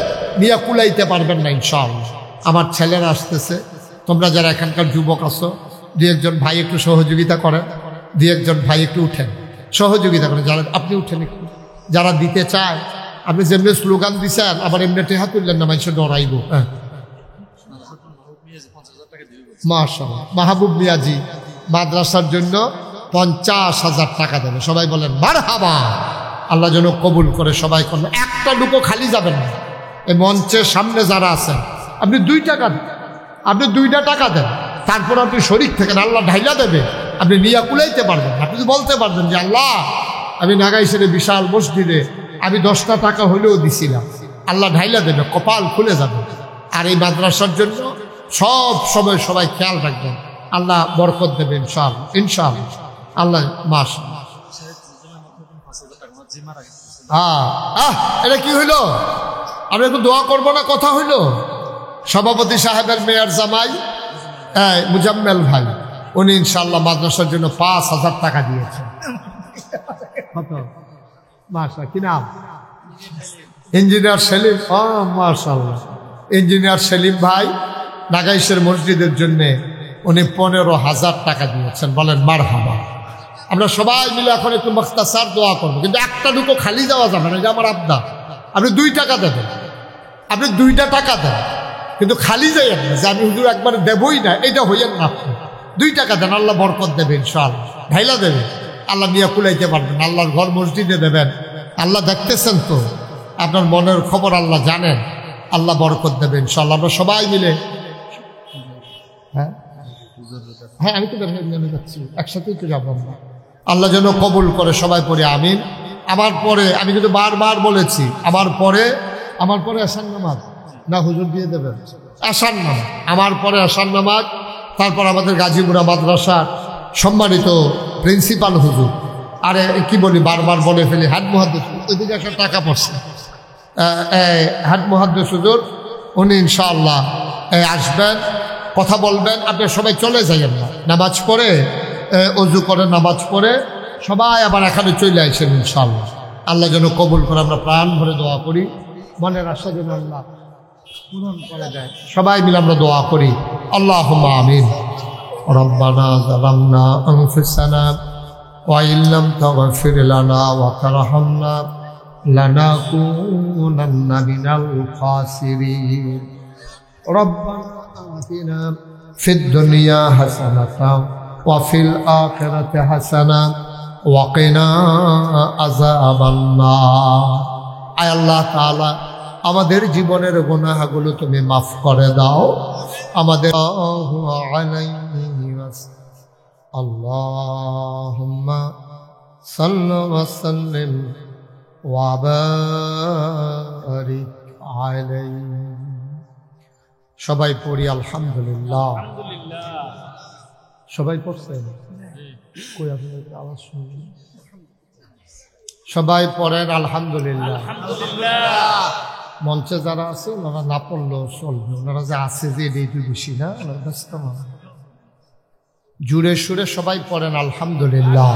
নিয়ে কুলাইতে পারবেন না ইনশাআল্লাহ। আমার ছেলেরা আসতেছে, তোমরা যারা এখানকার যুবক আছো 2-1 ভাই একটু সহযোগিতা করেন, 2-1 ভাই একটু উঠেন, সহযোগিতা করেন। যারা আপনি উঠেন একটু, যারা দিতে চায়, আপনি যেমনি স্লোগান দিচ্ছেন আবার এমনি টেহা তুললেন না, মানুষ ডরাইব। হ্যাঁ মাশাআল্লাহ, মাহবুব মিয়াজি মাদ্রাসার জন্য 50,000 টাকা দেবে। সবাই বলেন মারহাবা। আল্লাহ যেন কবুল করে। সবাই করবে, একটা লুকো খালি যাবেন না। এই মঞ্চের সামনে যারা আছেন আপনি 2 টাকা দেন, আপনি 2টা টাকা দেন, তারপর আপনি শরীক থাকেন, আল্লাহ ঢাইলা দেবে। আপনি নিয়া কুলাইতে পারবেন, আপনি তো বলতে পারবেন যে আল্লাহ আমি নাগাইশের বিশাল মসজিদে আমি 10টা টাকা হলেও দিছিলাম, আল্লাহ ঢাইলা দেবে, কপাল খুলে যাবে। আর এই মাদ্রাসার জন্য সব সময় সবাই খেয়াল রাখবেন, আল্লাহ বরকত দেবে ইনশাআল্লাহ, ইনশাআল্লাহ। আল্লাহ মাস এটা কি হইল? আমি একটু দোয়া করবো না? কথা হইল। সভাপতি সাহেবের মেয়র জামাই মুজাম্মেল ভাই, উনি ইনশাআল্লাহ মাদ্রাসার জন্য 5,000 টাকা দিয়েছেন। কি নাম? ইঞ্জিনিয়ার সেলিম। মাশাআল্লাহ, ইঞ্জিনিয়ার সেলিম ভাই নাগাইশের মসজিদের জন্য উনি 15,000 টাকা দিয়েছেন। বলেন মারহাবা। আমরা সবাই মিলে এখন একটু মুখতাসার দোয়া করবো, কিন্তু একটা দুটো খালি যাওয়া যাবে না, এটা আমার আবদার। আপনি 2 টাকা দেবেন, আপনি 2টা টাকা দেন, কিন্তু খালি যাইয়েন না যে আমি হুজুর একবার দেবই না, এটা হইয়েন না। আপনি 2 টাকা দেন, আল্লাহ বরকত দেবে ইনশাআল্লাহ, ঢাইলা দেবে। আল্লাহ নিয়ে কুলাইতে পারবেন, আল্লাহর ঘর মসজিদে দেবেন। আল্লাহ দেখতেছেন তো, আপনার মনের খবর আল্লাহ জানেন, আল্লাহ বরকত দেবে ইনশাআল্লাহ। আমরা সবাই মিলে হ্যাঁ আমি তো নেমে যাচ্ছি, একসাথেই তো যাবো আমরা। আল্লাহ যেন কবুল করে। সবাই পড়ে আমিন। আমার পরে আমি কিন্তু বারবার বলেছি, আমার পরে আসার নামাজ না হুজুর দিয়ে দেবেন, আসার নামাজ, আমার পরে আসার নামাজ। তারপর আমাদের গাজীপুরা মাদ্রাসার সম্মানিত প্রিন্সিপাল হুজুর, আরে কি বলি বারবার বলে ফেলি, হাত মুহাদ্দিস, ওইদিকে একটা টাকা পড়ছে, হাট মুহাদ্দিস হুজুর উনি ইনশাআল্লাহ আসবেন, কথা বলবেন। আপনি সবাই চলে যাইয়েন না, নামাজ পড়ে অজু করে নামাজ পড়ে সবাই আবার এখানে চলে আসেন ইনশাআল্লাহ। আল্লাহ যেন কবুল করে, আমরা প্রাণ ভরে দোয়া করি, মনের আশা যেন আল্লাহ পূরণ করে দেয়। সবাই মিলে আমরা দোয়া করি, আল্লাহুম্মা আমিন। রব্বানা যালামনা আনফুসানা ওয়া ইল্লাম তাগফির লানা ওয়া তারহামনা লানাকুনান্না মিনাল খাসিরিন। রব্বানা আতিনা ফিদ দুনিয়া হাসানাতাও ওয়া ফিল আখিরাতি হাসানা ওয়া কিনা আযাবান্নার। আয় আল্লাহ তাআলা, আমাদের জীবনের গুনাহগুলো তুমি মাফ করে দাও। আমাদের আল্লাহুম্মা সাল্লি ওয়া সাল্লিম ওয়া বারিক আলাইহি। সবাই পড়ি আলহামদুলিল্লাহ। সবাই পড়ছেন? কই আপনাদের আওয়াজ শুনি? সবাই পড়েন আলহামদুলিল্লাহ। মঞ্চে যারা আছে ওনারা না পড়লেও চলবে, ওনারা যে আছে যে এটাই তো বেশি না, ওনারা ব্যস্ত না। জুড়ে সুরে সবাই পড়েন আলহামদুলিল্লাহ।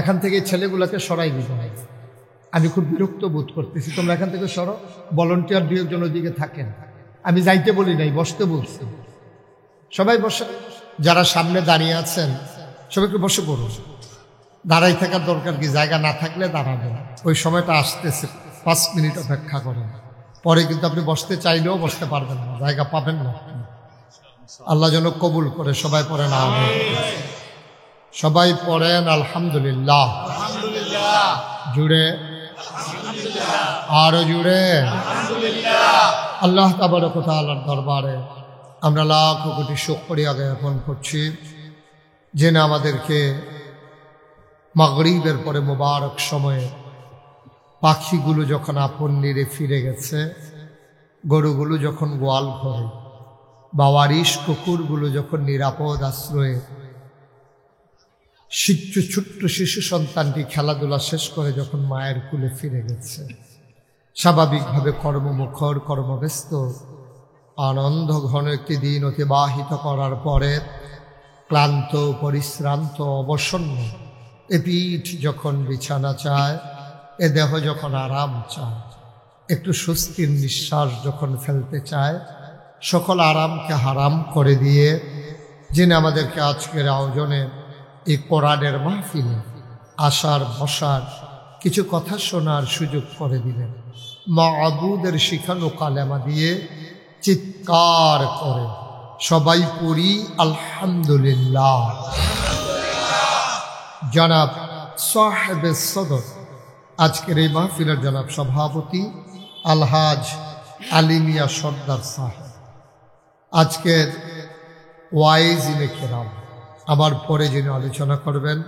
এখান থেকে ছেলেগুলোকে সরাই দিতে হবে। আমি খুব বিরক্ত বোধ করতেছি, তোমরা এখান থেকে সরো। ভলান্টিয়ার দুই একজন ওদিকে থাকেন, আমি যাইতে বলি নাই, বসতে বলছি। সবাই বসে, যারা সামনে দাঁড়িয়ে আছেন সবাইকে বসে পড়ুন। দাঁড়াই থাকার দরকার কি, জায়গা না থাকলে দাঁড়াবেন। ওই সময়টা আসতেছে, 5 মিনিট অপেক্ষা করেন। পরে কিন্তু আপনি বসতে চাইলেও বসতে পারবেন না, জায়গা পাবেন না। আল্লাহ যেন কবুল করে। সবাই পড়েন আমিন। সবাই পড়েন আলহামদুলিল্লাহ। জুড়ে, আরো জুড়ে। আল্লাহ তাবারক ওয়া তাআলার দরবারে আমরা লাখ কোটি শুকরিয়া জ্ঞাপন করছি, যিনি আমাদেরকে মাগরিবের পরে মোবারক সময়ে পাখিগুলো যখন আপন নিরে ফিরে গেছে, গরুগুলো যখন গোয়াল ঘরে, বাওয়ারিশ কুকুরগুলো যখন নিরাপদ আশ্রয়ে, ছোট্ট শিশু সন্তানটি খেলাধুলা শেষ করে যখন মায়ের কুলে ফিরে গেছে, স্বাভাবিকভাবে কর্মমুখর, কর্মব্যস্ত, আনন্দ ঘন একটি দিন অতিবাহিত করার পরে ক্লান্ত, পরিশ্রান্ত, অবসন্ন এ পিঠ যখন বিছানা চায়, এ দেহ যখন আরাম চায়, একটু স্বস্তির নিঃশ্বাস যখন ফেলতে চায়, সকল আরামকে হারাম করে দিয়ে যিনি আমাদেরকে আজকের আয়োজনে এই কোরআনের মাহফিলে আসার বসার, কিছু কথা শোনার সুযোগ করে দিলেন, মাবুদের শিখানো কালেমা দিয়ে চিৎকার করে সবাই পড়ি আলহামদুলিল্লাহ। জনাব সাহেবে সদর, আজকের এই মাহফিলের জনাব সভাপতি আলহাজ আলিমিয়া সর্দার সাহেব, আজকের ওয়াইজিনে কেরাম, আমার পরে যিনি আলোচনা করবেন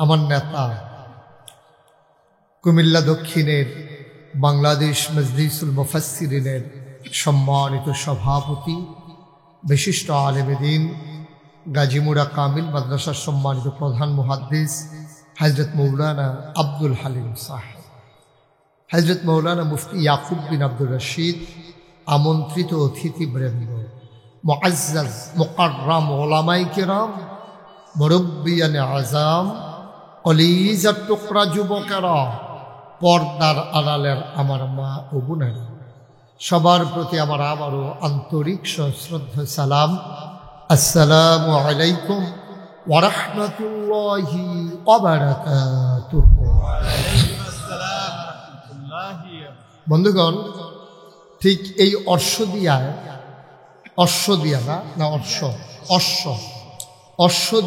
আমার নেতা, কুমিল্লা দক্ষিণের বাংলাদেশ মজলিসুল মুফাসসিরিনের সম্মানিত সভাপতি, বিশিষ্ট আলেমে দ্বীন, গাজীমুড়া কামিল মাদ্রাসার সম্মানিত প্রধান মুহাদ্দিস হযরত মৌলানা আব্দুল হালিম সাহেব, হযরত মৌলানা মুফতি ইয়াকুব বিন আব্দুর রশিদ, আমন্ত্রিত অতিথিবৃন্দ, মুআজ্জাজ মুকাররম উলামায়ে কেরাম, মুরব্বিয়ানে আযাম, কলিজার টুকরা যুবকেরা, পর্দার আড়ালের আমার মা ও বোনেরা, সবার প্রতি আমার আবারও আন্তরিক সশ্রদ্ধ সালাম। আসসালামু আলাইকুম ওয়া রাহমাতুল্লাহি ওয়া বারাকাতুহু। বন্ধুগণ, ঠিক এই অশ্ব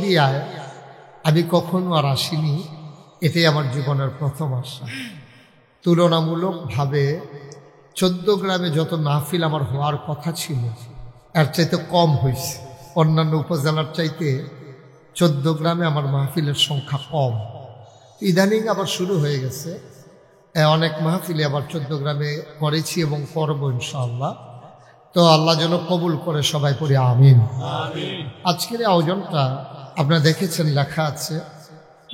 দিয়ায় আমি কখনো আর আসিনি, এটাই আমার জীবনের প্রথম আসা। তুলনামূলকভাবে 14 গ্রামে যত মাহফিল আমার হওয়ার কথা ছিল এর চাইতে কম হয়েছে। অন্যান্য উপজেলার চাইতে 14 গ্রামে আমার মাহফিলের সংখ্যা কম। ইদানিং আবার শুরু হয়ে গেছে, অনেক মাহফিলে আবার 14 গ্রামে করেছি এবং করব ইনশাআল্লাহ। তো আল্লাহ যেন কবুল করে। সবাই পড়ি আমিন। আজকের এই আয়োজনটা আপনারা দেখেছেন, লেখা আছে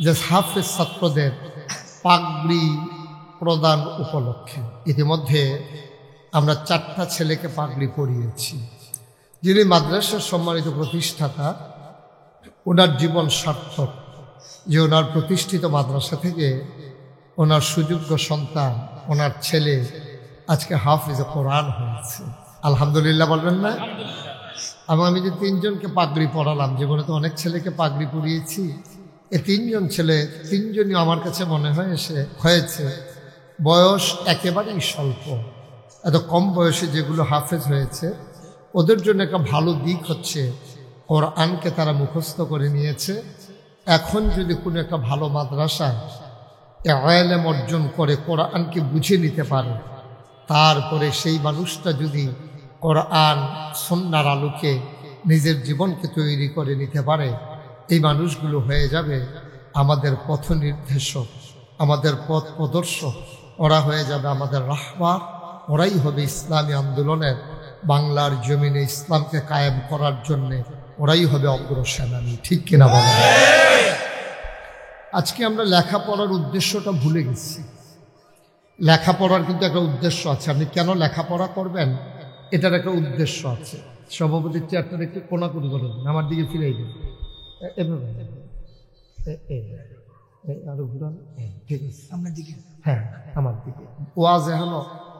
যে হাফেজ ছাত্রদের পাগড়ি প্রদান উপলক্ষে ইতিমধ্যে আমরা 4টা ছেলেকে পাগড়ি পরিয়েছি। যিনি মাদ্রাসার সম্মানিত প্রতিষ্ঠাতা, ওনার জীবন সার্থক যে ওনার প্রতিষ্ঠিত মাদ্রাসা থেকে ওনার সুযোগ্য সন্তান, ওনার ছেলে আজকে হাফিজে কোরআন হয়েছে। আলহামদুলিল্লাহ বলবেন না? এবং আমি যে 3জনকে পাগড়ি পরালাম, জীবনে তো অনেক ছেলেকে পাগড়ি পরিয়েছি, এই 3জন ছেলে 3জনই আমার কাছে মনে হয় হয়েছে বয়স একেবারেই স্বল্প। এত কম বয়সে যেগুলো হাফেজ হয়েছে, ওদের জন্য একটা ভালো দিক হচ্ছে কোরআনকে তারা মুখস্থ করে নিয়েছে। এখন যদি কোনো একটা ভালো মাদ্রাসায় ইলম অর্জন করে কোরআনকে বুঝে নিতে পারে, তারপরে সেই মানুষটা যদি কোরআন সুন্নাহর আলোকে নিজের জীবনকে তৈরি করে নিতে পারে, এই মানুষগুলো হয়ে যাবে আমাদের পথ নির্দেশক, আমাদের পথ প্রদর্শক। ওরা হয়ে যাবে আমাদের রাহবার, ওরাই হবে ইসলামী আন্দোলনের বাংলার জমিনে ইসলামকে কায়েম করার জন্যে ওরাই হবে অগ্রসেনানী। ঠিক কিনা বলেন? আজকে আমরা লেখাপড়ার উদ্দেশ্যটা ভুলে গেছি। লেখাপড়ার কিন্তু একটা উদ্দেশ্য আছে। আপনি কেন লেখাপড়া করবেন এটার একটা উদ্দেশ্য আছে। সভাপতির চেয়ারটা একটু কোনাকুনি করে দেন, আমার দিকে ফিরে দেন, এভাবে আরো ঘুরান। ঠিক আছে, আপনার দিকে, হ্যাঁ আমার দিকে। ওয়াজ হেন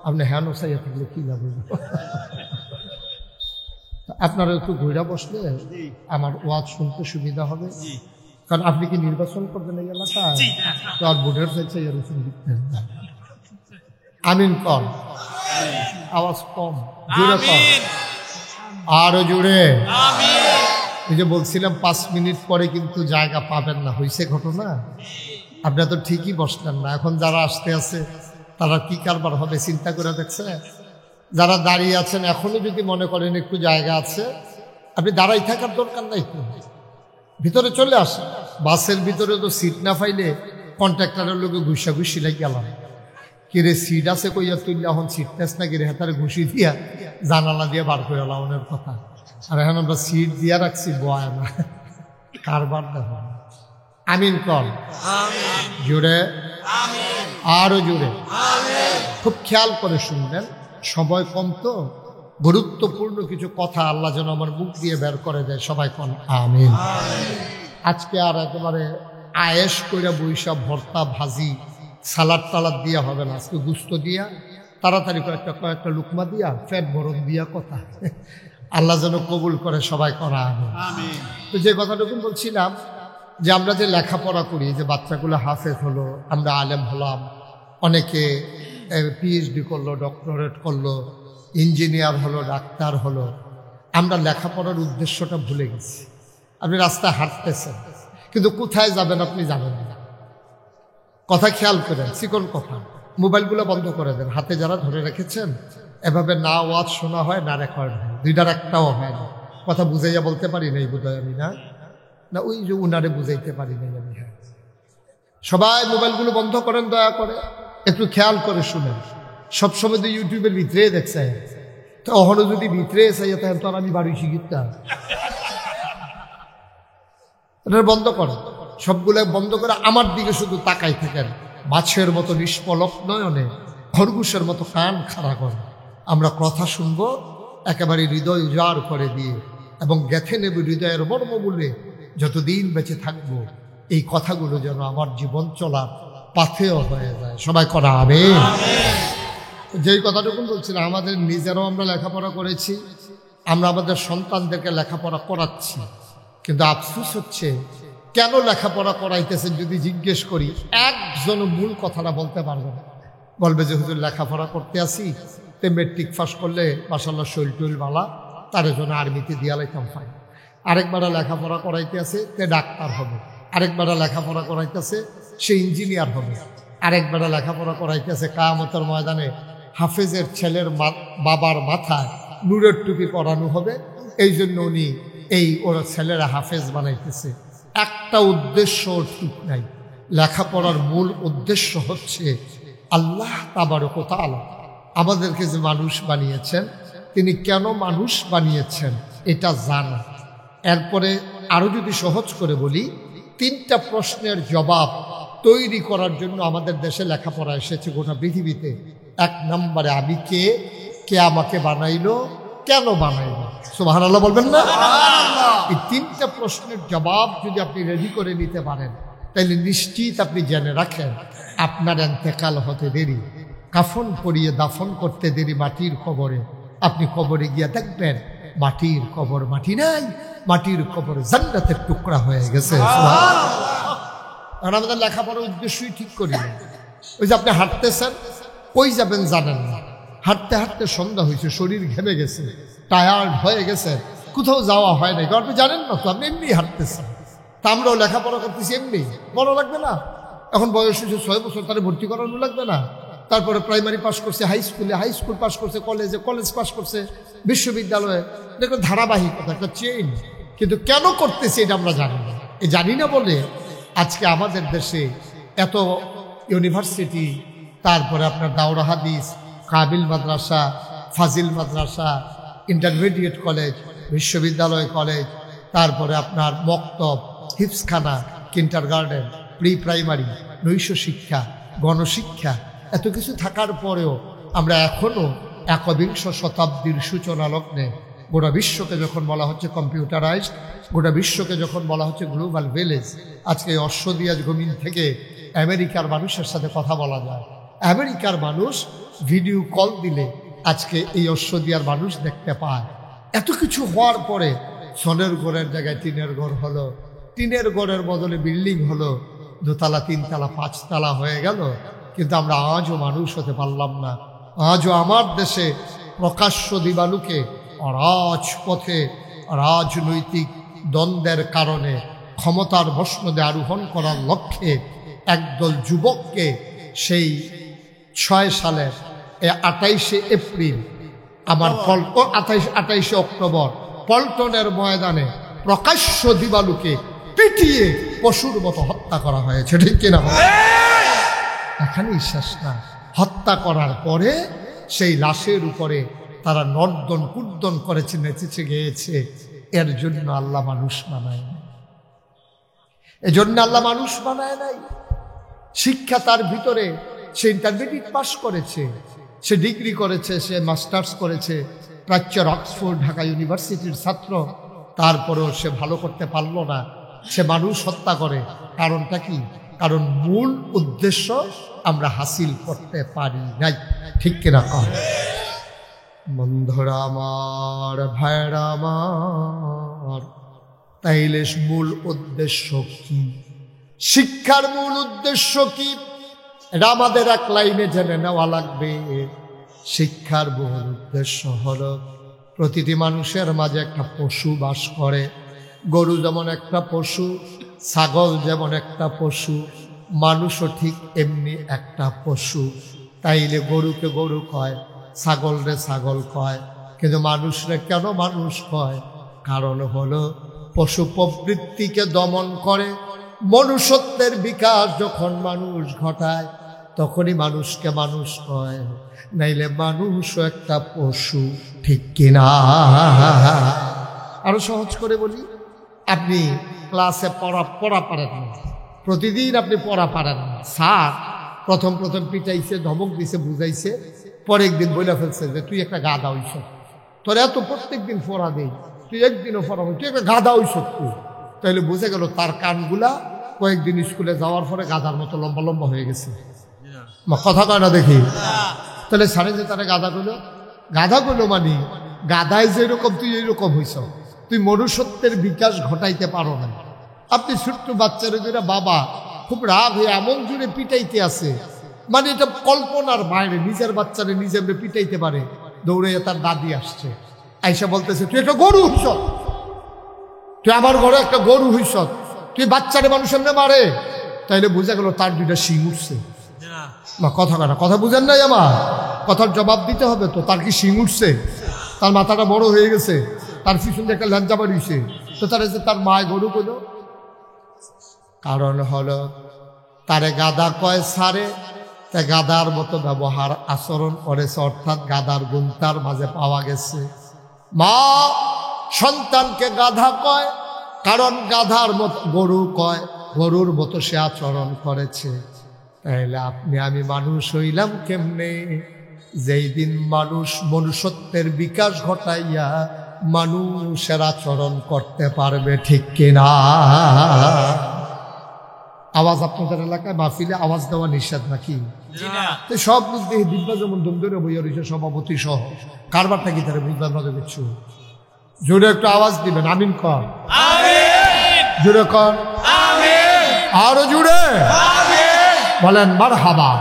আপনি হেন চাইয়া থাকলে কি লাভ? আপনারা একটু ঘুরা বসলে আমার ওয়াজ শুনতে সুবিধা হবে। কারণ আপনি কি নির্বাচন করবেন এই এলাকায়? তো আর ভোটের চাইছে এরকম দিতেন। আমিন কম, আওয়াজ কম, জোরে কম, আরো জোরে। এই যে বলছিলাম 5 মিনিট পরে কিন্তু জায়গা পাবেন না, হয়েছে ঘটনা। আপনারা তো ঠিকই বসলেন না। এখন যারা আসতে আছে তারা কি কারবার হবে চিন্তা করে দেখছে? যারা দাঁড়িয়ে আছেন এখনই যদি মনে করেন একটু জায়গা আছে, আপনি দাঁড়াই থাকার দরকার নাই, তো ভিতরে চলে আসেন। বাসের ভিতরে তো সিট না পাইলে কন্ট্রাক্টরের লোকে ঘুষাঘুষি লাগে গেলাম, কিরে সিট আছে কইয়া তুললে এখন সিট নেস না কিরে, হেতারে ঘুষি দিয়া জানালা দিয়ে বার করে লাউনের কথা। আর এখন আমরা সিট দিয়া রাখছি, বয় না, কারবার দেখো। আমিন কল, জোরে, আরো জোরে। খুব খেয়াল করে শুনবেন, সময় কম তো, গুরুত্বপূর্ণ কিছু কথা আল্লাহ যেন আমার মুখ দিয়ে বের করে দেয়। সবাই কন আমিন। আজকে আর একেবারে আয়েশ কইরা বৈশা ভর্তা ভাজি সালাদ টালাদ দিয়া হবে না। আজকে গুস্ত দিয়া তাড়াতাড়ি কয়েকটা লুকমা দিয়া পেট ভরণ দিয়া কথা আল্লাহ যেন কবুল করে। সবাই করা আমিন। তো যে কথাটুকু বলছিলাম, যে আমরা যে লেখাপড়া করি, যে বাচ্চাগুলো হাফেজ হলো, আমরা আলেম হলাম, অনেকে পিএইচডি করলো, ডক্টরেট করলো, ইঞ্জিনিয়ার হলো, ডাক্তার হলো, আমরা লেখাপড়ার উদ্দেশ্যটা ভুলে গেছি। আপনি রাস্তায় হাঁটতেছেন কিন্তু কোথায় যাবেন আপনি জানেন না। কথা খেয়াল করেন, চিকন কথা, মোবাইলগুলো বন্ধ করে দেন। হাতে যারা ধরে রেখেছেন, এভাবে না ওয়াজ শোনা হয় না রেকর্ড হয়, দুইটার একটাও হয় না। কথা বুঝাইয়া বলতে পারি নাই বোধহয় আমি, না না ওই যে উনারে বুঝাইতে পারি নাই আমি। হ্যাঁ, সবাই মোবাইলগুলো বন্ধ করেন, দয়া করে একটু খেয়াল করে শুনেন। সবসময় তো ইউটিউবের ভিতরে দেখছে, তো ওখানে যদি ভিতরে চাইয়া তাহলে তো আর আমি বাড়ি শিখিতাম। এটা বন্ধ করেন, সবগুলো বন্ধ করে আমার দিকে শুধু তাকাই থাকেন। মাছের মতো নিষ্পলক নয়নে, খরগোশের মতো কান খাড়া করেন। আমরা কথা শুনবো একেবারে হৃদয় উজাড় করে দিয়ে, এবং গেথে নেব হৃদয়ের মর্মমূলে। যতদিন বেঁচে থাকবো এই কথাগুলো যেন আমার জীবন চলার পাথেয় হয়ে যায়। সবাই করা আমিন। যেই কথাটুকু বলছিলাম, আমাদের নিজেরাও আমরা লেখাপড়া করেছি, আমরা আমাদের সন্তানদেরকে লেখাপড়া করাচ্ছি, কিন্তু আফসোস হচ্ছে কেন লেখাপড়া করাইতেছেন যদি জিজ্ঞেস করি, একজন মূল কথাটা বলতে পারবে না। বলবে যে হুজুর লেখাপড়া করতে আসি, তে মেট্রিক পাস করলে মাশাআল্লাহ শৈল টৈল বালা, তার জন্য আর্মিতে দিয়া লাইতাম ফাইন। আরেকবার লেখাপড়া করাইতে আছে তে ডাক্তার হবে, আরেকবার লেখাপড়া করাইতেছে সে ইঞ্জিনিয়ার হবে, আরেকবার লেখাপড়া করাইতেছে কিয়ামতের ময়দানে হাফেজের ছেলের বাবার মাথায় নূরের টুপি পরানো হবে। এই জন্য উনি ওরা ছেলেরা হাফেজ বানাইতেছে। একটা উদ্দেশ্য ঠিক নাই। লেখাপড়ার মূল উদ্দেশ্য হচ্ছে আল্লাহ তাবারক ওয়া তাআলা আমাদেরকে যে মানুষ বানিয়েছেন, তিনি কেন মানুষ বানিয়েছেন এটা জানা। এরপরে আরো যদি সহজ করে বলি, 3টা প্রশ্নের জবাব তৈরি করার জন্য আমাদের দেশে লেখাপড়া এসেছে গোটা পৃথিবীতে। 1 নম্বরে আমি কে, কে আমাকে বানাইলো, কেন বানাইলো, সুবহানাল্লাহ বলবেন না? এই 3টা প্রশ্নের জবাব যদি আপনি রেডি করে নিতে পারেন, তাহলে নিশ্চিত আপনি জেনে রাখেন আপনার ইন্তেকাল হতে দেরি, কাফন পরিয়ে দাফন করতে দেরি মাটির কবরে। আপনি কবরে গিয়ে দেখবেন মাটির কবর মাটি নাই, মাটির কবর জান্নাতের টুকরা হয়ে গেছে। আর আমাদের লেখাপড়ার উদ্দেশ্যই ঠিক করি না। ওই যে আপনি হাঁটতেছেন, কই যাবেন জানেন না, হাঁটতে হাঁটতে সন্ধ্যা হয়েছে, শরীর ঘেমে গেছে, টায়ার্ড হয়ে গেছে, কোথাও যাওয়া হয় নাই, কারণ আপনি জানেন না তো, আপনি এমনি হাঁটতেছেন। তা আমরাও লেখাপড়া করতেছি এমনি, বড় লাগবে না? এখন বয়স হয়েছে 6 বছর, তাহলে ভর্তি করানো লাগবে না? তারপরে প্রাইমারি পাস করছে, হাই স্কুল পাস করছে, কলেজ পাস করছে, বিশ্ববিদ্যালয়ে। এটা একটা ধারাবাহিকতা, একটা চেইন। কিন্তু কেন করতেছে এটা আমরা জানি না। এই জানি না বলে আজকে আমাদের দেশে এত ইউনিভার্সিটি, তারপরে আপনার দাওরা হাদিস, কাবিল মাদ্রাসা, ফাজিল মাদ্রাসা, ইন্টারমিডিয়েট কলেজ, বিশ্ববিদ্যালয় কলেজ, তারপরে আপনার মক্তব, হিফজখানা, কিন্ডারগার্টেন, প্রি প্রাইমারি, নৈশ শিক্ষা, গণশিক্ষা, এত কিছু থাকার পরেও আমরা এখনও 21 শতাব্দীর সূচনা লগ্নে গোটা বিশ্বকে যখন বলা হচ্ছে কম্পিউটারাইজড, গোটা বিশ্বকে যখন বলা হচ্ছে গ্লোবাল ভিলেজ, আজকে অশ্বদিয়াজ জমিন থেকে আমেরিকার মানুষের সাথে কথা বলা যায়। আমেরিকার মানুষ ভিডিও কল দিলে আজকে এই অশ্বদিয়ার মানুষ দেখতে পায়। এত কিছু হওয়ার পরে ছনের ঘরের জায়গায় টিনের ঘর হলো, টিনের ঘরের বদলে বিল্ডিং হলো, 2 তলা 3 তলা 5 তলা হয়ে গেল। কিন্তু আমরা আজও মানুষ হতে পারলাম না। আজও আমার দেশে প্রকাশ্য দিবালুকে রাজপথে রাজনৈতিক দ্বন্দ্বের কারণে ক্ষমতার বসনদে আরোহণ করার লক্ষ্যে একদল যুবককে সেই 6 সালের 28শে এপ্রিল আমার 28শে অক্টোবর পল্টনের ময়দানে প্রকাশ্য দিবালুকে পিটিয়ে পশুর মতো হত্যা করা হয়েছে, ঠিক কিনা? এখানেই শেষ না, হত্যা করার পরে সেই লাশের উপরে তারা নর্দন কুর্দন করেছে, নেচেছে, গেয়েছে। এর জন্য আল্লাহ মানুষ বানায় নাই, এজন্য আল্লাহ মানুষ বানায় নাই। শিক্ষা তার ভিতরে, সে ইন্টারমিডিয়েট পাস করেছে, সে ডিগ্রি করেছে, সে মাস্টার্স করেছে, প্রাচ্যের অক্সফোর্ড ঢাকা ইউনিভার্সিটির ছাত্র, তারপরেও সে ভালো করতে পারল না, সে মানুষ হত্যা করে। কারণটা কি? কারণ মূল উদ্দেশ্য আমরা হাসিল করতে পারি নাই, ঠিক কিনা? বন্ধুরা আমার, ভাইরা আমার, তাইলে মূল উদ্দেশ্য কি? শিক্ষার মূল উদ্দেশ্য কি? এটা আমাদের এক লাইনে জেনে নেওয়া লাগবে। শিক্ষার মূল উদ্দেশ্য হলো প্রতিটি মানুষের মাঝে একটা পশু বাস করে। গরু যেমন একটা পশু, ছাগল যেমন একটা পশু, মানুষও ঠিক এমনি একটা পশু। তাইলে গরুকে গরু কয়, ছাগলরে ছাগল কয়, কিন্তু মানুষরে কেন মানুষ কয়? কারণ হলো পশু প্রবৃত্তিকে দমন করে মনুষ্যত্বের বিকাশ যখন মানুষ ঘটায়, তখনই মানুষকে মানুষ কয়, নাইলে মানুষও একটা পশু, ঠিক কিনা? আরো সহজ করে বলি, আপনি ক্লাসে পড়া পারেন না, প্রতিদিন আপনি পড়া পারেন না। স্যার প্রথম পিটাইছে, ধমক দিছে, বুঝাইছে, পরে একদিন বলে ফেলছে যে তুই একটা গাধা হইছ, তোর এত প্রত্যেক দিন পড়া দেই, তুই একদিনও পড়া তুই একটা গাধা হইছ তুই। তাইলে বুঝে গেল তার কানগুলা কয়েকদিন স্কুলে যাওয়ার পরে গাধার মতো লম্বা লম্বা হয়ে গেছে। কথা কয় না দেখি? তাহলে স্যারে যে তারা গাধা কইলো মানে গাধায় যেরকম তুই এইরকম হইছ, তুই মনুষ্যত্বের বিকাশ ঘটাইতে পারো না। আপনি ছোট্ট বাচ্চারা যেটা বাবা খুব রাগ হয়ে এমন জুড়ে পিটাইতে আছে, মানে এটা কল্পনার বাইরে, নিজের বাচ্চারে নিজের পিটাইতে পারে। দৌড়ে তার দাদি আসছে, আইসা বলতেছে তুই একটা গরু হইছ, তুই আমার ঘরে একটা গরু হইছ, তুই বাচ্চারে মানুষের মারে। তাইলে বোঝা গেল তার 2টা শিং উঠছে। কথা বুঝেন নাই? আমার কথার জবাব দিতে হবে তো। তার কি শিং উঠছে? তার মাথাটা বড় হয়ে গেছে, তার পিছনে একটা লজ্জা বাড়িয়েছে, তো তার যে তার মায় গরু কইল। কারণ হলো তারে গাধা কয় সারে, তা গাধার মতো ব্যবহার আচরণ করেছে, অর্থাৎ গাধার গুণ তার মাঝে পাওয়া গেছে। মা সন্তানকে গাধা কয় কারণ গাধার মতো, গরু কয় গরুর মতো সে আচরণ করেছে, তাহলে আপনি আমি মানুষ হইলাম কেমনে? যেই দিন মানুষ মনুষ্যত্বের বিকাশ ঘটাইয়া মানুষের আচরণ করতে পারবে, ঠিক কিনা? আওয়াজ আপনাদের এলাকায় মাহফিলে আওয়াজ দেওয়া নিষেধ নাকি? তো সব বুঝতে দিব্যা যেমন দুম ধরে বইয়া রয়েছে সভাপতি সহ, কারবারটা কি তারা বুঝলাম না কিছু? জোরে একটু আওয়াজ দিবেন, আমিন কর, জোরে কর, আরো জোরে বলেন মারহাবা।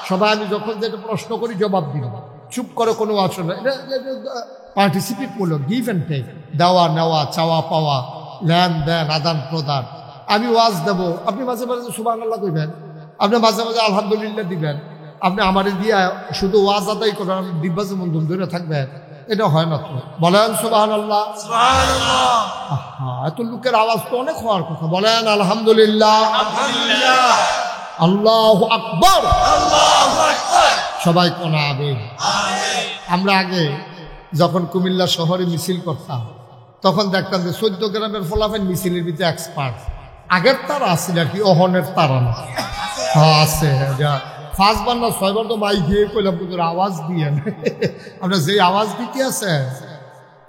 সবাই আমি যখন যেটা প্রশ্ন করি জবাব দিব, চুপ করে কোনো আসলে পার্টিসিপেট করলো, গিভ অ্যান্ড টেক, দেওয়া নেওয়া, চাওয়া পাওয়া, লেন দেন, আদান প্রদান। আমি ওয়াজ দেবো, আপনি মাঝে মাঝে সুবহানাল্লাহ কইবেন, আপনি মাঝে মাঝে আলহামদুলিল্লাহ দিবেন, আপনি আমারে দিয়া শুধু ওয়াজ আদায় করেন, দিব্যা যেমন ধুম ধরে থাকবেন, এটা হয় না তো। বলেন সুবহানাল্লাহ। এত লোকের আওয়াজ তো অনেক হওয়ার কথা, বলেন আলহামদুলিল্লাহ, আল্লাহু আকবার, সবাই কোনা আমিন। আমরা আগে যখন কুমিল্লা শহরে মিছিল করতাম তখন দেখতাম যে 14 গ্রামের ফলাফল মিছিলের ভিতরে এক্সপার্ট। আগের তারা আসছিল আর কি, অহনের তারা না আছে। 5 বার না 6 বার তো মাই দিয়ে কইলাম পুজোর আওয়াজ দিয়ে আপনার যে আওয়াজ দিতে আছে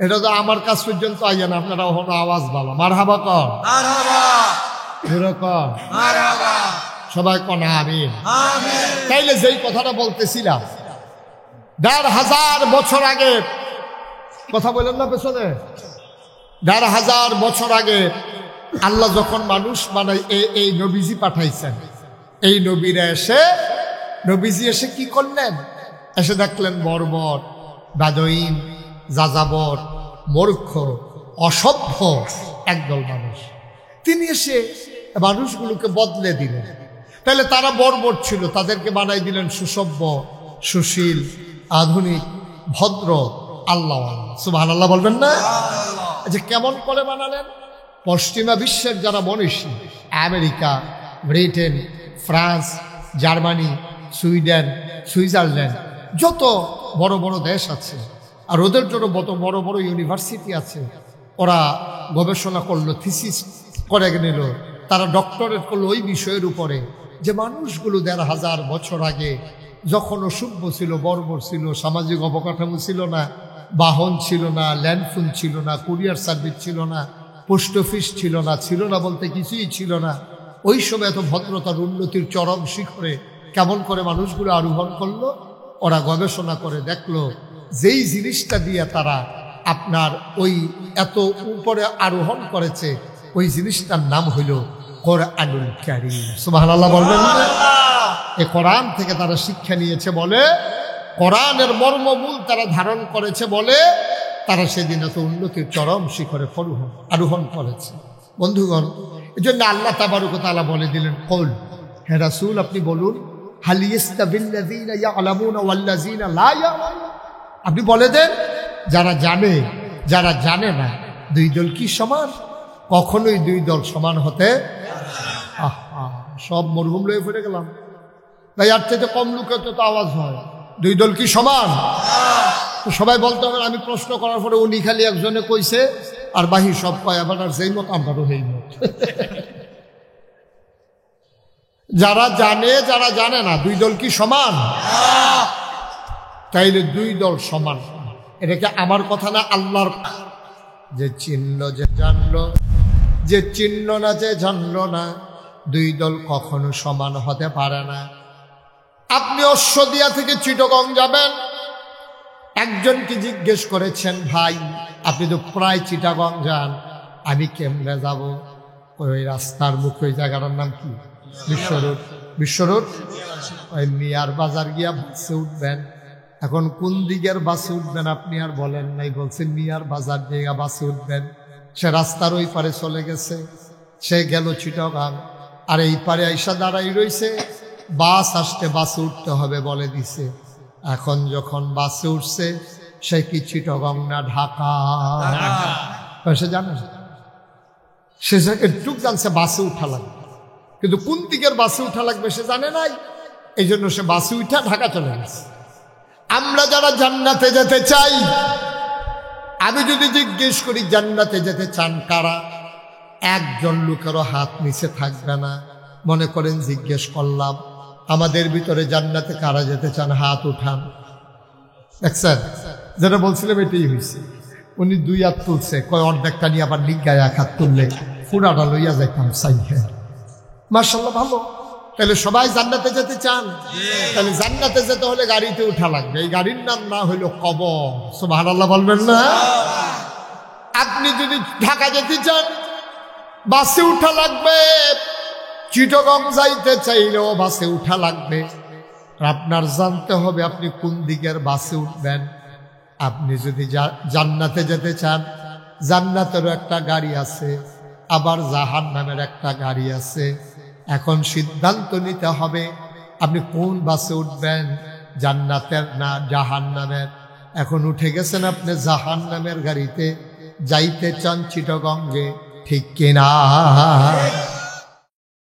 এটা তো আমার কাছ পর্যন্ত আইয়া না, আপনারা অহন আওয়াজ ভালো। মারহাবা কর, কর, সবাই কোনা আমিন। তাইলে যেই কথাটা বলতেছিলাম, 1500 বছর আগে, কথা বলেন না পেছনে, 1500 বছর আগে আল্লাহ যখন মানুষ বানাই এই নবীজি পাঠাইছেন, এই নবীজি এসে কি করলেন? এসে দেখলেন বর্বর, বাদইন, যাযাবর, মূর্খ, অসভ্য একদল মানুষ। তিনি এসে মানুষগুলোকে বদলে দিলেন। তাহলে তারা বর্বর ছিল, তাদেরকে বানাই দিলেন সুসভ্য, সুশীল, আধুনিক, ভদ্র, আল্লাহ। সুবহানাল্লাহ বলবেন না? আচ্ছা, কেমন করে বানালেন? পশ্চিমা বিশ্বের যারা মনীষী, America, Britain, France, Germany, Sweden, Switzerland, যত বড় বড় দেশ আছে, আর ওদের জন্য বড় বড় ইউনিভার্সিটি আছে, ওরা গবেষণা করলো, থিসিস করে নিল, তারা ডক্টরেট করলো ওই বিষয়ের উপরে যে মানুষগুলো 1500 বছর আগে যখন অসভ্য ছিল, বর্বর ছিল, সামাজিক অবকাঠামো ছিল না, বাহন ছিল না, ল্যান্ডফোন ছিল না, কুরিয়ার সার্ভিস ছিল না, পোস্ট অফিস ছিল না বলতে কিছুই ছিল না। ওই সময় এত ভদ্রতার উন্নতির চরম শিখরে কেমন করে মানুষগুলো আরোহণ করলো? ওরা গবেষণা করে দেখলো যেই জিনিসটা দিয়ে তারা আপনার ওই এত উপরে আরোহণ করেছে, ওই জিনিসটার নাম হইল কোরআনুল কারীম। সুবহানাল্লাহ বলবেন না? এই কোরআন থেকে তারা শিক্ষা নিয়েছে বলে, কোরআনের মর্মমূল তারা ধারণ করেছে বলে তারা সেদিন এত উন্নতির চরম শিখরে আরোহণ করেছে। বন্ধুগণ, এই জন্য আল্লাহ তাবারক ওয়া তাআলা বলে দিলেন, কল, হে রাসূল আপনি বলুন, হাল ইয়াস্তাবিল্লাযীনা ইয়ালামুনা ওয়াল্লাযীনা লা ইয়ালামুন, আপনি বলে দেন যারা জানে যারা জানে না, দুই দল কি সমান? কখনোই দুই দল সমান হতে সব মরহুম লয়ে ফিরে গেলাম। তাই আর থেকে কম লোকে তো আওয়াজ হয়, দুই দল কি সমান? সবাই বলতে হবে। আমি প্রশ্ন করার পরে উনি খালি একজনে কইছে আর বাহি সব কয়, আবার আর যেই মত আমারও সেই মত। যারা জানে যারা জানে না, দুই দল কি সমান? তাইলে দুই দল সমান। এটাকে আমার কথা না, আল্লাহর। যে চিনল যে জানলো, যে চিনল না যে জানলো না, দুই দল কখনো সমান হতে পারে না। আপনি অশ্বদিয়া থেকে চিটাগং যাবেন, একজনকে জিজ্ঞেস করেছেন, ভাই আপনি তো প্রায় চিটাগং যান, আমি কেমনে যাব? ওই রাস্তার মুখে ওই জায়গাটার নাম কি? বিশ্বরোড। ওই মিয়ার বাজার গিয়া বাসে উঠবেন। এখন কোন দিকের বাসে উঠবেন আপনি আর বলেন নাই, বলছেন মিয়ার বাজার দিয়ে বাসে উঠবেন। সে রাস্তার ওই পারে চলে গেছে, সে গেল চিটাগং, আর এই পারে আইসা দাঁড়াই রইছে, বাস আসতে বাসে উঠতে হবে বলে দিছে। এখন যখন বাসে উঠছে, সে কি চিটাগং না ঢাকা? সে জানে, সে একটু জানছে বাসে উঠা লাগবে, কিন্তু কোন দিকের বাসে উঠা লাগবে সে জানে নাই। এই জন্য সে বাসে উঠা ঢাকা চলে গেছে। আমরা যারা জান্নাতে যেতে চাই, আমি যদি জিজ্ঞেস করি জান্নাতে যেতে চান কারা, একজন লোকেরও হাত নিচে থাকবে না। মনে করেন জিজ্ঞেস করলাম, আমাদের ভিতরে জান্নাতে কারা যেতে চান? হাত উঠান। দেখছেন, যেটা বলছিলাম এটাই হয়েছে। উনি 2 হাত তুলছে, কয় অর্ধেকটা নিয়ে আবার নিগায় 1 হাত তুললে পুরাটা লইয়া যাইতাম চাইহে। মাশাআল্লাহ, ভালো। তাহলে সবাই জান্নাতে যেতে চান? তাহলে জান্নাতে যেতে হলে গাড়িতে উঠা লাগবে। এই গাড়ির নাম না হইল কবর। সুবহানাল্লাহ বলবেন না? আপনি যদি ঢাকা যেতে চান, বাসে উঠা লাগবে। চিটাগং যাইতে চাইলেও বাসে উঠা লাগবে। আপনার জানতে হবে আপনি কোন দিকের বাসে উঠবেন। আপনি যদি জান্নাতে যেতে চান, জান্নাতেরও একটা গাড়ি আছে, আবার জাহান্নামের একটা গাড়ি আছে। এখন সিদ্ধান্ত নিতে হবে আপনি কোন বাসে উঠবেন, জান্নাতের না জাহান্নামের। এখন উঠে গেছেন আপনি জাহান্নামের গাড়িতে, যাইতে চান চিটাগঙ্গে, ঠিক কিনা?